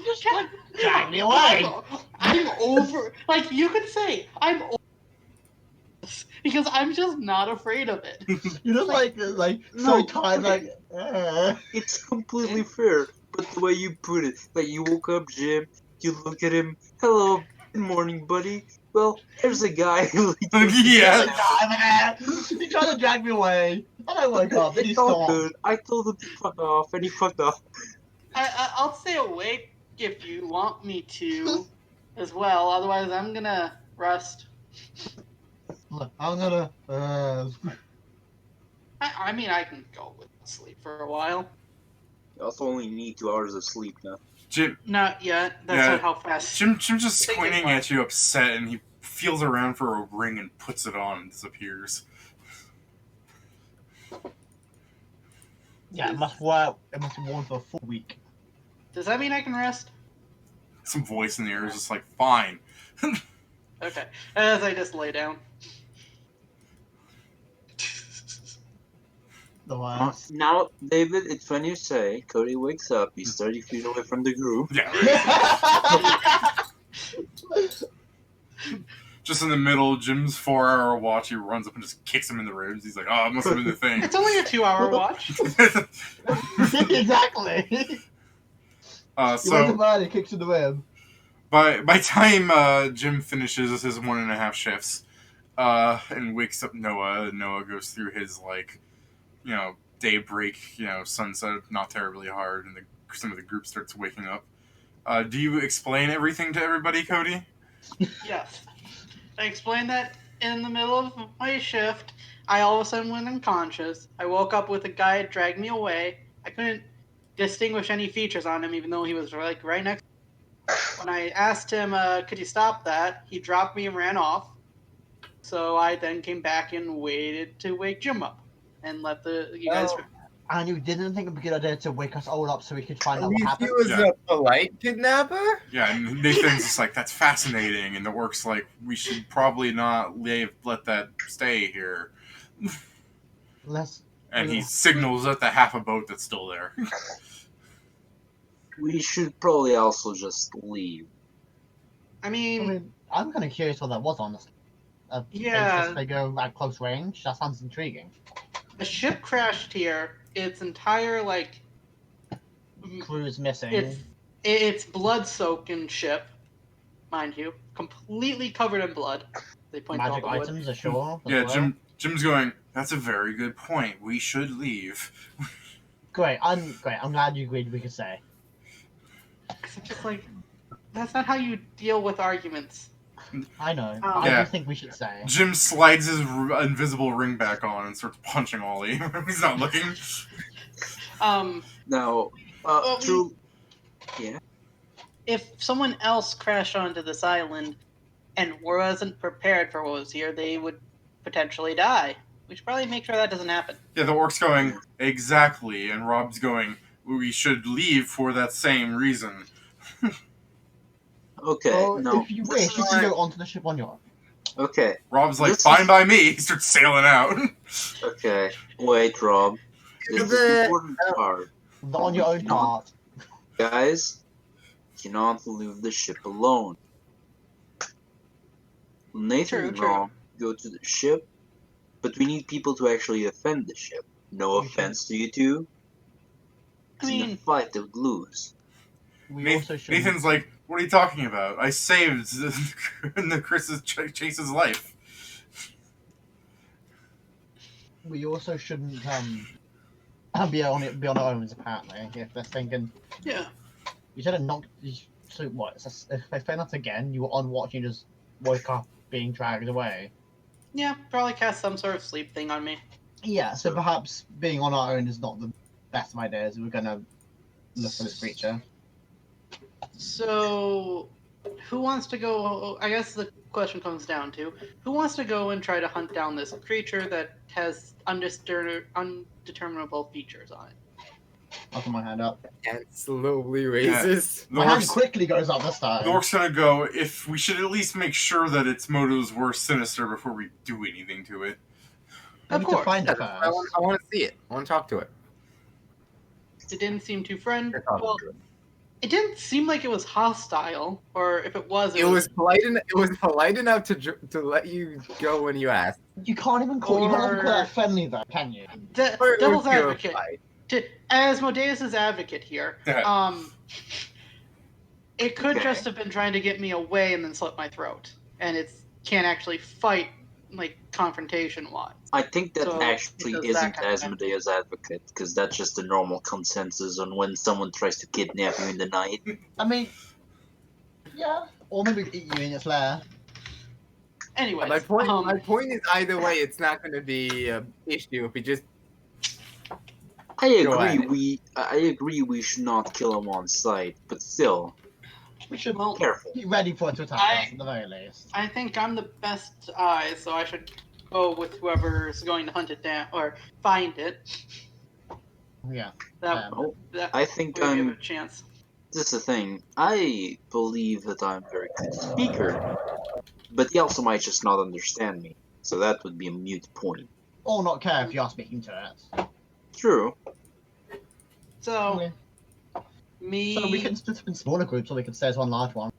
Just like, Drag me away. I'm over. Like you could say, I'm over this because I'm just not afraid of it. You're just like No, so tired, okay. like. it's completely fair, but the way you put it, like you woke up, Jim, you look at him, hello, good morning, buddy. Well, there's a guy who. Yeah. He tried to drag me away. And I woke up. Then he It's all stopped. good. I told him to fuck off, and he fucked off. I'll stay awake if you want me to, as well. Otherwise, I'm gonna rest. Look, I'm gonna. I mean, I can go with sleep for a while. You also only need 2 hours of sleep now. Jim, Not yet. That's Yeah. not how fast. Jim's just Take it squinting one. at you, upset, and he feels around for a ring and puts it on and disappears. Yeah, it must work. It must be worn for a full week. Does that mean I can rest? Some voice in the air is just like, fine. Okay. As I just lay down. The worst. Now, David, it's when you say Cody wakes up, he's 30 feet away from the group. Yeah, right. Just in the middle, Jim's 4-hour watch, he runs up and just kicks him in the ribs. He's like, oh, it must have been the thing. It's only a 2-hour watch. Exactly. He went to So, bed, he kicks in the rib. by time Jim finishes his 1.5 shifts and wakes up Noah goes through his, like, daybreak, sunset, not terribly hard, and some of the group starts waking up. Do you explain everything to everybody, Cody? Yes. I explained that in the middle of my shift. I all of a sudden went unconscious. I woke up with a guy drag me away. I couldn't distinguish any features on him, even though he was like right next. When I asked him, could you stop that? He dropped me and ran off. So I then came back and waited to wake Jim up and let you guys. And you didn't think it would be a good idea to wake us all up so we could find At out what least happened? he was Yeah. a polite kidnapper? Yeah, and Nathan's just like, that's fascinating, and the orc's like, we should probably not let that stay here. Let's. And he signals at the half a boat that's still there. We should probably also just leave. I I mean, mean, I'm kind of curious what that was, honestly. Yeah. They go at close range. That sounds intriguing. a ship crashed here. Its entire Crew is missing. It's blood-soaking ship, mind you, completely covered in blood. They point Magic to all the wood. items ashore. as Yeah, well. Jim's going, that's a very good point. We should leave. Great. I'm glad you agreed. We could say. It's just like, that's not how you deal with arguments. I know. Oh. I Yeah. do think we should say. Jim slides his invisible ring back on and starts punching Ollie. He's not looking. Now, Well, true. If someone else crashed onto this island and wasn't prepared for what was here, they would potentially die. We should probably make sure that doesn't happen. Yeah, the orc's going, exactly. And Rob's going, we should leave for that same reason. Okay, Well, no. if you this wish, is you can why- go onto the ship on your own. Okay, Rob's like, This fine is- by me. He starts sailing out. okay. Wait, Rob. This is the important part. On your own part. Guys, you cannot leave the ship alone. Nathan True. Rob go to the ship, but we need people to actually defend the ship. No We offense to you two. I 'cause in a mean, fight they would lose. We also should. Nathan's like, what are you talking about? I saved Chase's life. We also shouldn't be on our own. Apparently, if they're thinking yeah. you should have knocked. So what? If they fail us again, you were on watch. You just woke up being dragged away. Yeah, probably cast some sort of sleep thing on me. Yeah. So perhaps being on our own is not the best of ideas. We're gonna look for this creature. So, who wants to go? I guess the question comes down to who wants to go and try to hunt down this creature that has undeterminable features on it. I'll put my hand up. And slowly raises. My hand Nork's, quickly goes up this time. Nork's gonna go. If we should at least make sure that its motives were sinister before we do anything to it. We Of need to course. find it I first. want to see it. I want to talk to it. It didn't seem too friendly. Talk Well, to it. it didn't seem like it was hostile, or if it was, It was polite. It was polite enough to let you go when you asked. You can't even call you can't even call Or- that friendly though, can you? Or it Devil's was advocate. purified. As Modeus' advocate here, it could Okay. just have been trying to get me away and then slit my throat, and it can't actually fight like confrontation wise. I think that So, actually because isn't that kind of- Asmodeus' advocate, because that's just the normal consensus on when someone tries to kidnap you in the night. I mean, yeah, or maybe eat you in its lair. Anyways, My point is either way, it's not going to be an issue if we just. I Go agree. ahead. I agree. We should not kill him on sight, but still, We should well, careful. be ready for it to attack us at the very least. I think I'm the best eye, so I should go with whoever's going to hunt it down or find it. Yeah. That, Oh, that I think will give I'm. it a chance. This is the thing. I believe that I'm a very good speaker, but he also might just not understand me. So that would be a mute point. Or not care if you are speaking to it. True. So Okay. me. So we can split up in smaller groups, or we can stay as one large one.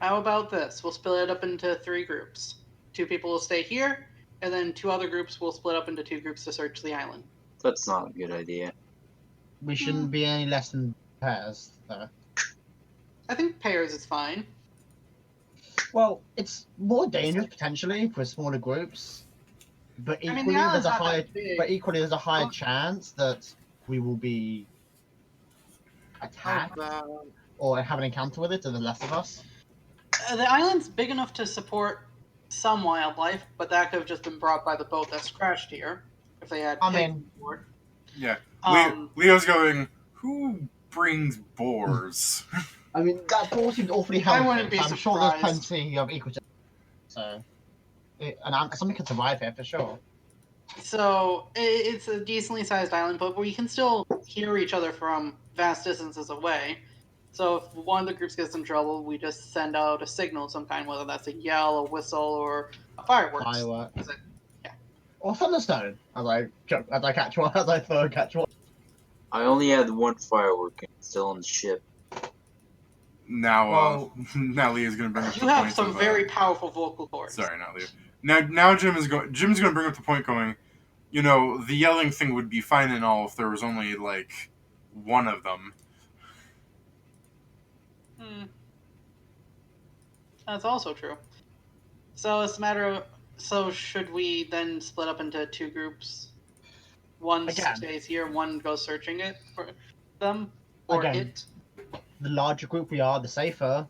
How about this? We'll split it up into 3 groups. 2 people will stay here, and then 2 other groups will split up into 2 groups to search the island. That's not a good idea. We shouldn't be any less than pairs, though. I think pairs is fine. Well, it's more dangerous potentially for smaller groups, but I mean, equally the island's there's a not higher, that big. but equally there's a higher chance that we will be attacked or have an encounter with it than the rest of us. The island's big enough to support some wildlife, but that could have just been brought by the boat that's crashed here. If they had I pigs mean- aboard. Yeah. Um, Leo's going, who brings boars? I mean, that ball seems awfully I healthy. wouldn't be I'm sure there's surprised. plenty of equal. Something could survive here for sure. So it's a decently sized island, but we can still hear each other from vast distances away. So if one of the groups gets in trouble, we just send out a signal of some kind, whether that's a yell, a whistle, or a fireworks. Fireworks. Is it- yeah. Or thunderstone, as I catch one, as I throw a catch one. I only had one firework and it's still on the ship. Now, Well- now Leo's gonna bring up You the have point some of, very powerful vocal cords. Sorry, not Leo. Now Jim's gonna bring up the point, going, you know, the yelling thing would be fine and all if there was only like one of them. That's also true. So it's a matter of. So should we then split up into 2 groups? One Again. stays here, one goes searching it for them, or Again. it. The larger group we are, the safer.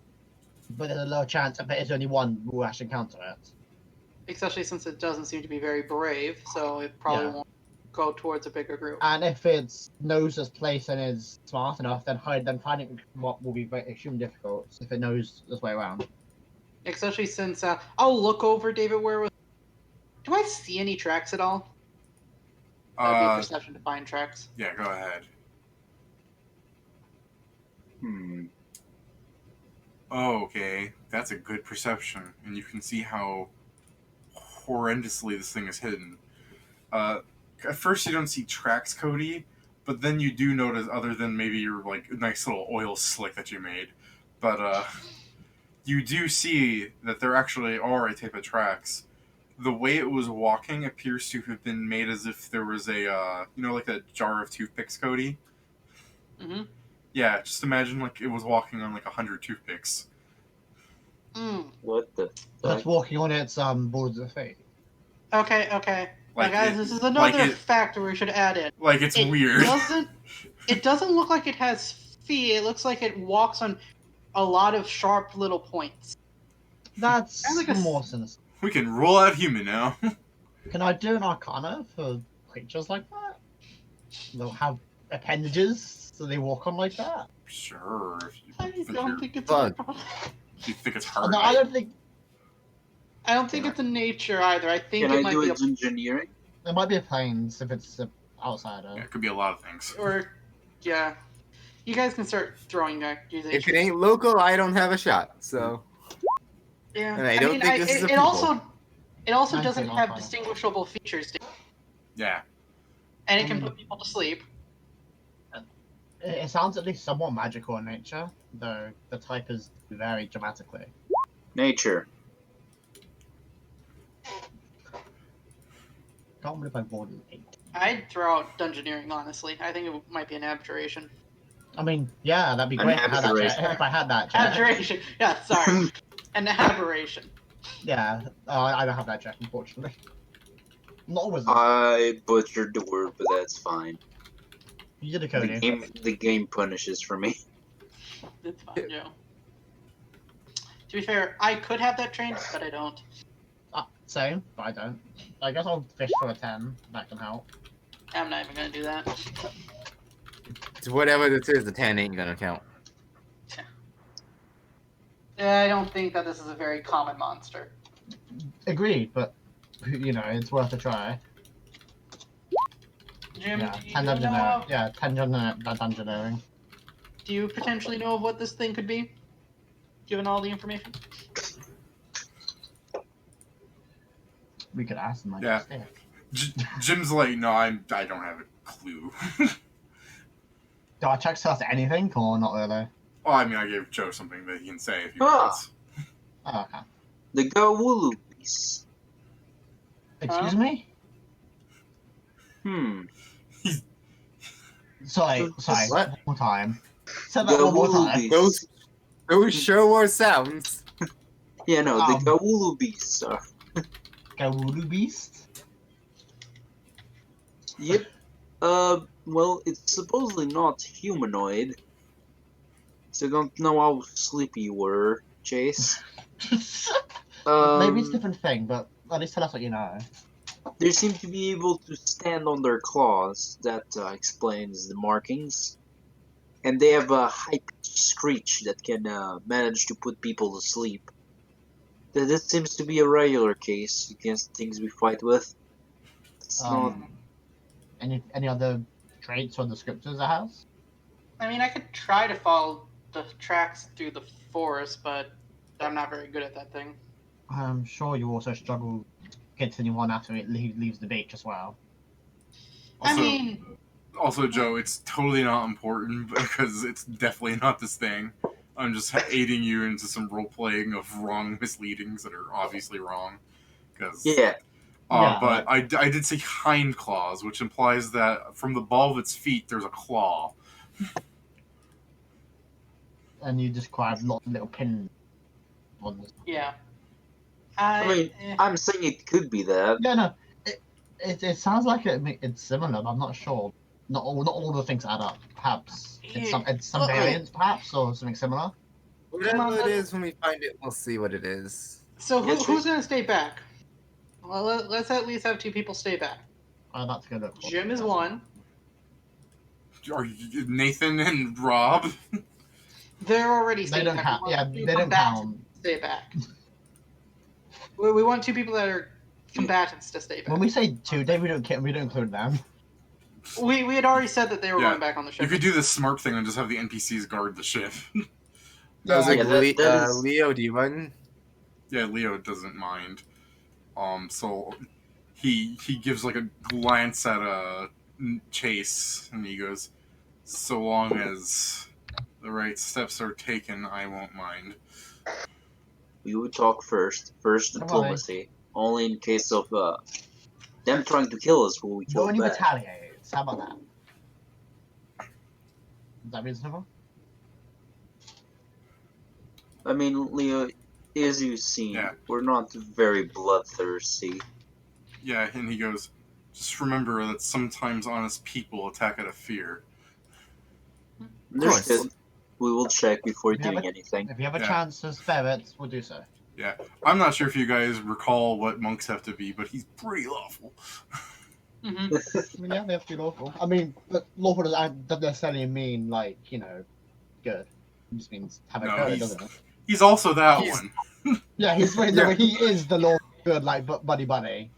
But there's a low chance. I bet it's only one who will actually encounter it. Especially since it doesn't seem to be very brave, so it probably Yeah. won't go towards a bigger group. And if it knows its place and is smart enough, then finding what will be very extremely difficult if it knows this way around. Especially since I'll look over David where. Do I see any tracks at all? That would be a perception to find tracks. Yeah, go ahead. Oh, okay. That's a good perception, and you can see how horrendously this thing is hidden. At first you don't see tracks, Cody, but then you do notice, other than maybe your like nice little oil slick that you made, but you do see that there actually are a type of tracks. The way it was walking appears to have been made as if there was a, like a jar of toothpicks, Cody? Mm-hmm. Yeah, just imagine like it was walking on like 100 toothpicks. What the That's fuck? walking on its boards of fate. Okay. Like Now, guys, it- this is like another it- factor we should add in. Like it's weird. It doesn't look like it has feet. It looks like it walks on a lot of sharp little points. That's Sounds like a more sinister. We can rule out human now. Can I do an arcana for creatures like that? They'll have appendages. So they walk on like that? Sure. If you I think, don't think it's. Fun. if you think it's hard. No, I don't think I don't think it's in nature either. I think Can it I might do be its engineering? it might be a planes if it's an outsider. Yeah, it could be a lot of things. or yeah. You guys can start throwing If accusations. it ain't local, I don't have a shot. So Yeah, and I don't think this is a it people. also Mine's doesn't not have fine. distinguishable features, Yeah. and it can put people to sleep. It sounds at least somewhat magical in nature, though the type is very dramatically. Nature. Can't believe I rolled an 8. I'd throw out dungeoneering, honestly. I think it might be an abjuration. I mean, yeah, that'd be An great if I had that aberration. check. If I had that check. Abjuration. Yeah, sorry. An aberration. Yeah, I don't have that check, unfortunately. Not a wizard. I butchered the word, but that's fine. You did a Cody. The game punishes for me. That's fine, Joe. To be fair, I could have that trained, but I don't. Same, but I don't. I guess I'll fish for a 10. That can help. I'm not even gonna do that. it's whatever this is, the 10 ain't gonna count. I don't think that this is a very common monster. Agreed, but you know, it's worth a try. Jim, Yeah, do you 10 know dungeoneering. of, Yeah, 10 dungeoneering. do you potentially know of what this thing could be? Given all the information? We could ask them. Yeah. Jim's like, no, I don't have a clue. Do our checks tell us anything, or not really? Well, I mean, I gave Joe something that he can say if he Ah. wants. Oh, okay. The Gawulu beast. Excuse me? Sorry, What? one more time. Say that one more Gawulu time. beast. Those show more sounds. Yeah, no, the Um, Gawulu beasts are. Gawulu Beast? Yep. Well, it's supposedly not humanoid. So I don't know how sleepy you were, Chase. Maybe it's a different thing, but at least tell us what you know. They seem to be able to stand on their claws. That explains the markings. And they have a high-pitched screech that can manage to put people to sleep. This seems to be a regular case against things we fight with. It's not... Any other traits or descriptors it has? I mean, I could try to follow the tracks through the forest, but I'm not very good at that thing. I'm sure you also struggle continuing on after it leaves the beach as well. I Also, mean, Joe, it's totally not important because it's definitely not this thing. I'm just aiding you into some role playing of wrong misleadings that are obviously wrong. Cause, Yeah. Yeah, but I did say hind claws, which implies that from the ball of its feet there's a claw. And you describe lots of little pin ones. yeah. I mean, I'm saying it could be that. Yeah, no. It sounds like it's similar, but I'm not sure. Not all the things add up. Perhaps it's some variant, perhaps, or something similar. Whatever it is, when we find it, we'll see what it is. So Yes, who's gonna stay back? Well, let's at least have 2 people stay back. I'd like to go look. for Jim it. is one. Are you, Nathan and Rob? They're already They staying don't back. count. We Yeah, want they two don't combatants count. to stay back. We want 2 people that are combatants to stay back. When we say 2, we don't include them. We had already said that they were Yeah. going back on the ship. You could do the smart thing and just have the NPCs guard the ship. I was like, Yeah, that is- Leo, do you mind? Yeah, Leo doesn't mind. So he gives like a glance at Chase, and he goes, "So long as the right steps are taken, I won't mind." We would talk first. First Come on, diplomacy. Only in case of them trying to kill us will we But kill when you back. retaliate, how about that? Is that reasonable? I mean, Leo, as you've seen, Yeah. we're not very bloodthirsty. Yeah, and he goes, "Just remember that sometimes honest people attack out of fear." course. Understood. We will check before We have doing a- anything. If you have a Yeah. chance to spare it, we'll do so. I'm not sure if you guys recall what monks have to be, but he's pretty lawful. Mm-hmm. I mean, yeah, they have to be lawful. I mean, but lawful doesn't necessarily mean, like, good. It just means have it No, good, doesn't it? he's also that He's- one. Yeah, he is the lawful good, like, buddy. I mean,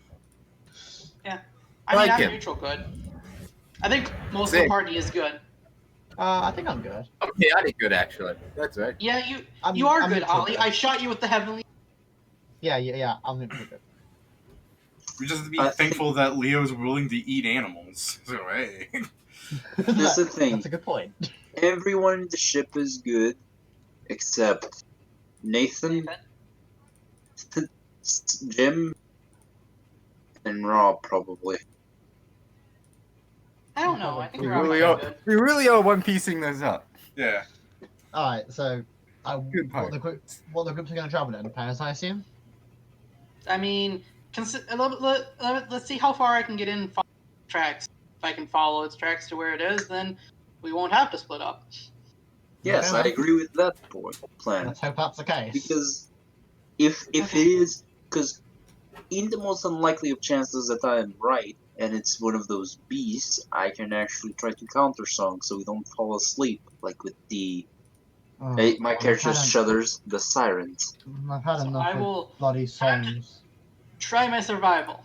Like I'm him. neutral good. I think most of Same. the party is good. I think I'm good. I'm chaotic good, actually. That's right. Yeah, I'm you are good, neutral Ollie. good. I shot you with the heavenly. Yeah, I'm neutral good. We just have to be I thankful that Leo's willing to eat animals. So, hey. Here's the thing. That's a good point. Everyone in the ship is good, except Nathan, Jim, and Rob, probably. I don't know. I think We we're all really kinda are. good. We really are one piecing this up. Yeah. Alright, so Good what point. the groups are going to travel in? Paris, I assume? I mean, let's see how far I can get in tracks. If I can follow its tracks to where it is, then we won't have to split up. Yes, Okay. I agree with that plan. Let's hope that's the case. Because if it is, because in the most unlikely of chances that I am right, and it's one of those beasts, I can actually try to counter song so we don't fall asleep, like with the my character shudders, the sirens. I've had So enough I of will bloody songs. try my survival.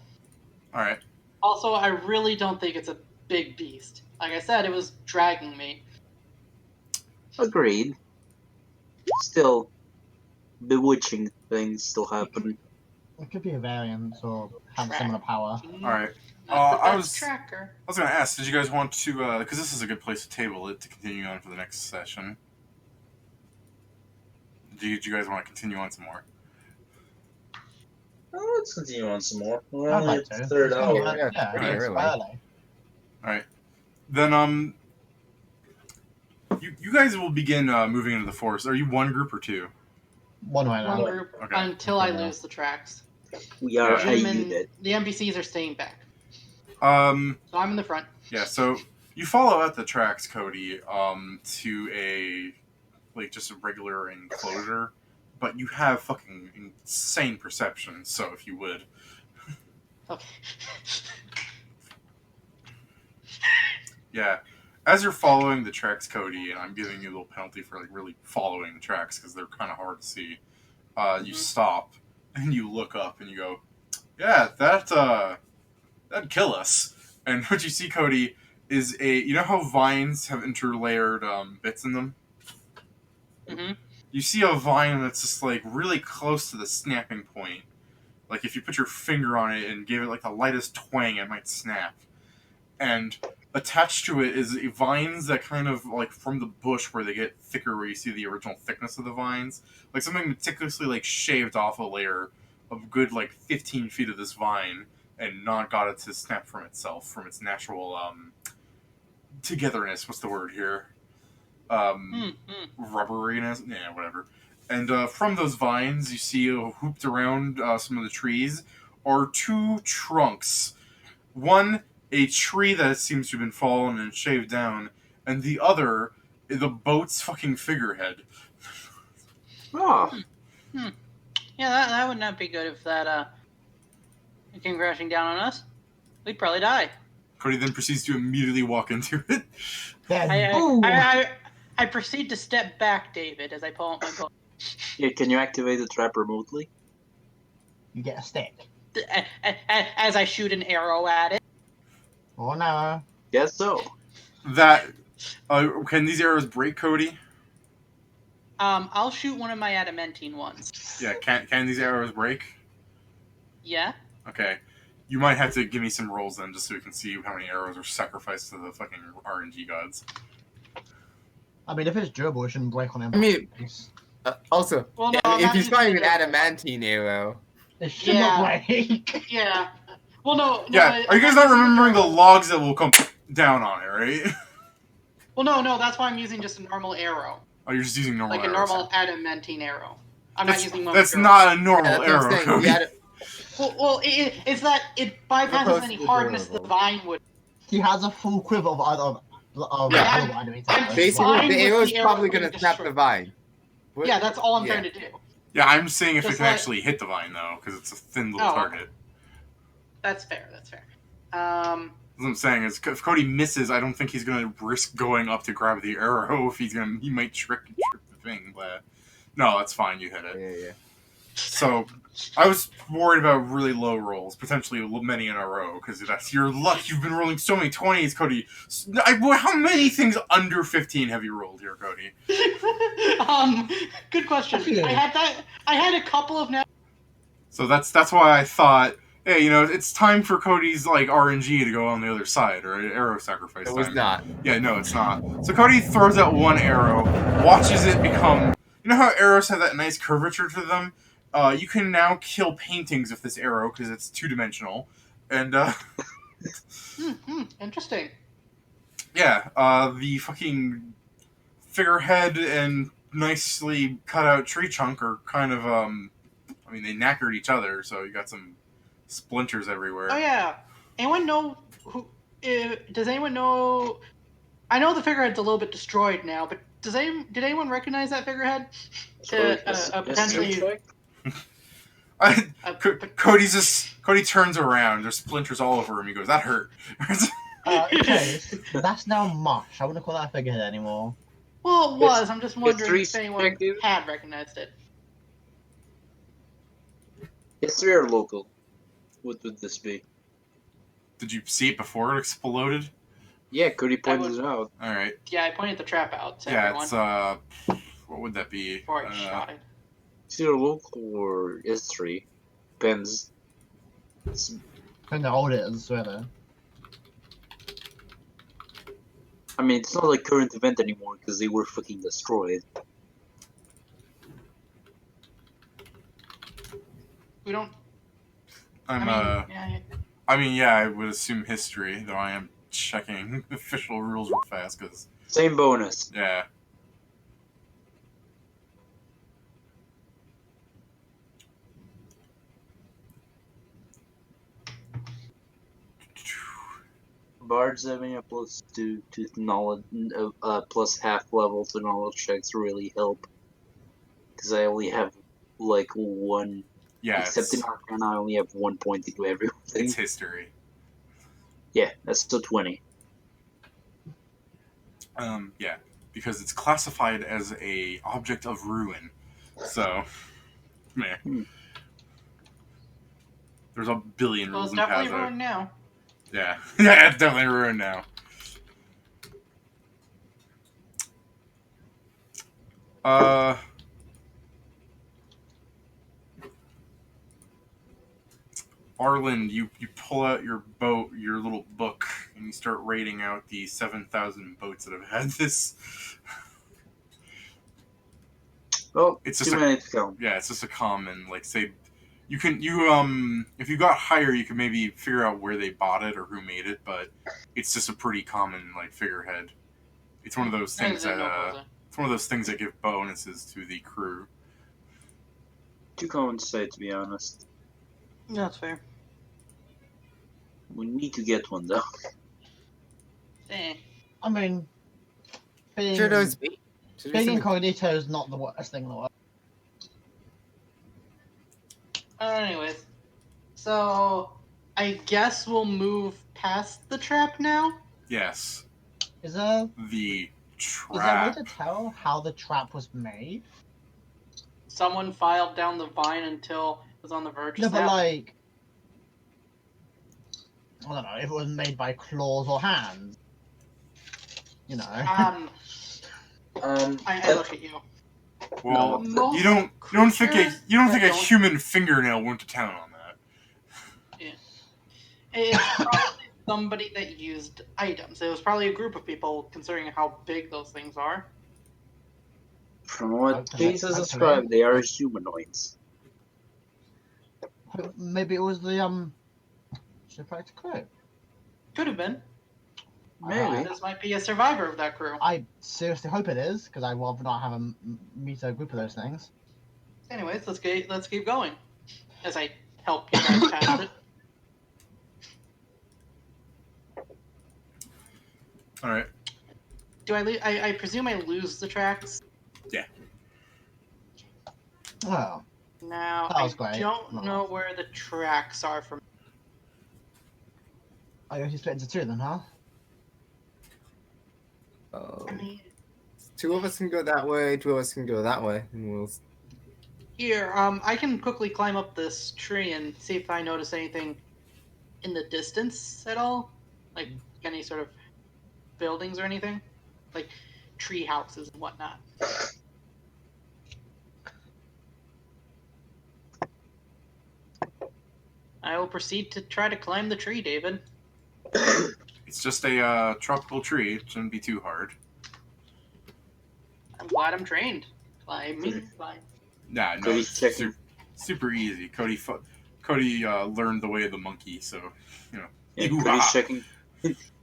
Alright. Also, I really don't think it's a big beast. Like I said, it was dragging me. Agreed. Still, bewitching things still happen. It could be a variant or have similar power. Alright. Not the I best was- tracker. I was going to ask, did you guys want to, because this is a good place to table it to continue on for the next session. Did you guys want to continue on some more? Oh, let's continue on some more. We're I'd only like at to. the third It's gonna be hour. like- Yeah, pretty it's early. early. Alright. Then, you guys will begin moving into the forest. Are you one group or two? One way One now. group Okay. until I Okay, yeah. lose the tracks. We are Yeah. a Jim and unit. the NPCs are staying back. So I'm in the front. Yeah, so you follow out the tracks, Cody, to a, like, just a regular enclosure, but you have fucking insane perception, so if you would. Okay. Yeah. As you're following the tracks, Cody, and I'm giving you a little penalty for, like, really following the tracks, because they're kind of hard to see, you stop, and you look up, and you go, yeah, that'd kill us. And what you see, Cody, is you know how vines have interlayered bits in them? Mm-hmm. You see a vine that's just like really close to the snapping point. Like if you put your finger on it and gave it like the lightest twang, it might snap. And attached to it is vines that kind of like from the bush where they get thicker, where you see the original thickness of the vines. Like something meticulously like shaved off a layer of good like 15 feet of this vine and not got it to snap from itself, from its natural togetherness. What's the word here? Rubberiness? Yeah, whatever. And from those vines, you see hooped around some of the trees are two trunks. One, a tree that seems to have been fallen and shaved down, and the other, the boat's fucking figurehead. Oh, Yeah, that would not be good if that came crashing down on us. We'd probably die. Cody then proceeds to immediately walk into it. I proceed to step back, David, as I pull out my bow. yeah, can you activate the trap remotely? You get a stick. As I shoot an arrow at it. Oh no. Guess so. That, can these arrows break, Cody? I'll shoot one of my adamantine ones. Yeah, can these arrows break? Yeah? Okay. You might have to give me some rolls then, just so we can see how many arrows are sacrificed to the fucking RNG gods. I mean, if it's durable, it shouldn't break on him. I mean, also, Well, no, I'm if not he's using firing an it. adamantine arrow, it should not break. Yeah. Well, no. Yeah, are you guys not remembering the logs that will come down on it, right? Well, no, that's why I'm using just a normal arrow. Oh, you're just using normal Like a arrows. normal adamantine arrow. I'm That's, not using one. that's with not a normal that's what I'm arrow, saying. Cody. It's that it bypasses Opposed any to hardness the durable. vine would. He has a full quiver of Yeah, other enemies. I'm basically, fine the with arrow's the arrow probably being going to snap the destroyed. vine. What- Yeah, that's all I'm Yeah. trying to do. Yeah, I'm seeing if it Just can like- actually hit the vine, though, because it's a thin little Oh. target. That's fair. What I'm saying is, if Cody misses, I don't think he's gonna risk going up to grab the arrow. If he might trick the thing. But no, that's fine. You hit it. Yeah. So I was worried about really low rolls, potentially many in a row, because that's your luck. You've been rolling so many 20s, Cody. How many things under 15 have you rolled here, Cody? Good question. Okay. I had a couple of now. So that's why I thought, hey, it's time for Cody's like RNG to go on the other side, or arrow sacrifice. It was time. not. Yeah, no, it's not. So Cody throws out one arrow, watches it become. You know how arrows have that nice curvature to them? You can now kill paintings with this arrow because it's 2-dimensional, and Interesting. yeah, the fucking figurehead and nicely cut out tree chunk are kind of I mean, they knackered each other, so you got some splinters everywhere. Oh yeah. Anyone know who? Does anyone know? I know the figurehead's a little bit destroyed now, but did anyone recognize that figurehead? Potentially. Cody turns around. There's splinters all over him. He goes, "That hurt." Chase, that's now much. I wouldn't call that a figurehead anymore. Well, it was. I'm just wondering if History anyone perspective. had recognized it. History or local? What would this be? Did you see it before it exploded? Yeah, Cody pointed it out. All right. Yeah, I pointed the trap out to Yeah, everyone it's what would that be? before it shot it. It's either local or history. Depends. It's, Depending how old it is, really. I mean, it's not like current event anymore because they were fucking destroyed. We don't. I would assume history, though I am checking official rules real fast because Same bonus. yeah. Bards having a +2 to knowledge, plus half level to knowledge checks really help. Because I only have like one. Yeah, Except in Arcana, I only have 1 point to do everything. it's history. Yeah, that's still 20. Yeah, because it's classified as a object of ruin. So, man, there's a billion Well, rules it's in definitely Pathfinder. ruined now. Yeah, yeah, it's definitely ruined now. Arlen, you pull out your little book, and you start rating out the 7,000 boats that have had this. Oh, It's it's just too many to count. Yeah, it's just a common, like, say, if you got higher, you could maybe figure out where they bought it or who made it, but it's just a pretty common, like, figurehead. It's one of those things it's one of those things that give bonuses to the crew. Too common to say, to be honest. Yeah, that's fair. We need to get one, though. I mean, being incognito is not the worst thing in the world. Anyways, so I guess we'll move past the trap now. Yes. Is there The is there a way trap. to tell how the trap was made? Someone filed down the vine until it was on the verge No, of but snap. like, I don't know if it was made by claws or hands. You know. I look at you. Well, Most you don't think a creatures that human fingernail went to town on that. It's probably somebody that used items. It was probably a group of people, considering how big those things are. From what Okay, Chase has okay. described, they are humanoids. Maybe it was the shipwrecked crew. Could have been. Maybe. This might be a survivor of that crew. I seriously hope it is, because I'd rather not have meet a group of those things. Anyways, let's keep going. As I help you guys past it. All right. Do I presume I lose the tracks? Yeah. Well, Now That was I great. don't No. know where the tracks are from. I guess you split into two then, huh? I mean, Two of us can go that way. Two of us can go that way, and we'll. here, I can quickly climb up this tree and see if I notice anything in the distance at all, like any sort of buildings or anything, like tree houses and whatnot. I will proceed to try to climb the tree, David. It's just a tropical tree. It shouldn't be too hard. I'm glad I'm trained. Climb. Nah, no, Cody's it's checking. super easy. Cody learned the way of the monkey, so you know. Yeah, Yeehaw.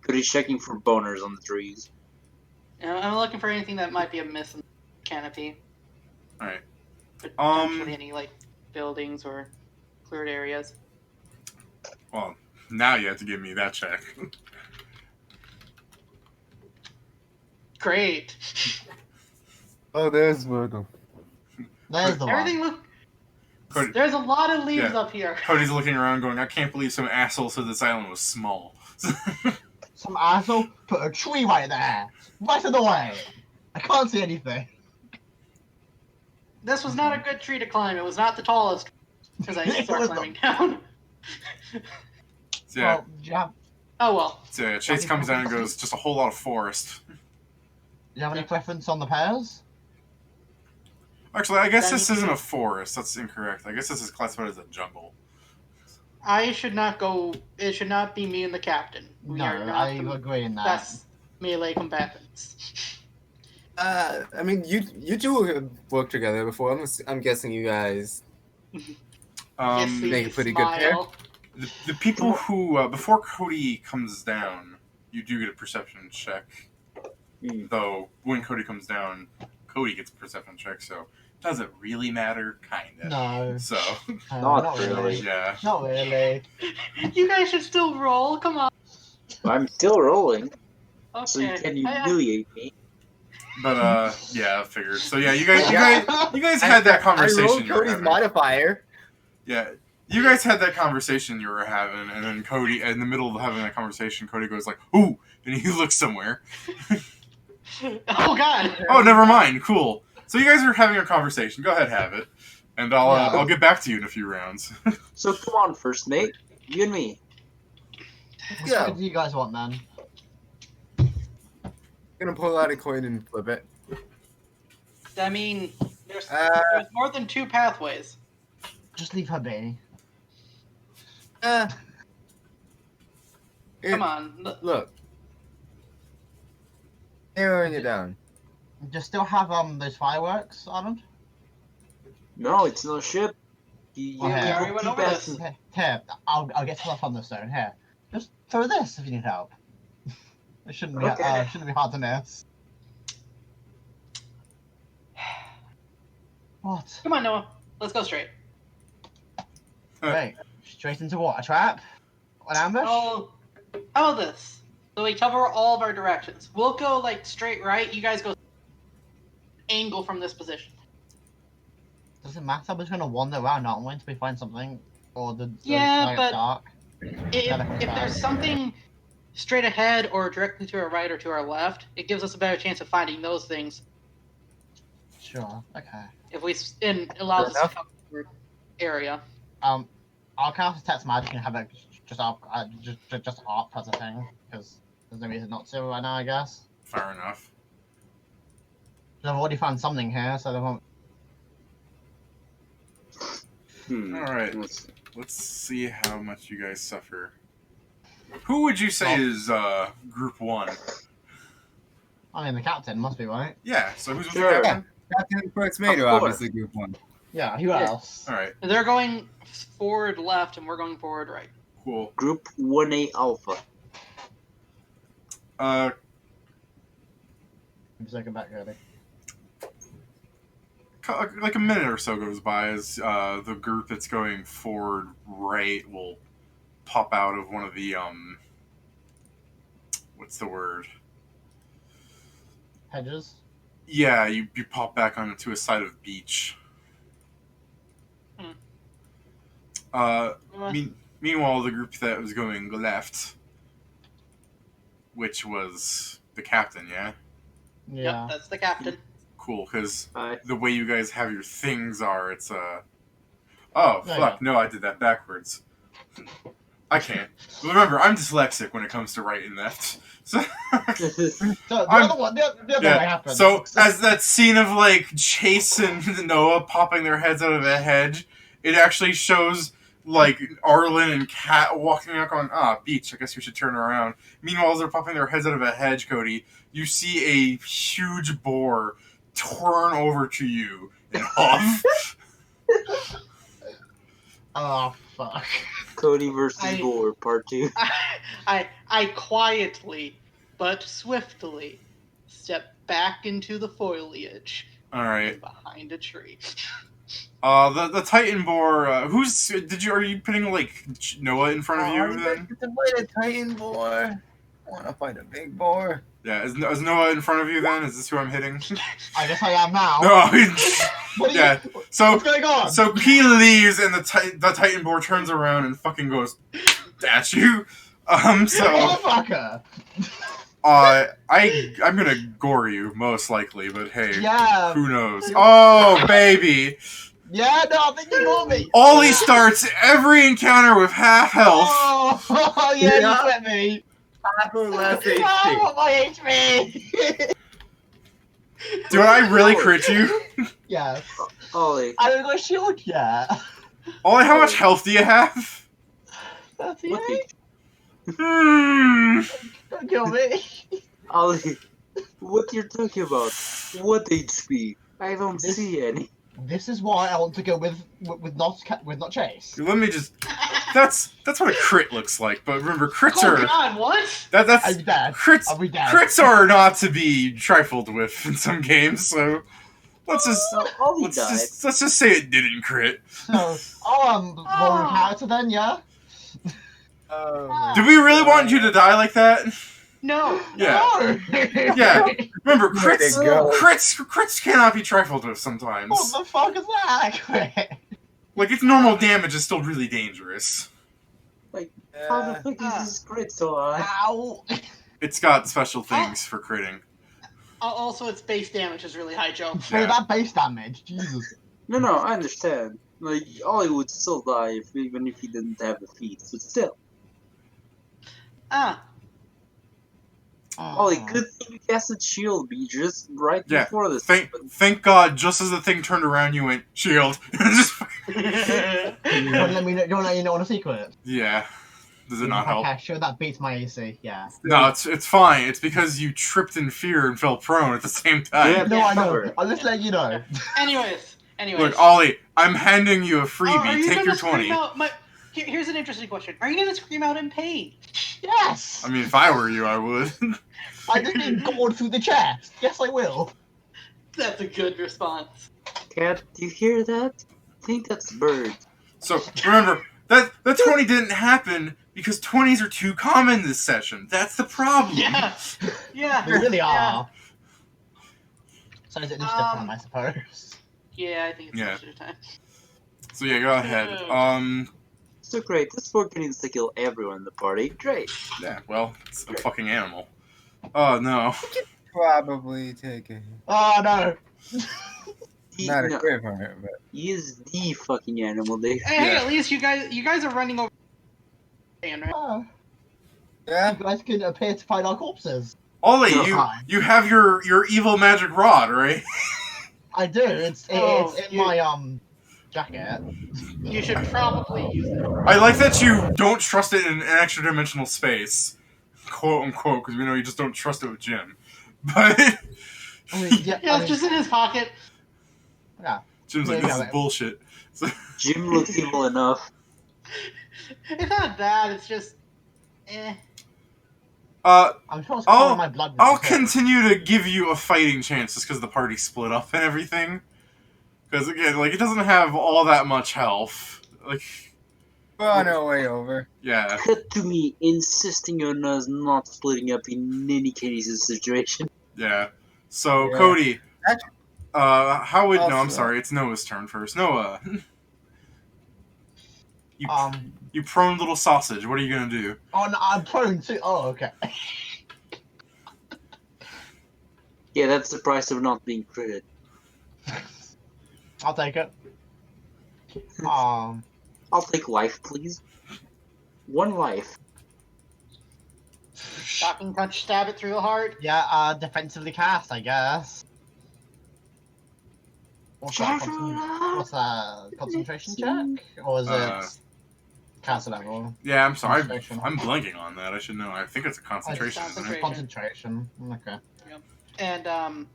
Cody's checking for boners on the trees. I'm looking for anything that might be amiss in the canopy. All right. Potentially any like buildings or cleared areas. Well, now you have to give me that check. Great. Oh, there's Virgo. There's the Everything one. look. Cody, There's a lot of leaves Yeah. up here. Cody's looking around, going, "I can't believe some asshole said this island was small." Some asshole put a tree right there, right in the way. I can't see anything. This was not a good tree to climb. It was not the tallest because I It start was climbing down. So, yeah, Well, do you have, Oh well. so Chase comes down and goes, "Just a whole lot of forest." do you have any preference on the pairs? Actually, I guess Then this you- isn't a forest. That's incorrect. I guess this is classified as a jungle. I should not go. It should not be me and the captain. We No, are not I the agree in that. best melee combatants. I mean, you two have worked together before. I'm guessing you guys. Yes, make a pretty good pair. smile. The people who before Cody comes down, you do get a perception check. Though when Cody comes down, Cody gets a perception check. So does it really matter? Kinda. No. So Not really. yeah. Not really. You guys should still roll. Come on. I'm still rolling, Okay. so you can humiliate me. But yeah, I figured. So yeah, you guys had that conversation. I rolled you were Cody's having. modifier. Yeah, you guys had that conversation you were having, and then Cody, in the middle of having that conversation, Cody goes like, "Ooh," and he looks somewhere. Oh God. Oh, never mind. Cool. So you guys are having a conversation. Go ahead, have it, and I'll get back to you in a few rounds. So come on, first mate, you and me. What do you guys want then? Gonna pull out a coin and flip it. I mean, there's more than two pathways. Just leave her be. Come Come on. Look. Narrowing it down. Do you still have those fireworks, Arlen? No, it's no ship. You Okay. We already went over this. Here, I'll get stuff on the stone. Here, just throw this if you need help. It shouldn't be hard to miss. What? Come on, Noah. Let's go straight. Wait, straight into what? A trap? An ambush? Oh, how about this? So we cover all of our directions. We'll go like straight right. You guys go angle from this position. Does it matter? We're just gonna wander around, aren't we, until we find something? Or the Yeah, but dark? If there's something straight ahead or directly to our right or to our left, it gives us a better chance of finding those things. Sure. Okay. If we and it allows us to cover the area. I'll cast detect magic and have it just up as a thing because there's no reason not to right now, I guess. Fair enough. I've already found something here, so they won't. All right. Let's see how much you guys suffer. Who would you say is group one? I mean, the captain must be right. Yeah. So who's with Sure. the captain? Captain and First Mate Of are course. obviously group one. Yeah. Who else? All right. They're going forward left, and we're going forward right. Cool. Group 1A Alpha. I'm just looking back, really. Like a minute or so goes by as the group that's going forward right will pop out of one of the what's the word? Hedges. Yeah, you pop back onto a side of beach. Hmm. Meanwhile, the group that was going left which was the captain, yeah? Yeah. Yep, that's the captain. Cool, because Hi. the way you guys have your things are, it's Oh, Yeah, fuck, no, I did that backwards. I can't. Remember, I'm dyslexic when it comes to right and left. So, So the I'm- other one, the other way yeah. happened. So, as that scene of, like, Chase and Noah popping their heads out of a hedge, it actually shows, like, Arlen and Kat walking up on, beach, I guess we should turn around. Meanwhile, as they're popping their heads out of a hedge, Cody, you see a huge boar turn over to you and off. Oh fuck. Cody versus I- Boar, part 2. I quietly but swiftly step back into the foliage Alright. behind a tree. The Titan boar, are you putting, like, Noah in front of you, then? Get to fight a Titan boar. I want to fight a big boar. Yeah, is Noah in front of you, then? Is this who I'm hitting? I guess I am now. No, What are yeah. you, So, what's going on? so he leaves, and the Titan boar turns around and fucking goes at you. So, Motherfucker. I'm gonna gore you, most likely, but hey, Yeah. who knows? Oh, baby! Yeah, no, I think you got me. Ollie starts every encounter with half health. Oh, yeah, Yeah. you get me. Half or less Oh, HP. my HP. Do I really crit you? Yes. Ollie, I haven't got a shield yet. Ollie, how much health do you have? what 38? the, Don't kill me. Ollie, what you're talking about? What HP? I don't This- see any. This is why I want to go with not Chase. Let me just. That's what a crit looks like. But remember, crits Oh are god, what? that's Are you dead? crits. Are we dead? Crits are not to be trifled with in some games. So let's just No, Ollie let's died. just say it didn't crit. So, roll your character then, yeah? Oh, Do we really want you to die like that? No. Yeah. No! Yeah. Remember, Way to crits go. crits cannot be trifled with sometimes. What the fuck is that? Like, its normal damage is still really dangerous. How the fuck is this crit so high? Ow! It's got special things for critting. Also, its base damage is really high, Joe. For that base damage, Jesus. No, I understand. Like, Ollie would still die even if he didn't have the feat, but still. Ollie, good thing you casted shield B just right Yeah, before this. Thank God, just as the thing turned around, you went, shield. Just, You want to let me know on a secret? yeah. Does it not help? Okay, sure, that beats my AC, yeah. No, it's fine. It's because you tripped in fear and fell prone at the same time. Yeah. No, I know. cover. I'll just let you know. Anyways. Look, Ollie, I'm handing you a Are freebie. you Take gonna your scream 20. out Here's an interesting question. Are you gonna scream out in pain? Yes! I mean, if I were you, I would. I just need gored through the chest. Yes, I will. That's a good response. Kat, do you hear that? I think that's bird. So, remember, that 20 didn't happen because 20s are too common this session. That's the problem. Yeah. Yeah. They really Yeah. are. So is it initiative time, I suppose? Yeah, I think it's Yeah. initiative time. So, yeah, go ahead. So great, this board can insta kill everyone in the party. Great. Yeah, well, it's a fucking animal. Oh, no. probably take a Oh no! not a No, crit from it, but he is the fucking animal there. Hey, Yeah. at least you guys are running over. Right? Oh, yeah. you guys can appear to find our corpses. Ollie, No. you have your evil magic rod, right? I do. It's Oh, in you- my jacket. You should probably use it. I like that you don't trust it in an extra dimensional space, quote unquote, because we know you just don't trust it with Jim. But I mean, yeah, Yeah, I it's mean, just in his pocket. yeah. Jim's like, Yeah, this is yeah. bullshit. So, Jim looks evil enough. It's not bad. It's just, eh. I'm sure it's I'll- covered my blood. I'll with it. continue to give you a fighting chance just because the party split up and everything. Because again, like, it doesn't have all that much health. Like, We're on our way over. yeah. Cut to me insisting on us not splitting up in any case of situation. Yeah. So, Yeah. Cody, Actually- how would... No, I'm Also- sorry. It's Noah's turn first. Noah. You Um. you prone little sausage. What are you going to do? Oh, no, I'm prone to. Oh, okay. Yeah, that's the price of not being critted. I'll take it. I'll take life, please. 1 life. Shocking touch, stab it through the heart. Yeah, defensively cast, I guess. What's that? Concentration check? Or is Uh, it cast level? Yeah, I'm sorry. Concentration. I'm blanking on that. I should know. I think it's a concentration, isn't it? Concentration. Okay. And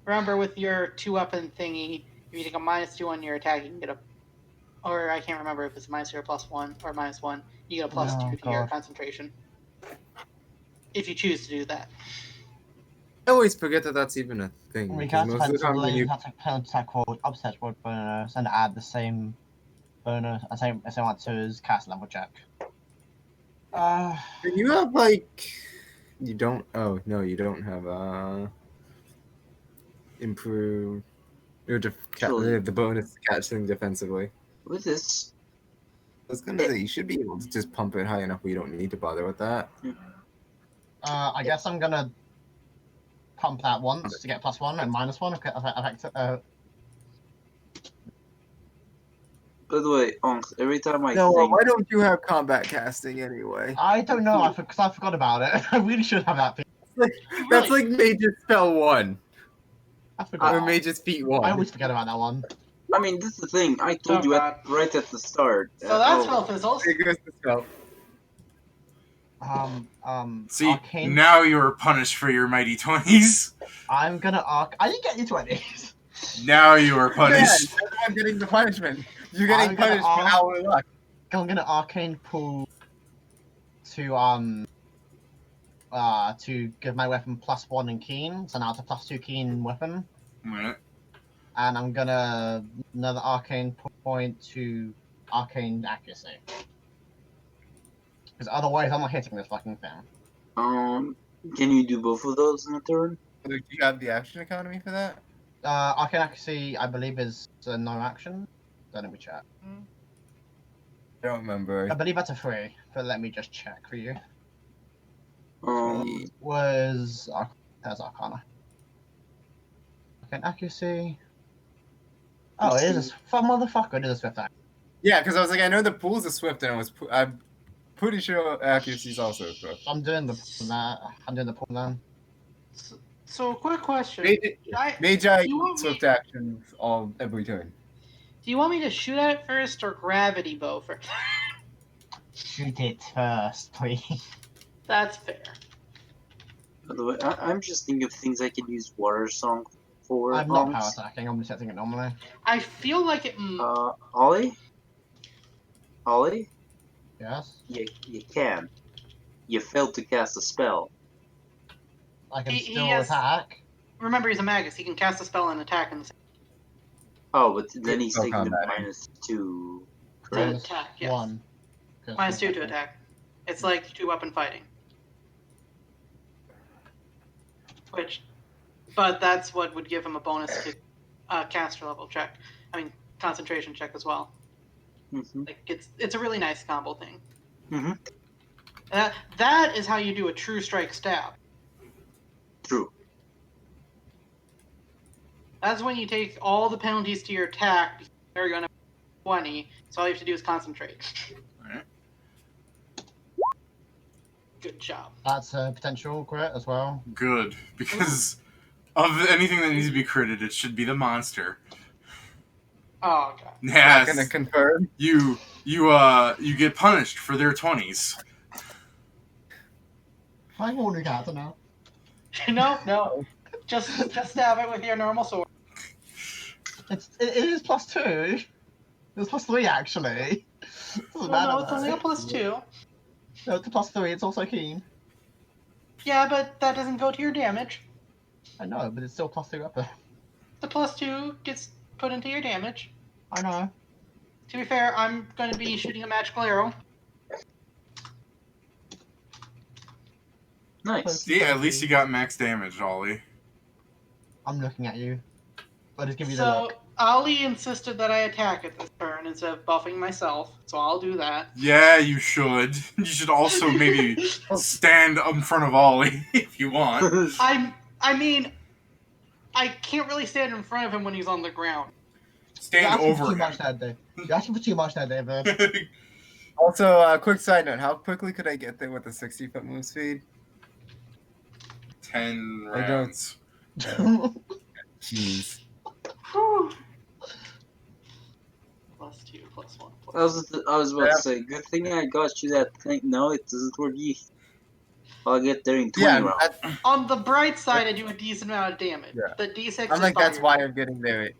remember, with your 2-weapon thingy, if you take a -2 on your attack, you can get a. Or I can't remember if it's -0 or +1 or -1. You get a +2 to your God. concentration. If you choose to do that. I always forget that that's even a thing. We because can most of the time when you have to penalty attack roll, upset roll bonus, and add the same bonus, same amount to his cast level check. When you have like, you don't. Oh no, you don't have improve. The bonus to catch things defensively. With this, I was gonna say you should be able to just pump it high enough where you don't need to bother with that. I guess I'm gonna pump that once to get +1 and -1. by the way, Ahnks, every time I No, think... why don't you have combat casting anyway? I don't know, because I forgot about it. I really should have that. That's like Mage's Spell 1. I forgot. Or Mage's Feat 1. I always forget about that one. I mean, this is the thing. I told you right at the start. So that's spell fizzles. There goes the spell. See, Arcane. now you are punished for your mighty 20s. I'm gonna arc. I didn't get you 20s. Now you are Yeah, punished. that's why I'm getting the punishment. You're getting I'm gonna punished for our luck. I'm gonna arcane pull to give my weapon +1 in keen, so now it's a +2 keen weapon. Right. And I'm gonna another arcane point to arcane accuracy. Because otherwise I'm not hitting this fucking thing. Can you do both of those in a turn? Do you have the action economy for that? Arcane accuracy, I believe, is no action. Don't let me check. I don't remember. I believe that's a 3, but let me just check for you. Um, Was there's Arcana. Arcane accuracy. Oh, it is a motherfucker. It is a swift action. Yeah, because I was like, I know the pool's a swift, and I'm pretty sure accuracy's also a swift. I'm doing the pull then. So, quick question. Magi you want me- swift actions all every turn. Do you want me to shoot at it first or gravity bow first? Shoot it first, please. That's fair. by the way, I'm just thinking of things I could use Water Song for. I'm not power attacking. I'm just setting it normally. I feel like it. Ollie? Ollie? Yes. You can. You failed to cast a spell. I can He still has- attack. Remember, he's a magus. He can cast a spell and attack in the same Oh, but then he's No taking the combat. -2. to Correct. attack. Yes. 1. -2 to attack. It's like 2-weapon fighting. But that's what would give him a bonus to caster level check. I mean, concentration check as well. Mm-hmm. Like it's a really nice combo thing. Mhm. That is how you do a true strike stab. True. That's when you take all the penalties to your attack because you're going to 20, so all you have to do is concentrate. Alright. Good job. That's a potential crit as well. Good, because of anything that needs to be critted, it should be the monster. Oh, God. Not Yes, gonna confirm. you get punished for their 20s. I'm holding character now. No. Just stab it with your normal sword. It is +2. It's +3 actually. Doesn't Well, no, matter, it's only a though. +2. No, it's a +3. It's also keen. Yeah, but that doesn't go to your damage. I know, but it's still +3 up there. The +2 gets put into your damage. I know. To be fair, I'm going to be shooting a magical arrow. Nice. See, at least you got max damage, Ollie. I'm looking at you. I'll just give you the So, look. Ollie insisted that I attack at this turn instead of buffing myself, so I'll do that. Yeah, you should. You should also maybe stand in front of Ollie if you want. I mean, I can't really stand in front of him when he's on the ground. You're Stand asking over for too him. much there, Dave. You're asking for too much there, David. Also, quick side note: how quickly could I get there with a 60-foot move speed? 10 I don't- rounds. Jeez. Whew. +2, +1, I was about Yeah. to say, good thing I got you that thing. No, it doesn't work. I'll get there in 20 Yeah, rounds. On the bright side, I do a decent amount of damage. Yeah. The D6 I'm is like, that's fire. why I'm getting there.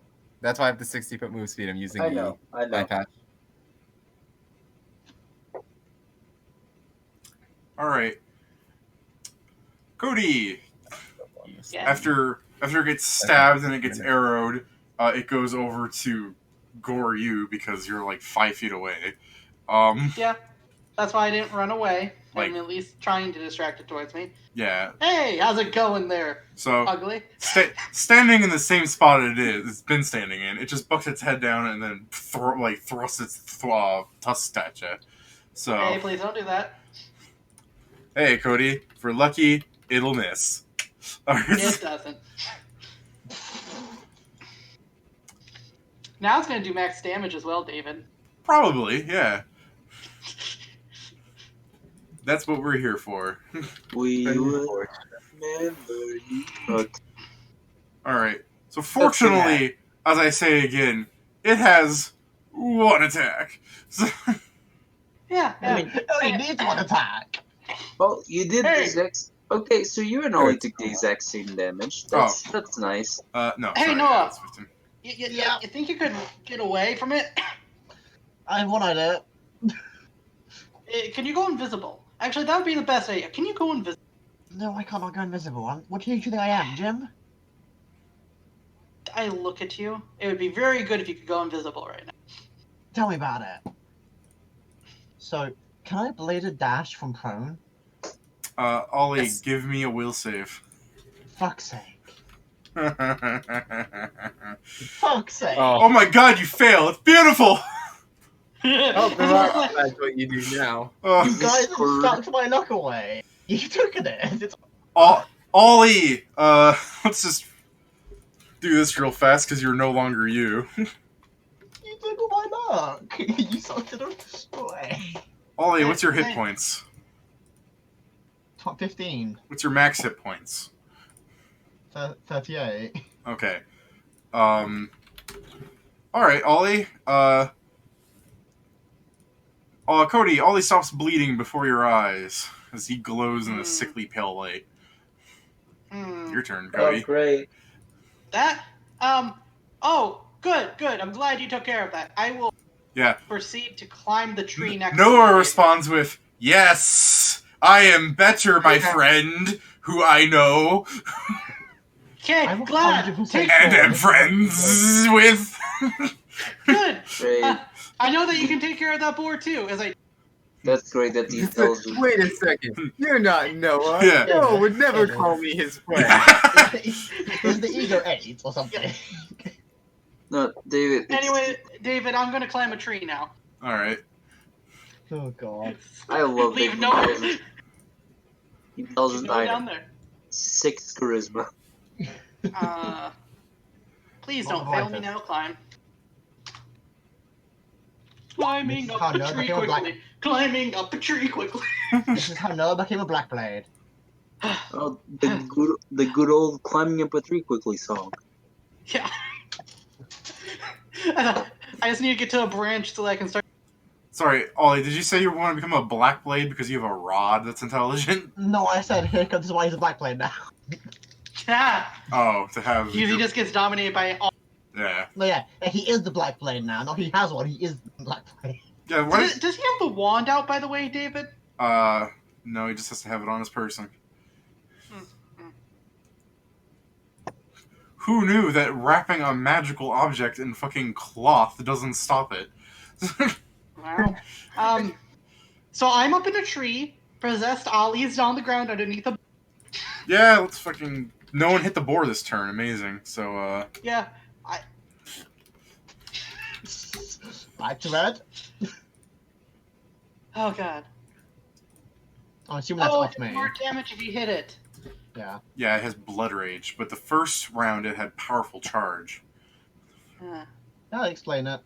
That's why I have the 60-foot move speed. I'm using I the know. iPad. All right, Cody. Yeah. After it gets stabbed and it gets arrowed, it goes over to gore you because you're like 5 feet away. Yeah, that's why I didn't run away. Like- I'm at least trying to distract it towards me. Yeah. Hey, how's it going there, So ugly? standing in the same spot it's been standing in. It just bucks its head down and then thrusts its tusks at you. So Hey, please don't do that. hey, Cody, if we're lucky, it'll miss. It doesn't. Now it's going to do max damage as well, David. Probably, yeah. That's what we're here for. We will remember you. Okay. Alright. So fortunately, as I say again, it has one attack. So, Yeah, I mean, it only needs one attack. Well, you did Hey. the exact. Okay, so you and Ollie took the exact same damage. That's nice. no. Hey, sorry, Noah. that's 15. You think you could get away from it? I have one idea. Can you go invisible? Actually, that would be the best idea. Can you go invisible? No, I can't go invisible. What do you think I am, Jim? I look at you. It would be very good if you could go invisible right now. Tell me about it. So, can I bladed dash from prone? Ollie, Yes. give me a will save. Fuck's sake. Oh Fuck's sake. my god, you fail! It's beautiful! Oh, that's what you do now. You guys have sucked my luck away. You took it. It's Ollie, let's just do this real fast because you're no longer you. You took all my luck. You sucked it away. Ollie, what's your hit points? Top 15. What's your max hit points? 38. Okay. Alright, Ollie. Cody, Ollie stops bleeding before your eyes as he glows in a sickly pale light. Your turn, Cody. Oh, great. That? Oh, good. I'm glad you took care of that. I will proceed to climb the tree next to Noah you. responds with, "Yes, I am better, my friend, who I know Okay, I'm glad. 100% Take and am friends with." Good. Great. I know that you can take care of that board too, as I. That's great that he tells you. Wait a second. You're not Noah. Yeah. Noah would never call me his friend. Is the ego 8 or something? No, David. Anyway, David, I'm gonna climb a tree now. Alright. Oh god. I love Leave David. Noah. He tells us Noah down item. there. 6 charisma. Please Not don't the fail me brightest. now, climb. Climbing This is up how a Noah tree became a black- quickly. Climbing up a tree quickly. This is how Noah became a black blade. Oh, the good old climbing up a tree quickly song. Yeah. I just need to get to a branch so I can start. Sorry, Ollie, did you say you want to become a black blade because you have a rod that's intelligent? No, I said here comes why he's a black blade now. Yeah. Oh, to have... He just gets dominated by all. Yeah. No, yeah, he is the black blade now. No, he has one. He is the black blade. Yeah, Does he have the wand out, by the way, David? no, he just has to have it on his person. Who knew that wrapping a magical object in fucking cloth doesn't stop it? Wow. So I'm up in a tree. Possessed Ollie's on the ground underneath a. Yeah, let's fucking... No one hit the boar this turn. Amazing. So, Yeah. Back to red. Oh god. I'm assuming that's Oh, off me. more damage if you hit it. Yeah. Yeah, it has Blood Rage, but the first round it had Powerful Charge. I'll explain it.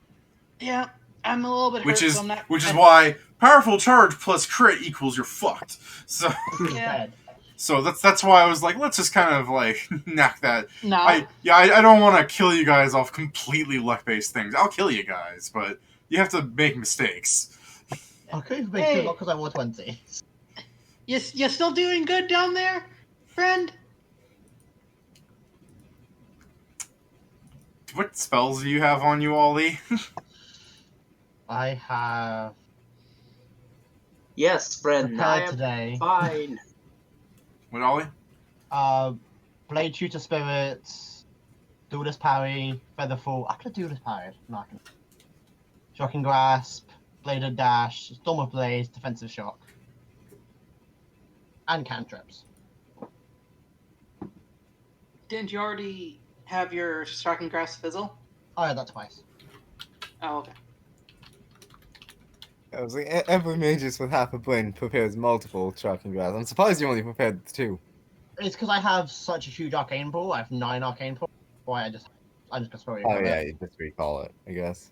Yeah, I'm a little bit hurt, Which is so I'm not. why Powerful Charge plus crit equals you're fucked. So Yeah. Dead. so that's why I was like, let's just kind of like knock that. No. I don't want to kill you guys off completely luck-based things. I'll kill you guys, but you have to make mistakes. I couldn't make Hey. it because I won 20. You still doing good down there, friend? What spells do you have on you, Ollie? I have Yes, friend. I prepared am today. fine. What, Ollie? Blade Tutor Spirits, Duelist Parry, Featherfall. I could do this parry. No, I can. Shocking Grasp, Bladed Dash, Storm of Blaze, Defensive Shock. And cantrips. Didn't you already have your Shocking Grass fizzle? Oh, yeah, that's twice. Oh, okay. I was like, every magus with half a brain prepares multiple shocking grass. I'm surprised you only prepared 2. It's because I have such a huge arcane pool. I have 9 arcane pools. Why I just throw it. Oh yeah, you just recall it, I guess.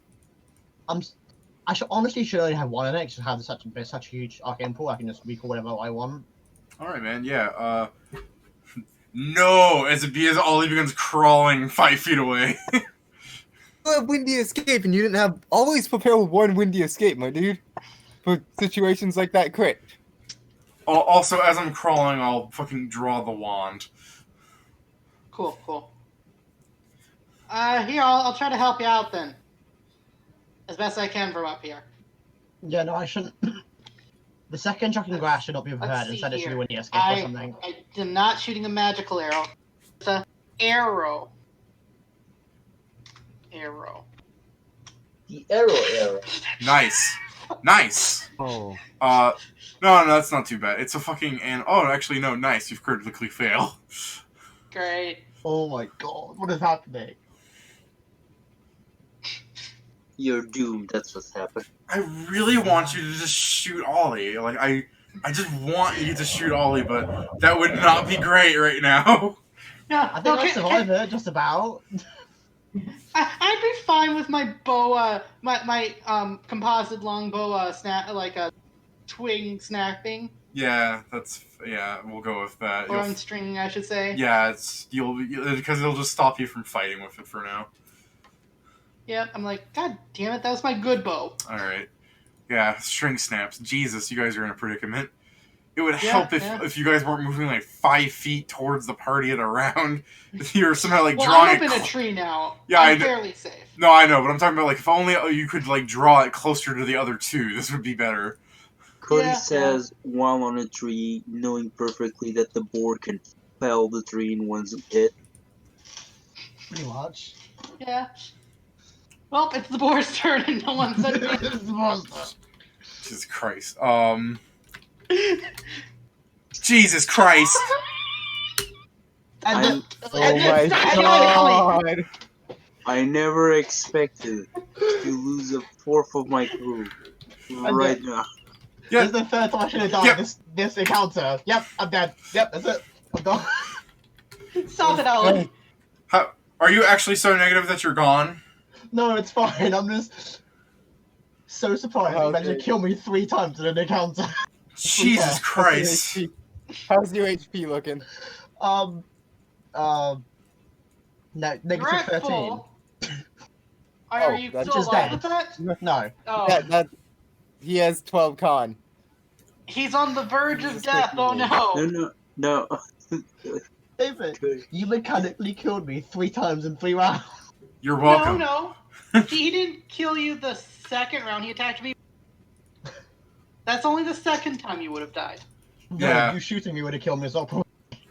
I should only have 1 in it. Just have such a huge arcane pool. I can just recall whatever I want. All right, man. Yeah. No, as Ollie begins crawling 5 feet away. You have windy escape, and you didn't have always prepare with 1 windy escape, my dude, for situations like that crit. Also, as I'm crawling, I'll fucking draw the wand. Cool. Here, I'll try to help you out then, as best I can from up here. Yeah, no, I shouldn't. The second shocking grass should not be Let's prepared. see Instead, it should be here. windy escape or something. I am not shooting a magical arrow. It's a arrow. The arrow. Nice. Oh. No, that's not too bad. It's a fucking oh, actually, no, nice. You've critically failed. Great. Oh my god, what is happening? You're doomed. That's what's happened. I really want you to just shoot Ollie. Like, I just want you to shoot Ollie, but that would not be great right now. Yeah, I think I survived it, just about. I'd be fine with my bow, my composite longbow, like a twig snapping. Yeah, we'll go with that. Or on string, I should say. Yeah, because it'll just stop you from fighting with it for now. Yep, I'm like, God damn it, that was my good bow. Alright. Yeah, string snaps. Jesus, you guys are in a predicament. It would help if you guys weren't moving like 5 feet towards the party at a round. If you were somehow like drawing I'm up in a tree now. Yeah, I'm fairly safe. No, I know, but I'm talking about like if only you could like draw it closer to the other 2, this would be better. Cody says while on a tree, knowing perfectly that the board can fell the tree in one hit. Pretty much. Yeah. Well, it's the boar's turn and no one said anything. Jesus Christ. Jesus Christ. Oh my god! I never expected to lose a fourth of my crew right now. This is the third time I should have done this encounter. Yep, I'm dead. Yep, that's it. I'm gone. Stop it, Ollie. Are you actually so negative that you're gone? No, it's fine. I'm just so surprised you managed to kill me 3 times in an encounter. Jesus Christ. How's your HP looking? Negative You're at 13. full. Are you that's still just alive dead. with that? No. Oh. He has 12 con. He's on the verge of death. Oh no. No. David, you mechanically killed me 3 times in 3 rounds. You're welcome. No. He didn't kill you the second round. He attacked me. That's only the second time you would have died. Yeah. No, you shooting me would have killed me as well.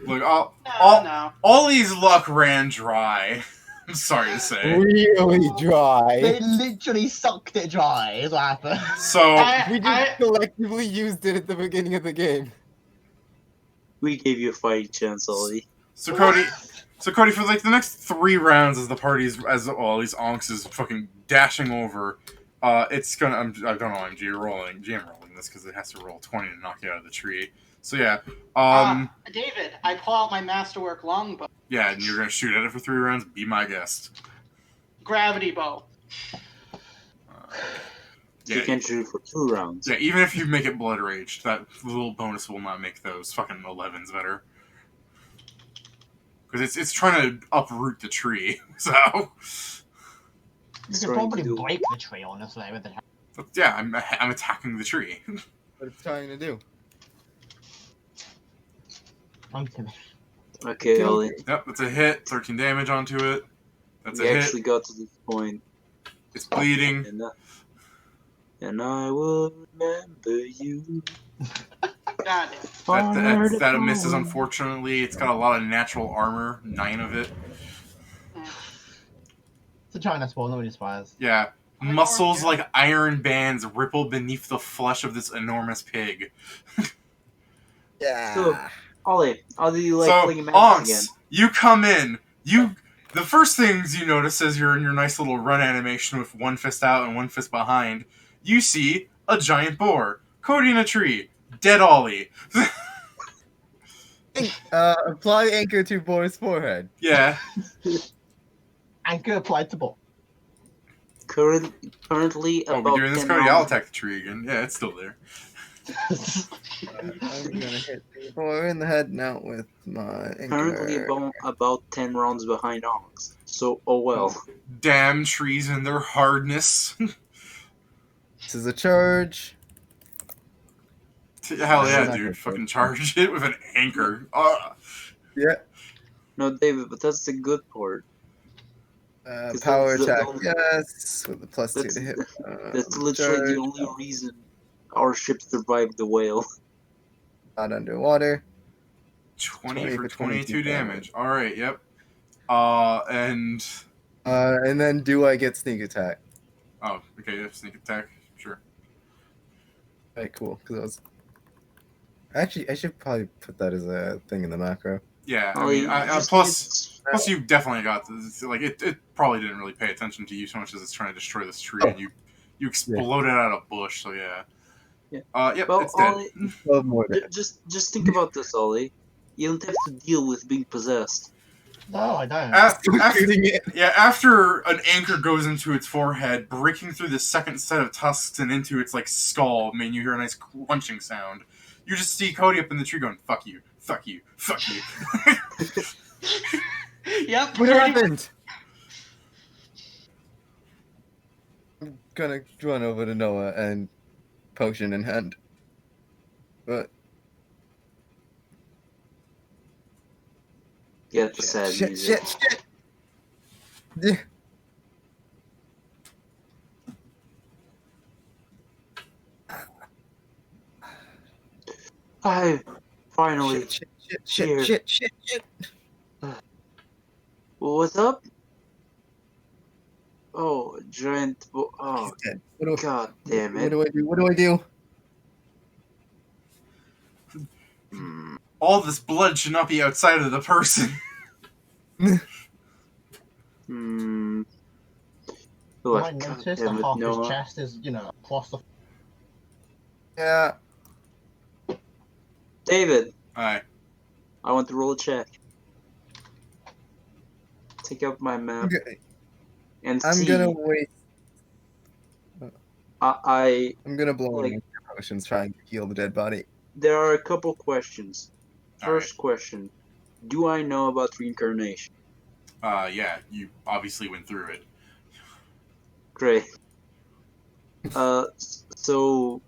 Look, No. Ollie's luck ran dry. I'm sorry to say. Really dry. They literally sucked it dry, is what happened. So We just collectively used it at the beginning of the game. We gave you a fighting chance, Ollie. So Cody, for like the next 3 rounds, as the party's as these Ahnks is fucking dashing over, it's gonna. I don't know. I'm GM rolling this because it has to roll 20 to knock you out of the tree. So yeah, David, I pull out my masterwork longbow. yeah, and you're gonna shoot at it for 3 rounds. Be my guest. Gravity bow. You Yeah, can shoot for 2 rounds. yeah. Even if you make it blood raged, that little bonus will not make those fucking 11s better. Because it's trying to uproot the tree. So You It's could trying to probably do- break the tree, honestly, with the but yeah, I'm attacking the tree. What it's trying to do. mountain. Okay, Ollie. Yep, that's a hit. 13 damage onto it. That's a We hit. actually got to this point. It's bleeding. And I will remember you. God. That misses, unfortunately. It's got a lot of natural armor. 9 of it. It's a China spawn, nobody aspires. Yeah. Muscles like iron bands ripple beneath the flesh of this enormous pig. Yeah. So, Ollie, how do you like So, playing Ahnks again? Ahnks, you come in. The first things you notice as you're in your nice little run animation with one fist out and one fist behind, you see a giant boar. Cody in a tree. Dead Ollie. Apply anchor to boy's forehead. Yeah. Anchor applied to ball. Currently, Oh, about we're doing this, 10 Cody? I'll rounds. attack the tree again. Yeah, it's still there. I'm gonna hit the boy in the head now with my anchor. Currently about 10 rounds behind Ahnks. So, oh well. Damn trees and their hardness. This is a charge. Hell yeah, Not dude. good. Fucking charge it with an anchor. Yeah. No, David, but that's the good part. 'Cause Power that's the attack, only- yes, with the +2 That's- to hit. That's literally the only reason our ship survived the whale. Not underwater. 20 for 22 damage. Alright, yep. And... And then do I get sneak attack? Oh, okay, yeah, sneak attack. Sure. Alright, cool. Because I was. Actually, I should probably put that as a thing in the macro. Yeah, I Ollie, mean, you just plus you definitely got this. Like, it probably didn't really pay attention to you so much as it's trying to destroy this tree, and you exploded out of a bush, so yeah. Yeah. Yep, Well, it's dead. Ollie, 12 more just think about this, Ollie. You don't have to deal with being possessed. No, I don't. After an anchor goes into its forehead, breaking through the second set of tusks and into its like skull, I mean, you hear a nice crunching sound. You just see Cody up in the tree going, "Fuck you, fuck you, fuck you." Yep. What pretty happened? I'm gonna run over to Noah and potion in hand. But Get the sad shit, music. shit. Yeah. Finally. Shit. What's up? Oh, giant. Oh, He's dead. What god damn it. do I do? Hmm. All this blood should not be outside of the person. Hmm. You Oh, might god notice that damn it, half his Noah. chest is, across the. Yeah. David, Alright. I want to roll a check. Take out my map and I'm see. gonna wait. I'm gonna blow Like- in potions trying to heal the dead body. There are a couple questions. Alright. First question: do I know about reincarnation? Yeah, you obviously went through it. Great. So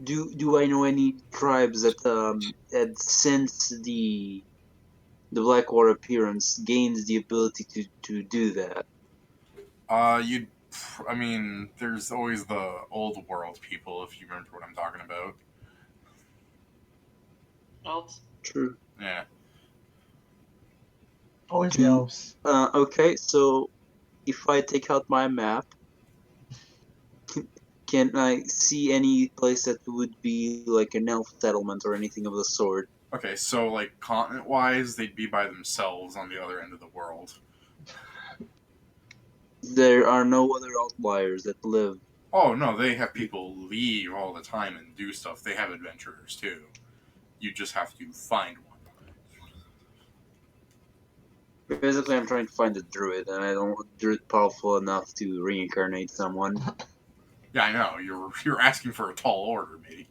do I know any tribes that since the Blackwater appearance gains the ability to do that? I mean, there's always the old world people, if you remember what I'm talking about. Elves. True. Yeah. Always the elves. Okay, so if I take out my map, can I see any place that would be like an elf settlement or anything of the sort? Okay, so, like, continent-wise, they'd be by themselves on the other end of the world. There are no other outliers that live. Oh, no, they have people leave all the time and do stuff. They have adventurers, too. You just have to find one. Basically, I'm trying to find a druid, and I don't want a druid powerful enough to reincarnate someone. Yeah, I know. You're asking for a tall order, matey.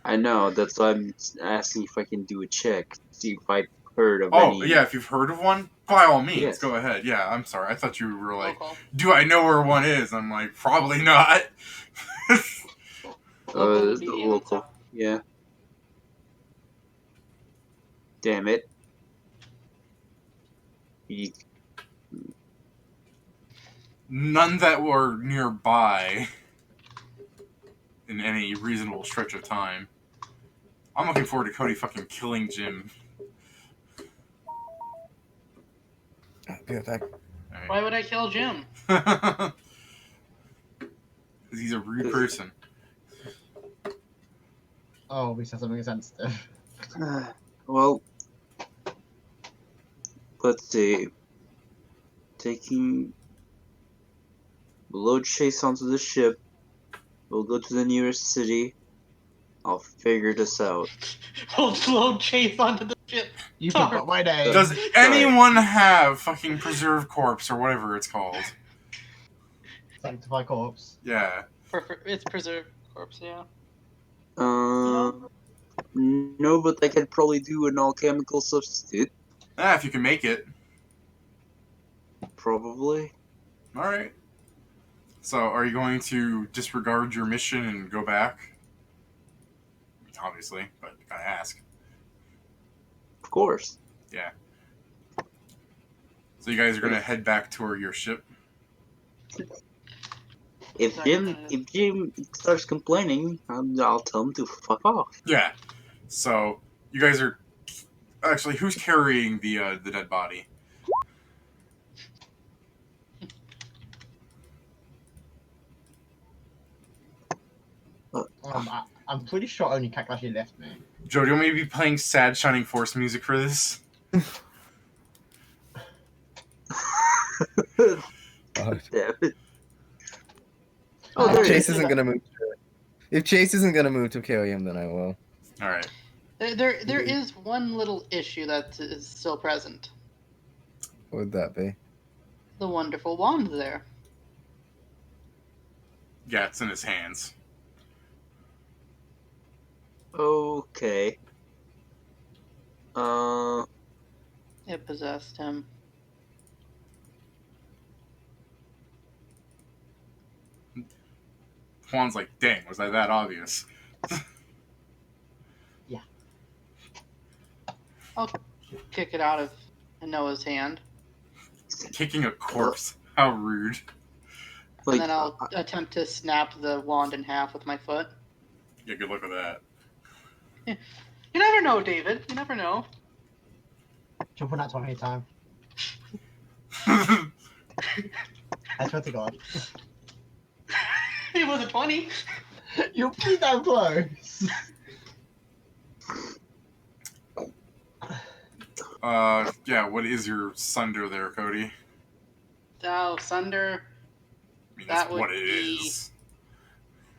I know, that's why I'm asking if I can do a check, see if I've heard of Oh, any. yeah, if you've heard of one, by all means, Yes. go ahead. Yeah, I'm sorry. I thought you were like, Local. do I know where one is? I'm like, probably not. Local would The be the local. answer. Yeah. Damn it. You- None that were nearby in any reasonable stretch of time. I'm looking forward to Cody fucking killing Jim. Be right back. Why would I kill Jim? Because he's a rude person. Oh, we said something sensitive. well, let's see. We'll load Chase onto the ship. We'll go to the nearest city. I'll figure this out. We'll load Chase onto the ship. You forgot my name. Does anyone have fucking preserve corpse or whatever it's called? Sanctify corpse. Yeah. It's preserved corpse, yeah. No, but I could probably do an alchemical substitute. If you can make it. Probably. Alright. So, are you going to disregard your mission and go back? Obviously, but gotta ask. Of course. Yeah. So you guys are gonna head back toward your ship? If Jim starts complaining, I'll tell him to fuck off. Yeah. So, you guys are... Actually, who's carrying the dead body? I'm pretty sure only Kat actually left me. Joe, do you want me to be playing sad Shining Force music for this? Damn it. Oh, there if it Chase is. isn't gonna move. If Chase isn't gonna move to carry him, then I will. Alright. There is one little issue that is still present. What would that be? The wonderful wand there. Yeah, it's in his hands. Okay. It possessed him. Juan's like, dang, was I that obvious? Yeah. I'll kick it out of Noah's hand, Kicking a corpse. How rude. Like, and then I'll attempt to snap the wand in half with my foot. Yeah, good luck with that. You never know, David. You never know. Jump on that 20 time. I swear to God. It was a 20. You're pretty damn close. Yeah, what is your sunder there, Cody? Oh, Sunder. I mean, That that's would what it be- is.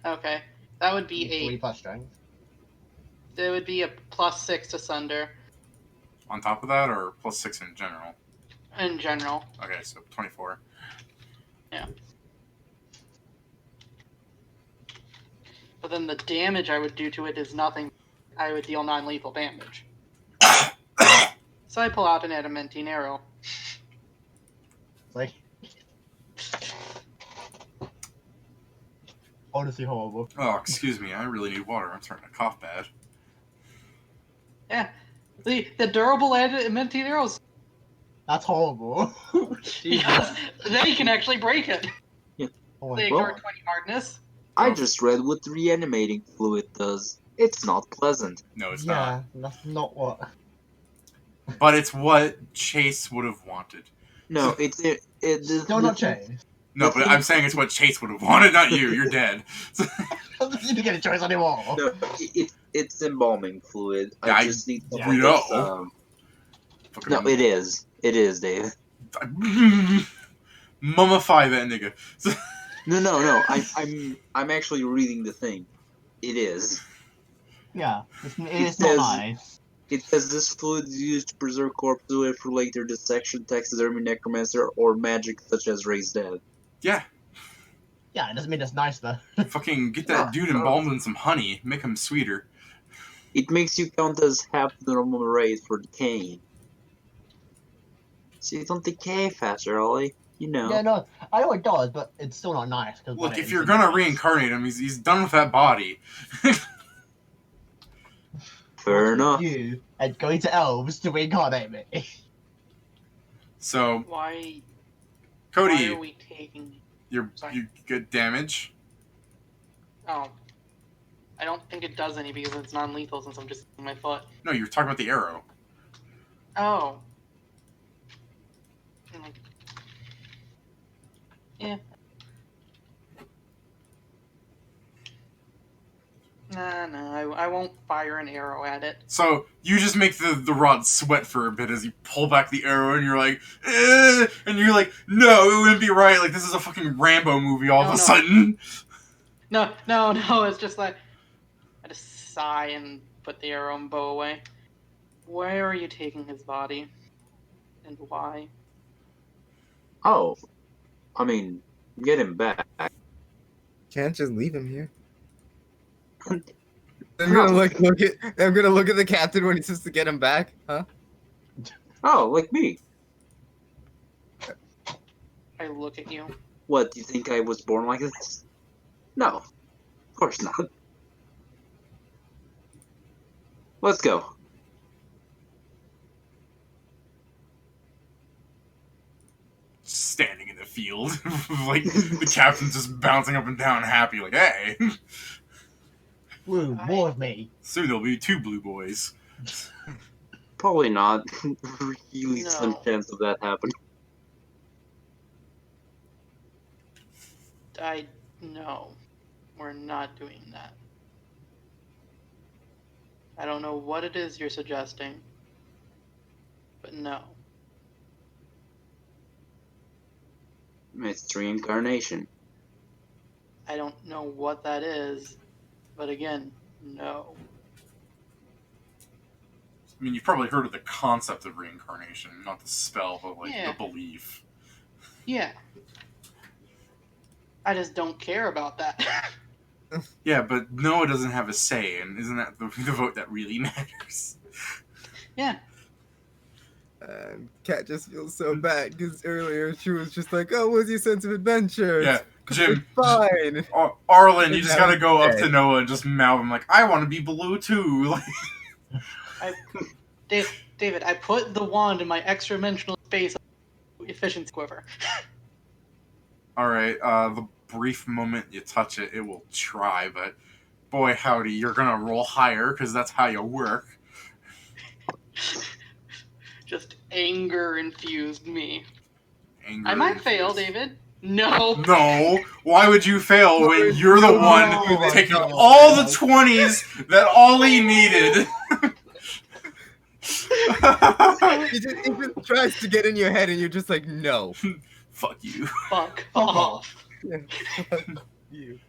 Okay. That would be 3 plus strength. There would be a +6 to Sunder On top of that, or plus 6 in general? in general. Okay, so 24. But then the damage I would do to it is nothing. I would deal non-lethal damage. So I pull out an adamantine arrow. It's like honestly horrible. Oh, excuse me, I really need water. I'm starting to cough bad. Yeah. The durable adamantine arrows. That's horrible. Yes, they can actually break it. Oh my They Well- ignore 20 hardness. I just read what reanimating fluid does. It's not pleasant. No, it's yeah, that's not what. not. But it's what Chase would have wanted. No, it's Still not changed. No, but I'm saying it's what Chase would have wanted, not you. You're dead. You didn't get a choice anymore. No, it's embalming fluid. Yeah, I just need yeah. something We know. that's, Fucking no, it is. It is, Dave. Mummify that nigga. No. I'm actually reading the thing. It is. Yeah, it's not nice. It says this fluid is used to preserve corpses away for later dissection, taxidermy, necromancer, or magic such as raise dead. Yeah, Yeah, it doesn't mean it's nice though. fucking get that dude embalmed in some honey. Make him sweeter. It makes you count as half the normal rate for decaying. So you don't decay faster, Ollie. You know. Yeah, no, I know it does, but it's still not nice. Look, if you're gonna reincarnate him, he's done with that body. Fair enough. You and going to elves to reincarnate me. So, Why Cody, are we taking? you get damage. Oh, I don't think it does any because it's non-lethal since I'm just using my foot. No, you're talking about the arrow. Oh. I'm like, yeah. Nah, I won't fire an arrow at it. So you just make the rod sweat for a bit as you pull back the arrow, and you're like, eh, and you're like, no, it wouldn't be right. Like, this is a fucking Rambo movie all of a sudden. No, it's just like I just sigh and put the arrow and bow away. Where are you taking his body? And why? Oh, I mean, get him back. Can't just leave him here. I'm gonna look at the captain when he says to get him back, huh? Oh, like me. I look at you. What, do you think I was born like this? No, of course not. Let's go. Standing in the field, like the captain's just bouncing up and down, happy, like, hey. Blue, more of me. Soon there'll be 2 blue boys. Probably not. Really No. slim chance of that happening. No, we're not doing that. I don't know what it is you're suggesting, but no. It's reincarnation. I don't know what that is, but again, no. I mean, you've probably heard of the concept of reincarnation, not the spell, but like Yeah. the belief. Yeah. I just don't care about that. Yeah, but Noah doesn't have a say, and isn't that the vote that really matters? Yeah. Kat just feels so bad because earlier she was just like, "Oh, what's your sense of adventure?" Yeah, Jim. It's fine. Arlen, you just gotta go up to Noah and just mouth him like, I want to be blue too. Like, David, I put the wand in my extra-dimensional space efficiency quiver. alright, the brief moment you touch it, it will try, but boy howdy, you're gonna roll higher, because that's how you work. Just anger infused me. Anger I might infused. fail, David. No. No, why would you fail when you're the one my taking God. all the 20s that Ollie needed? He just tries to get in your head, and you're just like, "No." Fuck you. Fuck off. You.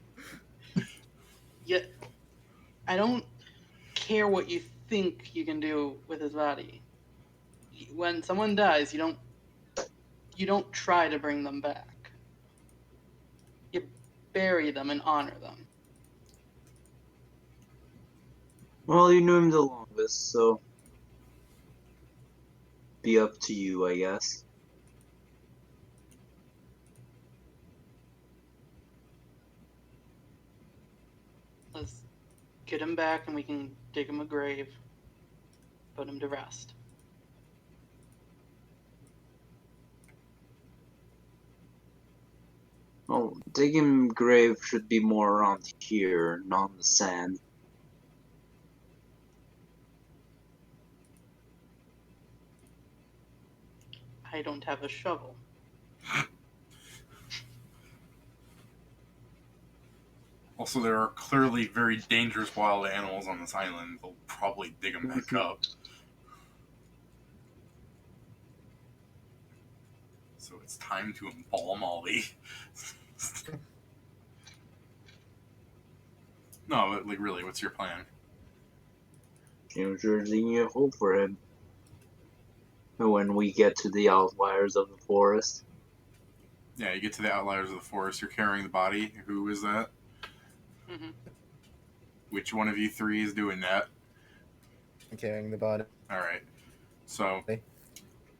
Yeah. I don't care what you think you can do with his body. When someone dies, you don't try to bring them back. You bury them and honor them. Well, you knew him the longest, so be up to you, I guess. Let's get him back and we can dig him a grave. Put him to rest. Well, digging grave should be more around here, not in the sand. I don't have a shovel. Also, there are clearly very dangerous wild animals on this island. They'll probably dig them back up. So it's time to embalm Ollie. No, but like really, what's your plan? Seems there's even a hope for him. When we get to the outliers of the forest. Yeah, you get to the outliers of the forest. You're carrying the body. Who is that? Hmm. Which one of you three is doing that? I'm carrying the body. All right. So, Hey.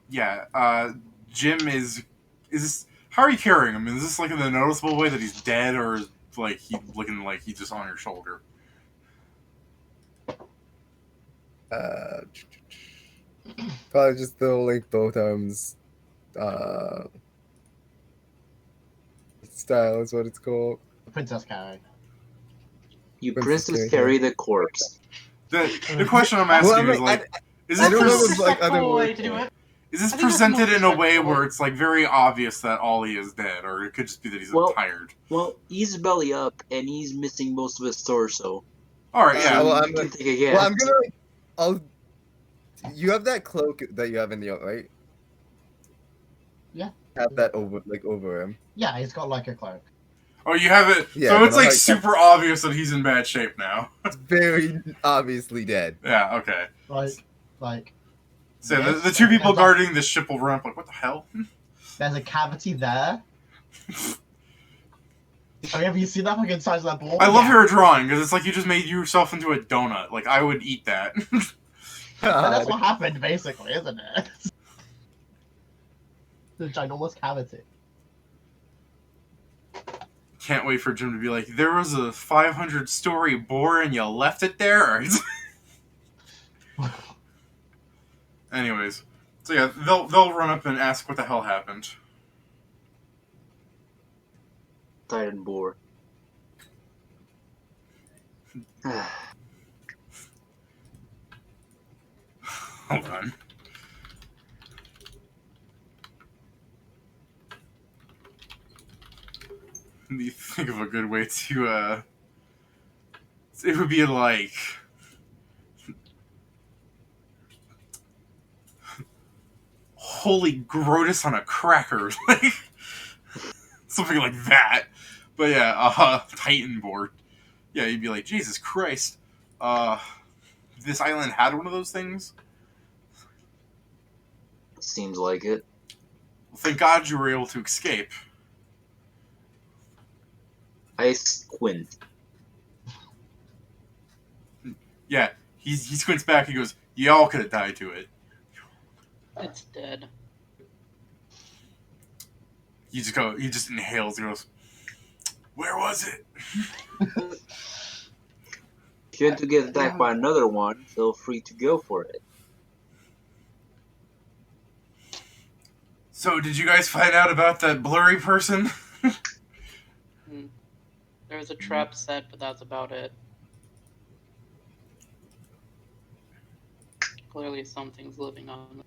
yeah, Jim is this? How are you carrying him? Is this like in a noticeable way that he's dead, or is like he looking like he's just on your shoulder? Probably just throw like both arms. Style is what it's called. Princess carry. You Princess princess carry, carry the corpse. The question I'm asking you is like, is I this don't know pres- if like other Respectful way words to do for it. it. is this I think that's the most presented in a way respectful where way. it's like very obvious that Ollie is dead, or it could just be that he's Well- tired? Well, he's belly up and he's missing most of his torso. All right, yeah. well, you can take a guess. Well, I'm gonna like, I'll. You have that cloak that you have in the right? Yeah. Have that over him. Yeah, he's got like a cloak. Oh, you have it. Yeah, so but it's I'm like like- super obvious that he's in bad shape now. It's very obviously dead. Yeah. Okay. Like So Yes, the two people exactly. guarding the ship will run up like, what the hell? there's a cavity there. Have you seen that fucking size of that ball? I love Yeah. your drawing because it's like you just made yourself into a donut. Like I would eat that. That's God. what happened, basically, isn't it? The ginormous cavity. Can't wait for Jim to be like, there was a 500-story boar and you left it there. Anyways, so yeah, they'll run up and ask what the hell happened. Titan boar. Hold on. Let me think of a good way to, it would be like... Holy Grotus on a cracker. Like... Something like that. But yeah, Titan board. Yeah, you'd be like, Jesus Christ. This island had one of those things? Seems like it. Well, thank God you were able to escape. I squint. Yeah, he squints back, he goes, y'all could have died to it. It's dead. He just inhales, he goes, where was it? If you want to get attacked by another one, feel free to go for it. So, did you guys find out about that blurry person? There was a trap set, but that's about it. Clearly something's living on.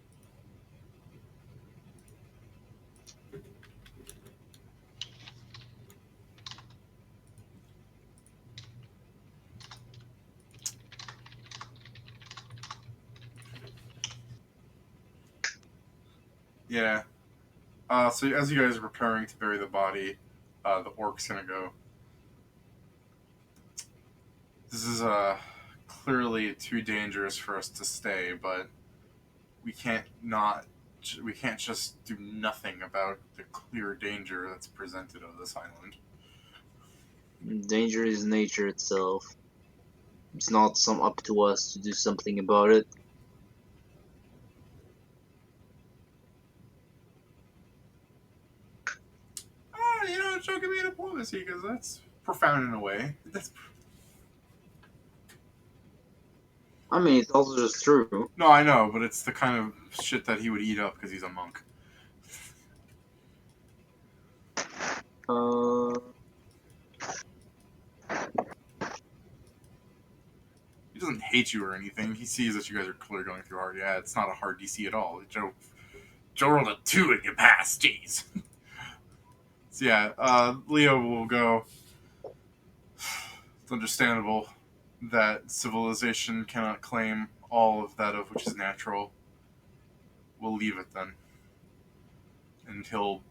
Yeah. So as you guys are preparing to bury the body, the orc's gonna go. This is clearly too dangerous for us to stay, but we can't just do nothing about the clear danger that's presented on this island. Danger is nature itself. It's not up to us to do something about it. Show me diplomacy, because that's profound in a way. I mean, it's also just true. No, I know, but it's the kind of shit that he would eat up because he's a monk. He doesn't hate you or anything. He sees that you guys are clearly going through hard. Yeah, it's not a hard DC at all. Joe rolled a 2 and you passed. Jeez. So yeah, Leo will go. It's understandable that civilization cannot claim all of that of which is natural. We'll leave it then. And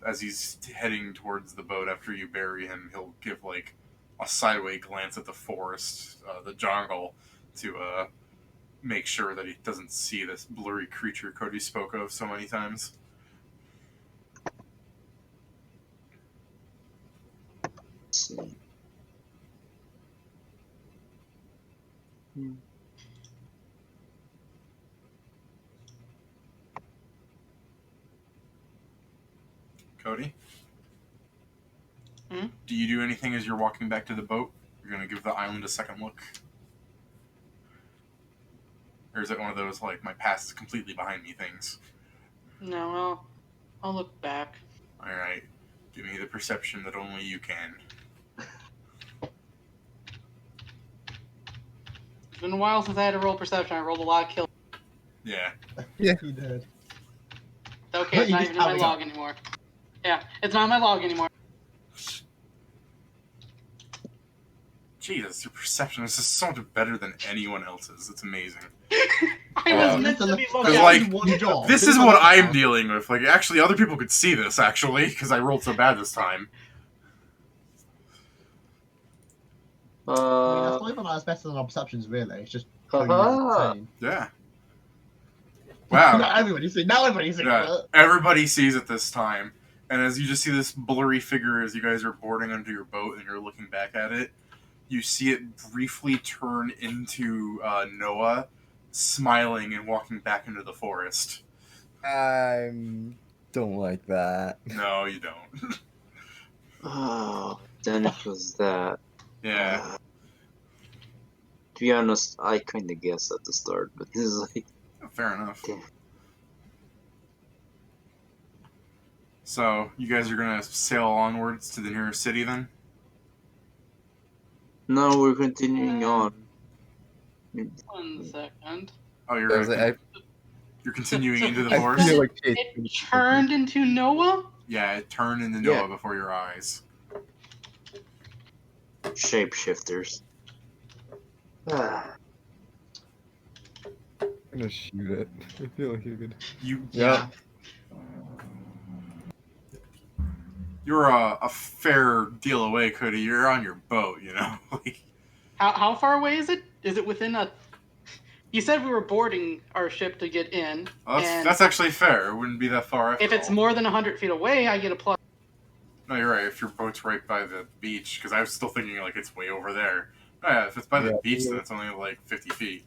as he's heading towards the boat after you bury him, he'll give like a sideway glance at the forest, the jungle, to make sure that he doesn't see this blurry creature Cody spoke of so many times. Let's see. Cody? Hmm? Do you do anything as you're walking back to the boat? You're going to give the island a second look? Or is it one of those, like, my past is completely behind me things? No, I'll look back. Alright. Give me the perception that only you can. It's been a while since I had to roll perception. I rolled a lot of kills. Yeah. Yeah, you did. Okay, it's You not just even in my have it log anymore. Yeah, it's not in my log anymore. Jesus, your perception is just so much better than anyone else's. It's amazing. I was meant to be Because, looking like, one job. This Didn't is I what look I'm at dealing with. Like, actually, other people could see this, actually, because I rolled so bad this time. I mean, that's not even as better than our perceptions, really. It's just how you Haha. use it. Yeah. Now Wow. everybody's seeing. Now everybody's seeing. Yeah. Everybody sees it this time. And as you just see this blurry figure as you guys are boarding onto your boat and you're looking back at it, you see it briefly turn into Noah, smiling and walking back into the forest. I don't like that. No, you don't. Oh, then it was that. Yeah. To be honest, I kind of guessed at the start, but this is like, Fair enough. damn. So, you guys are going to sail onwards to the nearest city then? No, we're continuing on. 1 second. Oh, you're I was right. like, You're continuing So- into the I I forest? feel like Chase. It turned into Noah? Yeah, it turned into Yeah. Noah before your eyes. Shapeshifters. Ah. I'm gonna shoot it. I feel like you're good. You, Yeah. You're a fair deal away, Cody. You're on your boat, you know? Like, How far away is it? Is it within a... You said we were boarding our ship to get in. well, and that's actually fair. It wouldn't be that far after if it's all. more than 100 feet away, I get a plus. No, you're right. If your boat's right by the beach, because I was still thinking, like, it's way over there. Oh, yeah, if it's by the Yeah. beach, then it's only, like, 50 feet.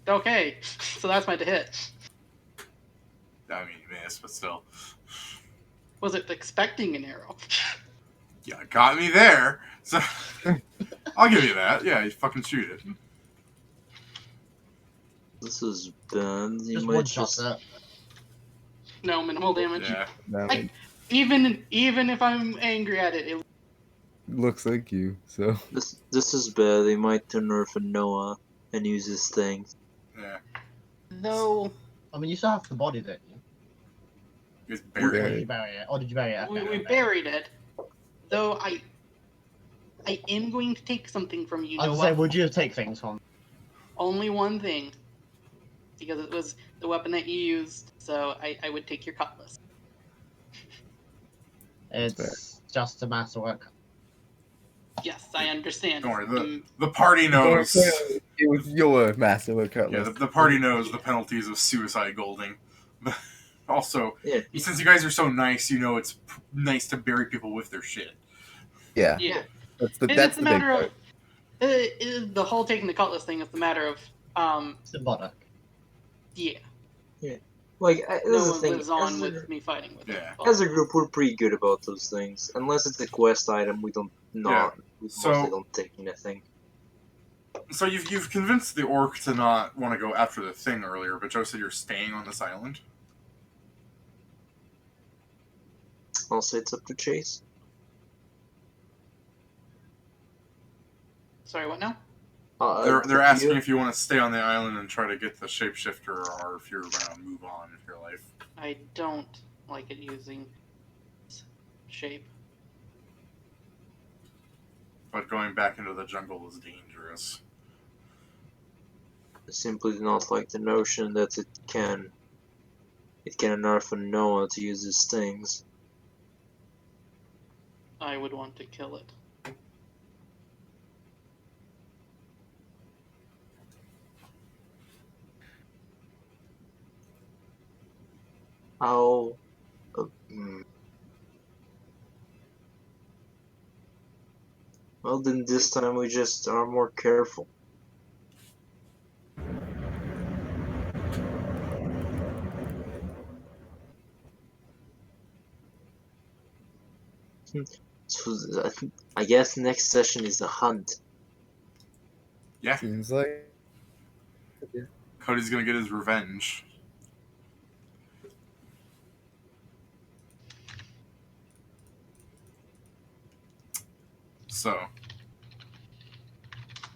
Okay, so that's my to hit. I mean, you missed, but still. Was it expecting an arrow? Yeah, got me there. So, I'll give you that. Yeah, you fucking shoot it. This is bad. You Just might one shot just. it. No, minimal damage. Yeah. No, I- Even if I'm angry at it, it looks like you. So This is bad. They might nerf a Noah and use his thing. Yeah. though I mean, you still have the body, don't you? It's Or buried. did you bury it? Or did you bury it? we Okay. buried it. Though I am going to take something from you. I was Noah. gonna say, would you take things from? Only one thing, because it was the weapon that you used. So I would take your cutlass. It's just a masterwork. Yes, I understand. Don't worry, Mm, the party knows. it was your massive Yeah, cutlass. the party knows the penalties of suicide golding. But also, Yeah. since you guys are so nice, you know it's nice to bury people with their shit. Yeah, yeah, that's it's the a big matter part. of the whole taking the cutlass thing. Is the matter of Symbolic. yeah. Like, No this is the one thing. lives on with me fighting with Yeah. it. As a group, we're pretty good about those things. Unless it's a quest item, we don't not. We So- mostly don't take anything. So you've convinced the orc to not want to go after the thing earlier, but Joe said you're staying on this island. I'll say it's up to Chase. Sorry, what now? They're asking if you want to stay on the island and try to get the shapeshifter, or if you're going to move on with your life. I don't like it using shape. But going back into the jungle is dangerous. I simply do not like the notion that it can nerf a Noah to use his things. I would want to kill it. How? Hmm. Well, then this time we just are more careful. So I guess next session is a hunt. Yeah, Seems like. Cody's gonna get his revenge. So,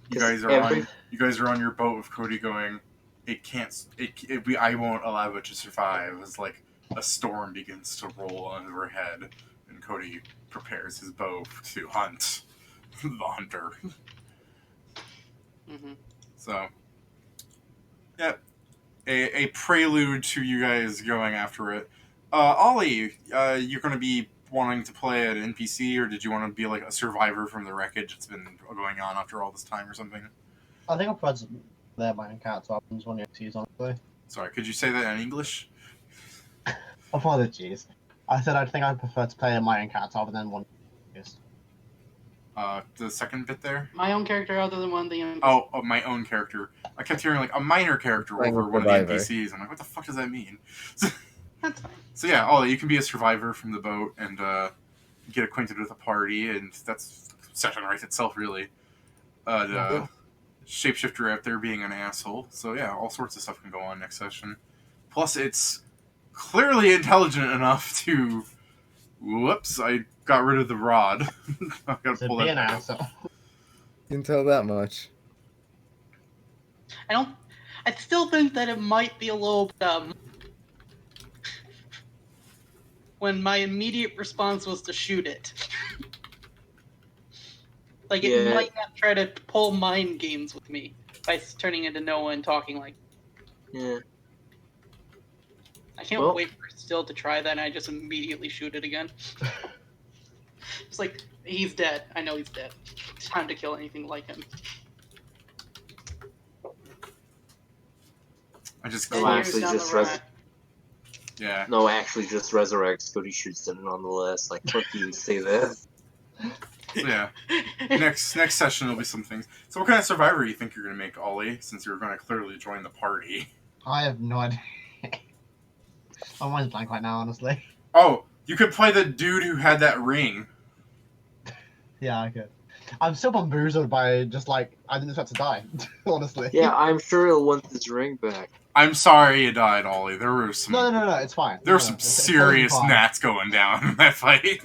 you 'Cause guys are on. You guys are on your boat with Cody going. It can't. I won't allow it to survive. As like a storm begins to roll overhead, and Cody prepares his bow to hunt the hunter. Mm-hmm. So, yeah, a prelude to you guys going after it. Ollie, you're going to be wanting to play an NPC, or did you want to be like a survivor from the wreckage that's been going on after all this time, or something? I think I've read there my character options one of the honestly. Sorry, could you say that in English? Apologies. I said I think I prefer to play my own character other than one. The second bit there. My own character, other than one of the NPCs. Oh, my own character. I kept hearing like a minor character Playing over a one of the survivor. NPCs. I'm like, what the fuck does that mean? That's fine. So yeah, Ollie, you can be a survivor from the boat and get acquainted with the party, and that's session writes itself really. The shapeshifter out there being an asshole. So yeah, all sorts of stuff can go on next session. Plus, it's clearly intelligent enough to. Whoops! I got rid of the rod. I gotta So pull be that an back. asshole. You can tell that much. I still think that it might be a little bit, when my immediate response was to shoot it. Like, it Yeah. might not try to pull mind games with me by turning into Noah and talking like. Yeah. I can't Well- wait for Still to try that, and I just immediately shoot it again. It's like, he's dead. I know he's dead. It's time to kill anything like him. I just No, 10 closed. years actually down just the road. Yeah. No, actually, just resurrects Cody shoots them nonetheless. Like, fuck you, say that. So yeah. Next session will be some things. So what kind of survivor do you think you're gonna make, Ollie? Since you're gonna clearly join the party. I have no idea. My mind's blank right now, honestly. Oh, you could play the dude who had that ring. Yeah, I could. I'm still bamboozled by just like I didn't expect to die, honestly. Yeah, I'm sure he'll want his ring back. I'm sorry you died, Ollie. There were some No, it's fine. there were No, some it's totally serious fine. gnats going down in that fight.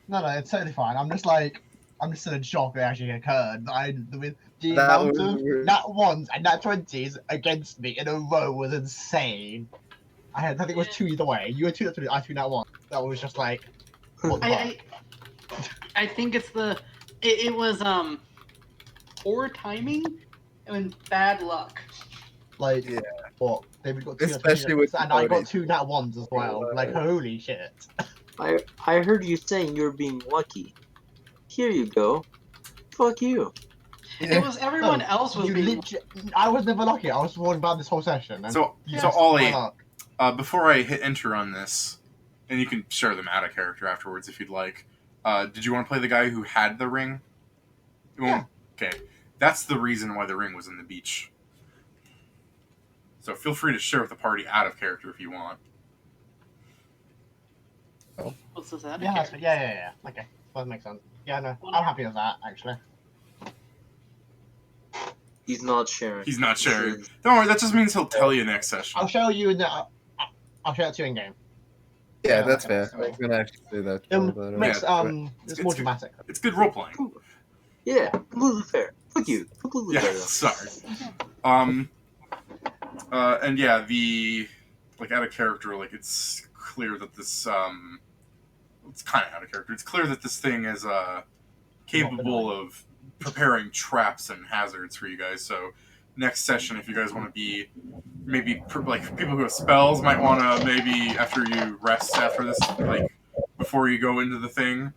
No, it's totally fine. I'm just in shock that it actually occurred. The That amount was of weird. nat ones and nat 20s against me in a row was insane. I think it was two either way. You had two nat 20s, I two nat 1. That was just like, what the fuck? I think it's it was poor timing and bad luck. Like, Yeah. what? David got two nat Especially 20s, with and I got Cody. two nat 1s as well. Like, holy shit. I heard you saying you're being lucky. Here you go. Fuck you. It was everyone No, else was being. I was never lucky. I was falling bad this whole session. And So you so just- Ollie, my luck. before I hit enter on this, and you can share them out of character afterwards if you'd like. Did you want to play the guy who had the ring? Yeah. Okay. That's the reason why the ring was in the beach. So feel free to share with the party out of character if you want. What's this at? Yeah, yeah. Okay, that makes sense. Yeah, no, I'm happy with that actually. He's not sharing. He's not sharing. Don't worry, that just means he'll tell you next session. I'll show you in the. I'll show it to you in game. Yeah, Yeah, that's okay, fair. so- I was gonna actually say that. It makes it's It's more good. dramatic. It's good role playing. Yeah, completely fair. Fuck you. Completely Yeah, fair. sorry. And yeah, the like out of character, like it's clear that this it's kind of out of character. It's clear that this thing is capable of preparing traps and hazards for you guys. So next session, if you guys want to be maybe like people who have spells might want to maybe after you rest after this, like before you go into the thing.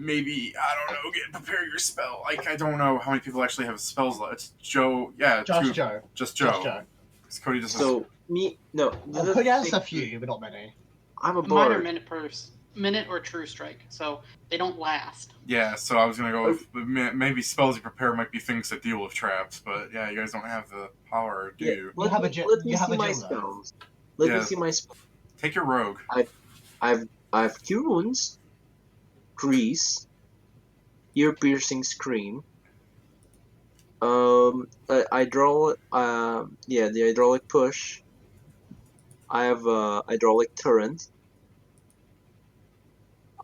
Maybe I don't know. Prepare your spell. Like I don't know how many people actually have spells left. It's Joe. Yeah, Just two- Joe. Just Joe. Just Joe. 'Cause Cody just So no. Well, Cody has a few, but not many. I'm a Mine are bard. minute or true strike, so they don't last. yeah. So I was gonna go with maybe spells you prepare might be things that deal with traps, but yeah, you guys don't have the power, do you? You have a gym- Let me you have see a my gym, though. spells. Let me Yeah. see my spells. Take your rogue. I have Cure Wounds, Grease, Ear Piercing Scream. The hydraulic push. I have hydraulic turret.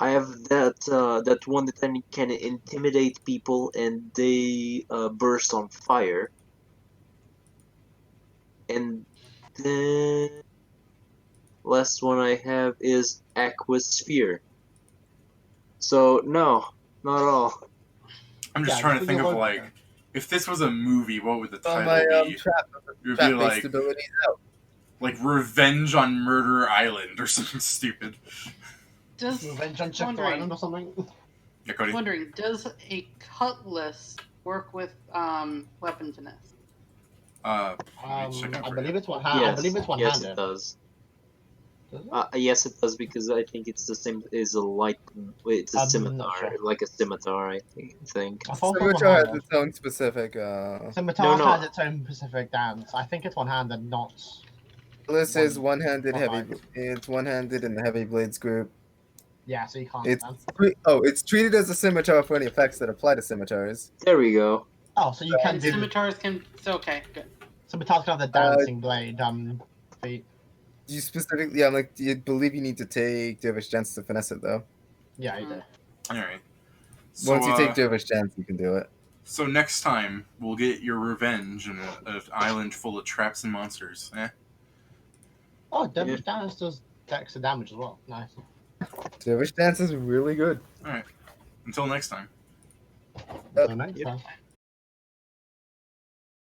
I have that one that can intimidate people and they burst on fire. And then last one I have is Aquasphere. So no, not at all. I'm just Yeah, trying to put think your of rogue like, there. if this was a movie, what would the On title my be? trap It would be based like abilities out. Revenge on Murder Island or something stupid. Does Revenge on Checker wondering, Island or something. Yeah, Cody. wondering, does a cutlass work with weapon finesse? Let me check out I for believe you. it's one hand. I believe it's Yes, one-handed. it does. Does it? Yes, it does because I think it's the same as a light. Wait, it's a I'm scimitar, not sure. like a scimitar. I think. I thought it was Scimitar has one-handed. its own specific. Scimitar No. has its own specific dance. I think it's one-handed, not. This is One- one-handed heavy. one-handed. It's one-handed in the heavy blades group. Yeah, so you can't. It's Then. it's treated as a scimitar for any effects that apply to scimitars. There we go. Oh, so you can And do. scimitars can. So okay, good. Scimitars can have the dancing blade feat. You specifically, yeah, like you believe you need to take Dervish Chance to finesse it though. Yeah, you do. All right. So, Once you take Dervish Chance, you can do it. so next time we'll get your revenge in an island full of traps and monsters. Eh? Oh, damage dance does extra damage as well. Nice. Dervish Chance is really good. All right. Until next time. So next Yep. time.